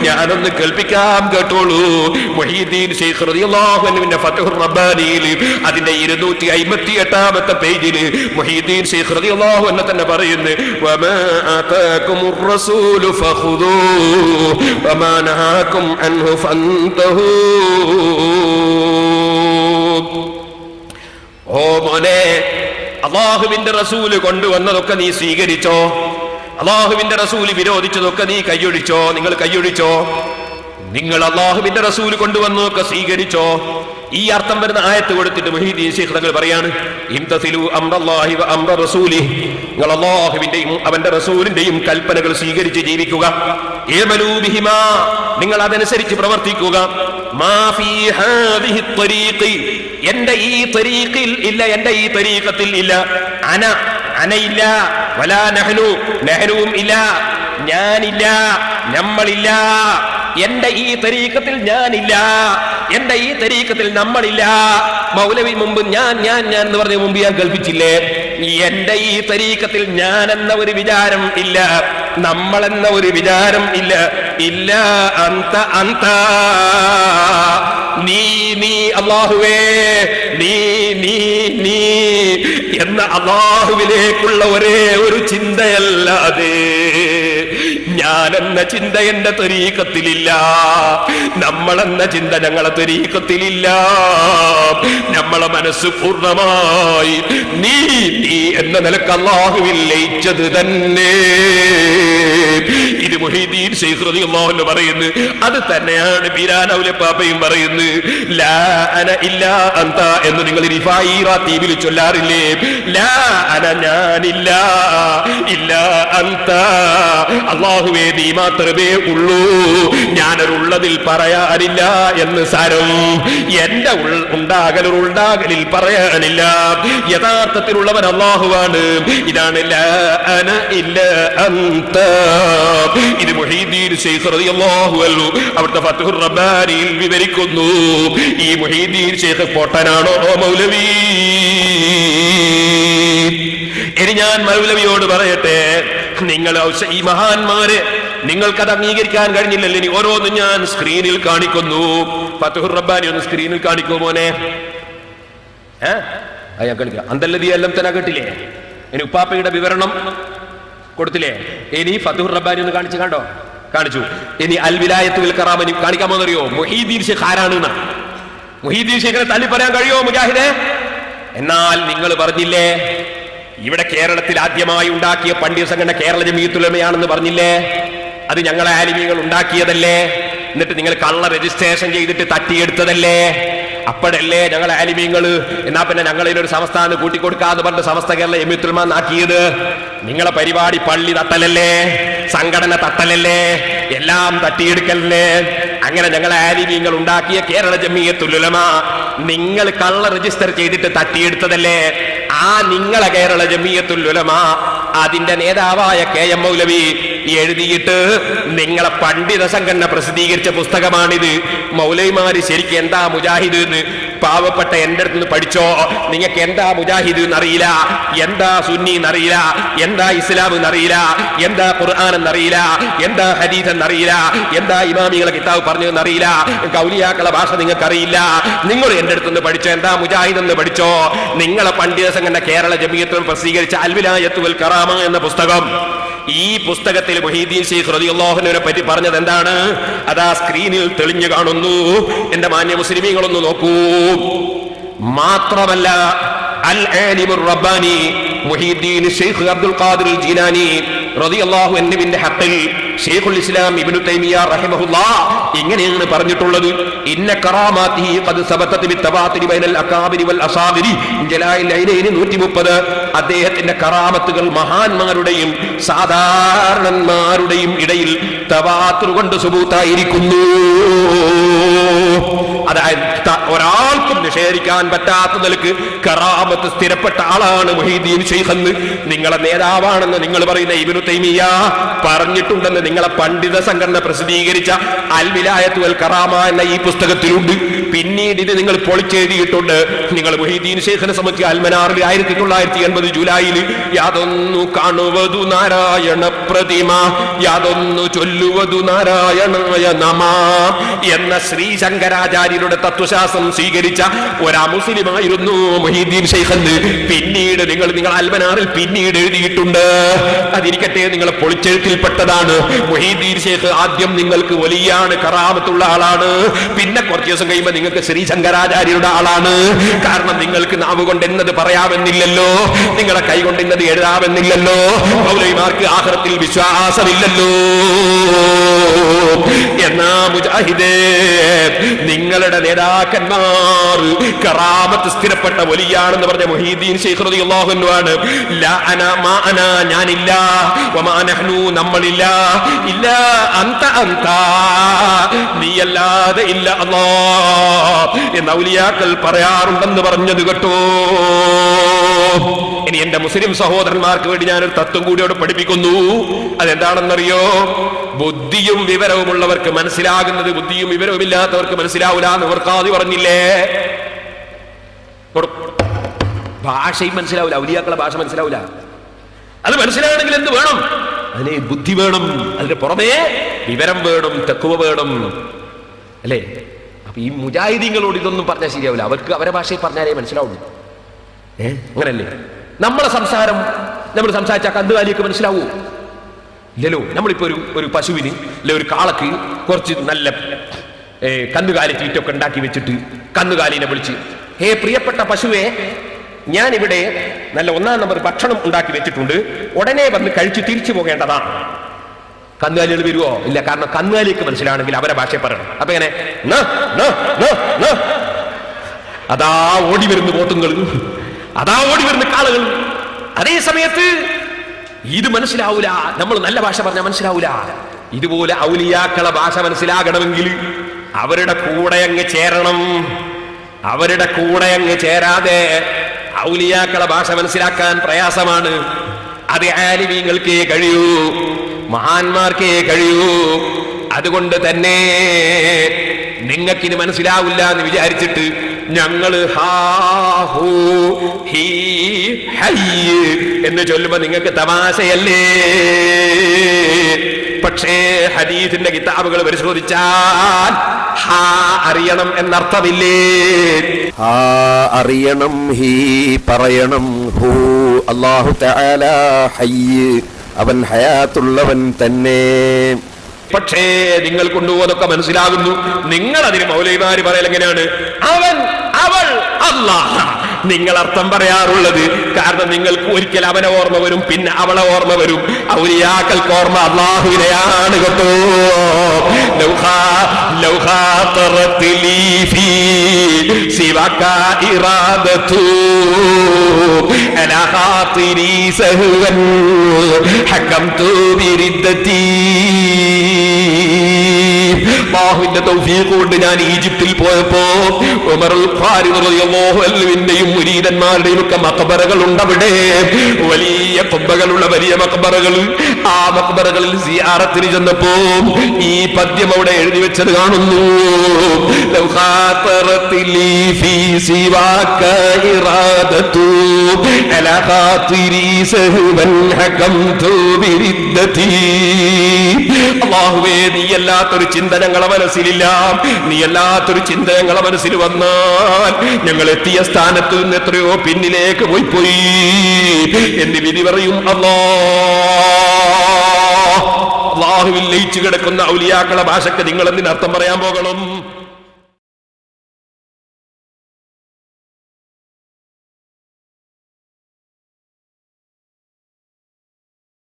ഞാനൊന്ന് കേൾപ്പിക്കാം, കേട്ടോളൂ. മുഹീദ്ദീൻ ശൈഖ് റളിയല്ലാഹു അൻഹുവിന്റെ ഫത്ഹുർ റബ്ബാനിയിൽ അതിന്റെ 258-ാമത്തെ പേജിൽ മുഹീദ്ദീൻ ശൈഖ് റളിയല്ലാഹു അൻഹു തന്നെ പറയുന്നു, വമാ ആതാകുമുർ റസൂലു ഫഖുദൂഹു വമാ നഹാകും അൻഹു ഫന്തഹൂ. ഓ മോനെ, അല്ലാഹുവിന്റെ റസൂല് കൊണ്ടുവന്നതൊക്കെ നീ സ്വീകരിച്ചോ? അല്ലാഹുവിന്റെ റസൂല് വിരോധിച്ചതൊക്കെ നീ കൈയൊഴിച്ചോ? നിങ്ങൾ കൈയൊഴിച്ചോ? നിങ്ങൾ അല്ലാഹുവിന്റെ റസൂല് കൊണ്ടുവന്നതൊക്കെ സ്വീകരിച്ചോ? ഈ അർത്ഥം വരുന്ന ആയത്ത് കൊടുത്തിട്ട് മുഹീദ്ദീൻ ശൈഖ് തങ്ങൾ പറയാണ്, ഇംതസിലു അംറല്ലാഹി വ അംറ റസൂലിഹി, നിങ്ങൾ അല്ലാഹുവിന്റെയും അവന്റെ റസൂലിന്റെയും കൽപ്പനകൾ സ്വീകരിച്ച് ജീവിക്കുക. ഇഅ്മലൂ ബിഹിമാ, നിങ്ങൾ അതനുസരിച്ച് പ്രവർത്തിക്കുക. മാ ഫീ ഹാദിഹി ത്വരീഖി, എന്റെ ഈ ത്വരീഖിൽ ഇല്ല, എന്റെ ഈ ത്വരീഖത്തിൽ ഇല്ല, അനയില്ല, വലാ നഹ്നു, നഹ്നുവും ഇല്ല, ഞാനില്ല, നമ്മളില്ല, എന്റെ ഈ തരീഖത്തിൽ ഞാനില്ല, എന്റെ ഈ തരീഖത്തിൽ നമ്മളില്ല. മൗലവി മുമ്പ് ഞാൻ എന്ന് പറഞ്ഞ മുമ്പ് ഞാൻ കൽപ്പിച്ചില്ലേ, എന്റെ ഈ തരീഖത്തിൽ ഞാൻ എന്ന ഒരു വിചാരം ഇല്ല, നമ്മളെന്ന ഒരു വിചാരം ഇല്ല. ഇല്ല അന്ത അന്ത, നീ അല്ലാഹുവേ, നീ എന്ന അല്ലാഹുവിലേക്കുള്ള ഒരേ ഒരു ചിന്തയല്ലാതെ ഞാനെന്ന ചിന്ത എന്റെ ത്വരീഖത്തിലില്ല, നമ്മളെന്ന ചിന്ത ഞങ്ങളെ ത്വരീഖത്തിലില്ല. നമ്മളെ മനസ്സ് പൂർണ്ണമായി നീ എന്ന നിലക്ക് അല്ലാഹുവിൽ ലയിച്ചത് തന്നെ. ഇത് മുഹീദ്ദീൻ ശൈഖ് റളിയല്ലാഹു അൻഹു പറയുന്നു. അത് തന്നെയാണ് ബീരാൻ ഔലിയാപ്പയും പറയുന്നത്. ലാ അന ഇല്ലാ അന്ത എന്ന് നിങ്ങൾ റിഫായി റാത്തീബിൽ ചൊല്ലാറില്ലേ? ലാ അന, ഞാനില്ല, ഇല്ലാ അന്ത, അല്ലാഹുവേ നീ മാത്രമേ ഉള്ളൂ, ഞാനൊരുള്ളതിൽ പറയാനില്ല എന്ന് സാരം. എന്റെ ഉണ്ടാകലിൽ പറയാനില്ല. യഥാർത്ഥത്തിലുള്ളവൻ അല്ലാഹുവാണ്. ഇതാണ് ലാ അന ഇല്ലാ അന്ത. ഇത് മുഹീദ്ദീൻ ശൈഖ് റളിയല്ലാഹു അൻഹു അവിടുത്തെ ഫത്ഹുർ റബ്ബാനിയിൽ വിവരിക്കുന്നു. ഈ മുഹീദ്ദീൻ ശൈഖ് പൊട്ടനാണോ മൗലവി? ഇനി ഞാൻ മൗലവിയോട് പറയട്ടെ, നിങ്ങൾ ഈ മഹാന്മാരെ നിങ്ങൾക്കത് അംഗീകരിക്കാൻ കഴിഞ്ഞില്ലല്ലോ. ഇനി ഓരോന്നും ഞാൻ സ്ക്രീനിൽ കാണിക്കുന്നു. ഫത്ഹുർ റബ്ബാനി ഒന്ന് സ്ക്രീനിൽ കാണിക്കൂ മോനെ. ഞാൻ കളിക്കാം. അന്തല്ലദീ അല്ലംതനാ കേട്ടില്ലേ? ഇനി ഉപ്പാപ്പയുടെ വിവരണം കൊടുത്തില്ലേ? ഇനി ഫത്ഹുർ റബ്ബാനി ഒന്ന് കാണിച്ചു കണ്ടോ? കാണിച്ചു. ഇനി അൽ വിലായത്ത് വൽ കറാമ കാണിക്കാമോ എന്നറിയോ? മുഹീദ്ദീൻ ശൈഖ് ആരാണ്? മുഹീദ്ദീൻ ശൈഖിനെ തള്ളി പറയാൻ കഴിയുമോ മുജാഹിദേ? എന്നാൽ നിങ്ങൾ പറഞ്ഞില്ലേ, ഇവിടെ കേരളത്തിൽ ആദ്യമായി ഉണ്ടാക്കിയ പണ്ഡിത സംഘടന കേരള ജമീയത്തുൽ ഉലമയാണെന്ന് പറഞ്ഞില്ലേ? അത് ഞങ്ങളെ ആലിമീങ്ങൾ ഉണ്ടാക്കിയതല്ലേ? എന്നിട്ട് നിങ്ങൾ കള്ള രജിസ്ട്രേഷൻ ചെയ്തിട്ട് തട്ടിയെടുത്തതല്ലേ? അപ്പോഴല്ലേ ഞങ്ങളെ ആലിമീങ്ങൾ എന്നാ പിന്നെ ഞങ്ങളിലൊരു സംസ്ഥാനം കൂട്ടിക്കൊടുക്കാന്ന് പറഞ്ഞ് സമസ്ത കേരള ജമീയത്തുൽ ഉലമ ആക്കിയത്? നിങ്ങളെ പരിപാടി പള്ളി തട്ടലല്ലേ, സംഘടന തട്ടലല്ലേ, എല്ലാം തട്ടിയെടുക്കലല്ലേ? അങ്ങനെ ഞങ്ങളെ ആലിമീങ്ങൾ ഉണ്ടാക്കിയ കേരള ജമീയത്തുൽ ഉലമ നിങ്ങൾ കള്ള രജിസ്റ്റർ ചെയ്തിട്ട് തട്ടിയെടുത്തതല്ലേ? ആ നിങ്ങളെ കേരള ജമീയത്തുൽ ഉലമ അതിന്റെ നേതാവായ KM മൗലവി എഴുതിയിട്ട് നിങ്ങളെ പണ്ഡിത സംഘടന പ്രസിദ്ധീകരിച്ച പുസ്തകമാണിത്. മൗലവിമാര് ശരിക്കും എന്താ മുജാഹിദ് എന്ന് പാവപ്പെട്ട എന്റെ അടുത്ത് നിന്ന് പഠിച്ചോ. നിങ്ങൾക്ക് എന്താ മുജാഹിദ് എന്നറിയില്ല, എന്താ സുന്നി എന്നറിയില്ല, എന്താ ഇസ്ലാം എന്നറിയില്ല, എന്താ ഖുർആൻ എന്നറിയില്ല, എന്താ ഹദീസ് എന്നറിയില്ല, എന്താ ഇമാമികളെ കിതാബ് പറഞ്ഞതെന്നറിയില്ല, ഔലിയാക്കളെ ഭാഷ നിങ്ങൾക്ക് അറിയില്ല. നിങ്ങൾ എന്റെ അടുത്തുനിന്ന് പഠിച്ചോ, എന്താ മുജാഹിദ് എന്ന് പഠിച്ചോ. നിങ്ങളെ പണ്ഡിത സംഘടന കേരള ജമീയത്തുൽ പ്രസിദ്ധീകരിച്ച അൽ വിലായത്ത് വൽ കറാമ എന്ന പുസ്തകം, ഈ പുസ്തകത്തിൽ മുഹീദ്ദീൻ ശൈഖ് റളിയല്ലാഹു അൻഹുവിനെ പറ്റി പറഞ്ഞത് എന്താണ്? അതാ സ്ക്രീനിൽ തെളിഞ്ഞു കാണുന്നു. എന്റെ മാന്യ മുസ്ലിമീങ്ങളൊന്ന് നോക്കൂ. മാത്രമല്ല അൽ ആലിമുർ റബ്ബാനി മുഹീദ്ദീൻ ശൈഖ് അബ്ദുൽ ഖാദിർ ജീലാനി റളിയല്ലാഹു അൻഹുവിന്റെ ഹഖിൽ ശൈഖുൽ ഇസ്ലാം ഇബ്നു തൈമിയ്യ റഹിമഹുല്ലാഹ് ഇങ്ങനെയാണ് പറഞ്ഞിട്ടുള്ളത്. ഇന്ന കറാമാതിഹി ഖദ് സബതത് ബിത്തവാതുരി ബൈനൽ അകാബിരി വൽ അസാബിരി ജലായിൽ ഐനൈനി 130. അദ്ദേഹത്തിന്റെ കറാമത്തുകൾ മഹാന്മാരുടെയും സാധാരണന്മാരുടെയും ഇടയിൽ തവാതുർ കൊണ്ട് സുബൂത്തായിരിക്കുന്നു. അതായത് ഒരാൾക്കും നിഷേധിക്കാൻ പറ്റാത്ത നിലക്ക് കറാമത്ത് സ്ഥിരപ്പെട്ട ആളാണ് മുഹീദ്ദീൻ ശൈഖ് എന്ന് നിങ്ങളെ നേതാവാണെന്ന് നിങ്ങൾ പറയുന്ന ഇബ്നു തൈമിയ്യ പറഞ്ഞിട്ടുണ്ടെന്ന് നിങ്ങളെ പണ്ഡിത സംഘടന പ്രസിദ്ധീകരിച്ച അൽ വിലായത്ത് വൽ കറാമ എന്ന ഈ പുസ്തകത്തിലുണ്ട്. പിന്നീട് ഇത് നിങ്ങൾ പൊളിച്ചെഴുതിയിട്ടുണ്ട്. നിങ്ങൾ മുഹീദ്ദീൻ ശൈഖിനെ സംബന്ധിച്ച് അൽമനാറിൽ 1980 ജൂലൈയിൽ യാതൊന്നു കാണുവതു നാരായണ പ്രതിമ, യാതൊന്നു ചൊല്ലുവതു നാരായണായ നമ എന്ന ശ്രീ ശങ്കരാചാര്യരുടെ തത്വശാസ്ത്രം സ്വീകരിച്ച ഒരാ മുസ്ലിമായിരുന്നു മുഹീദ്ദീൻ ശൈഖ് എന്ന് പിന്നീട് നിങ്ങൾ അൽമനാറിൽ പിന്നീട് എഴുതിയിട്ടുണ്ട്. അതിരിക്കട്ടെ, നിങ്ങളെ പൊളിച്ചെഴുത്തിൽപ്പെട്ടതാണ്. മുഹീദ്ദീൻ ശൈഖ് ആദ്യം നിങ്ങൾക്ക് വലിയാണ്, കറാമത്തുള്ള ആളാണ്. പിന്നെ കുറച്ച് ദിവസം കഴിയുമ്പോൾ നിങ്ങൾക്ക് ശ്രീ ശങ്കരാചാര്യരുടെ ആളാണ്. കാരണം നിങ്ങൾക്ക് നാവ് കൊണ്ട് എന്നത് പറയാമെന്നില്ലല്ലോ, നിങ്ങളെ കൈ കൊണ്ട് എന്നത് എഴുതാമെന്നില്ലല്ലോ, മൗലവിമാർക്ക് ആഖിറത്തിൽ വിശ്വാസമില്ലല്ലോ. എന്നാ മുജാഹിദേ, നിങ്ങളുടെ നേതാക്കന്മാർ കറാമത്ത് സ്ഥിരപ്പെട്ട വലിയാണെന്ന് പറഞ്ഞ മുഹീദ്ദീൻ ശൈഖ് റളിയല്ലാഹു അൻഹു ആണ്. ലാ അന മാ അന, ഞാനില്ല, വമാ നഹ്നു, നമ്മളില്ല, ഇല്ല അന്ത അന്ത, നീയല്ലാതെ ഇല്ല അല്ലാഹ് എന്ന് ഔലിയാക്കൾ പറയാറുണ്ടെന്ന് പറഞ്ഞത് കേട്ടോ. ഇനി എന്റെ മുസ്ലിം സഹോദരന്മാർക്ക് വേണ്ടി ഞാനൊരു തത്വം കൂടിയോട് പഠിപ്പിക്കുന്നു. അതെന്താണെന്നറിയോ? ബുദ്ധിയും വിവരവുമുള്ളവർക്ക് മനസ്സിലാകുന്നത് ബുദ്ധിയും വിവരവും ഇല്ലാത്തവർക്ക് മനസ്സിലാവൂല എന്ന് വർക്കാദി പറഞ്ഞില്ലേ? ഭാഷയും മനസ്സിലാവില്ല, ഔലിയാക്കളെ ഭാഷ മനസ്സിലാവില്ല. അത് മനസ്സിലാകണമെങ്കിൽ എന്ത് വേണം? അതിന് ബുദ്ധി വേണം, അതിന് പുറമേ വിവരം വേണം, തഖ്വ വേണം, അല്ലേ? അപ്പൊ ഈ മുജാഹിദീങ്ങളോട് ഇതൊന്നും പറഞ്ഞാൽ ശരിയാവില്ല. അവർക്ക് അവരെ ഭാഷയിൽ പറഞ്ഞാലേ മനസ്സിലാവുള്ളൂ. അങ്ങനല്ലേ? നമ്മളെ സംസാരം നമ്മൾ സംസാരിച്ചാൽ കന്നുകാലിയൊക്കെ മനസ്സിലാവൂ? ഇല്ലല്ലോ. നമ്മളിപ്പോ ഒരു പശുവിന് അല്ലെ ഒരു കാളക്ക് കുറച്ച് നല്ല കന്നുകാലി തീറ്റൊക്കെ ഉണ്ടാക്കി വെച്ചിട്ട് കന്നുകാലിനെ വിളിച്ച്, ഹേ പ്രിയപ്പെട്ട പശുവെ, ഞാനിവിടെ നല്ല 1-ാം നമ്പർ ഭക്ഷണം ഉണ്ടാക്കി വെച്ചിട്ടുണ്ട്, ഉടനെ വന്ന് കഴിച്ച് തിരിച്ചു പോകേണ്ടതാണ്. കന്നുകാലികൾ വരുവോ? ഇല്ല. കാരണം കന്നുകാലിക്ക് മനസ്സിലാണെങ്കിൽ അവരെ ഭാഷയെ പറയണം. അപ്പൊ എങ്ങനെ? അതാ ഓടി വരുന്ന പോത്തുകൾ, അതാ ഓടി വരുന്ന കാളുകൾ. അതേ സമയത്ത് ഇത് മനസ്സിലാവൂല. നമ്മൾ നല്ല ഭാഷ പറഞ്ഞാൽ മനസ്സിലാവൂല. ഇതുപോലെ ഔലിയാക്കളെ ഭാഷ മനസ്സിലാകണമെങ്കിൽ അവരുടെ കൂടെ അങ്ങ് ചേരണം. അവരുടെ കൂടെ അങ്ങ് ചേരാതെ ഔലിയാക്കളെ ഭാഷ മനസ്സിലാക്കാൻ പ്രയാസമാണ്. അത് ആലിമീങ്ങൾക്കേ കഴിയൂ, മഹാന്മാർക്കേ കഴിയൂ. അതുകൊണ്ട് തന്നെ നിങ്ങൾക്കിത് മനസ്സിലാവില്ല എന്ന് വിചാരിച്ചിട്ട് ഞങ്ങള് എന്ന് ചൊല്ലുമ്പോ നിങ്ങൾക്ക് തമാശയല്ലേ? പക്ഷേ ഹദീസിന്റെ കിതാബുകൾ പരിശോധിച്ചാൽ ഹാ അറിയണം എന്നർത്ഥമില്ലേ? ഹാ അറിയണം, ഹീ പറയണം, ഹൂ അല്ലാഹു തആല ഹയ്യ്, അവൻ ഹയാത്തുള്ളവൻ തന്നെ. പക്ഷേ നിങ്ങൾ കൊണ്ടുപോകുന്നതൊക്കെ മനസ്സിലാകുന്നു. നിങ്ങൾ അതിന് മൗലവിമാര് പറയൽ എങ്ങനെയാണ്? അവൻ, അവൾ, അല്ലാഹ്. നിങ്ങൾ അർത്ഥം പറയാറുള്ളത് കാരണം നിങ്ങൾക്ക് ഒരിക്കൽ അവനെ ഓർമ്മ വരും, പിന്നെ അവളെ ഓർമ്മ വരും. ഔലിയാക്കൾക്ക് ഓർമ്മ അല്ലാഹുവിനെയാണ് കേട്ടോ. അല്ലാഹുവിന്റെ തൗഫീഖ് കൊണ്ട് ഞാൻ ഈജിപ്തിൽ പോയപ്പോ ഉമറുൽ ഖാരിദി റളിയല്ലാഹു അൻഹുവിന്റെയും മുരീദന്മാരുടെയും ഒക്കെ മഖബറകൾ ഉണ്ട്. വലിയ ഖുബ്ബകളുള്ള വലിയ മഖബറകൾ. ആ മഖബറകളിൽ സിയാറത്തിന് ചെന്നപ്പോ ഈ പദ്യം അവിടെ എഴുതി വെച്ചത് കാണുന്നു. ലൗ ഖാതറത്ലി ഫീ സിവാക ഇറാദതു അലാ ഖാതിരി സഹവൻ ഹകംതു ബിരിദ്ദതി. അല്ലാഹുവേ, നീ അല്ലാത്തൊരു ചിന്ത ഞങ്ങളെ മനസ്സിലില്ല, നീ അല്ലാത്തൊരു ചിന്ത ഞങ്ങളെ മനസ്സിൽ വന്നാൽ ഞങ്ങൾ എത്തിയ സ്ഥാനത്ത് നിന്ന് എത്രയോ പിന്നിലേക്ക് പോയി എന്ന് വിധി പറയും. അല്ലാഹുവിൽ ലയിച്ചു കിടക്കുന്ന ഔലിയാക്കളെ ഭാഷയ്ക്ക് നിങ്ങൾ എന്തിനർത്ഥം പറയാൻ പോകണം?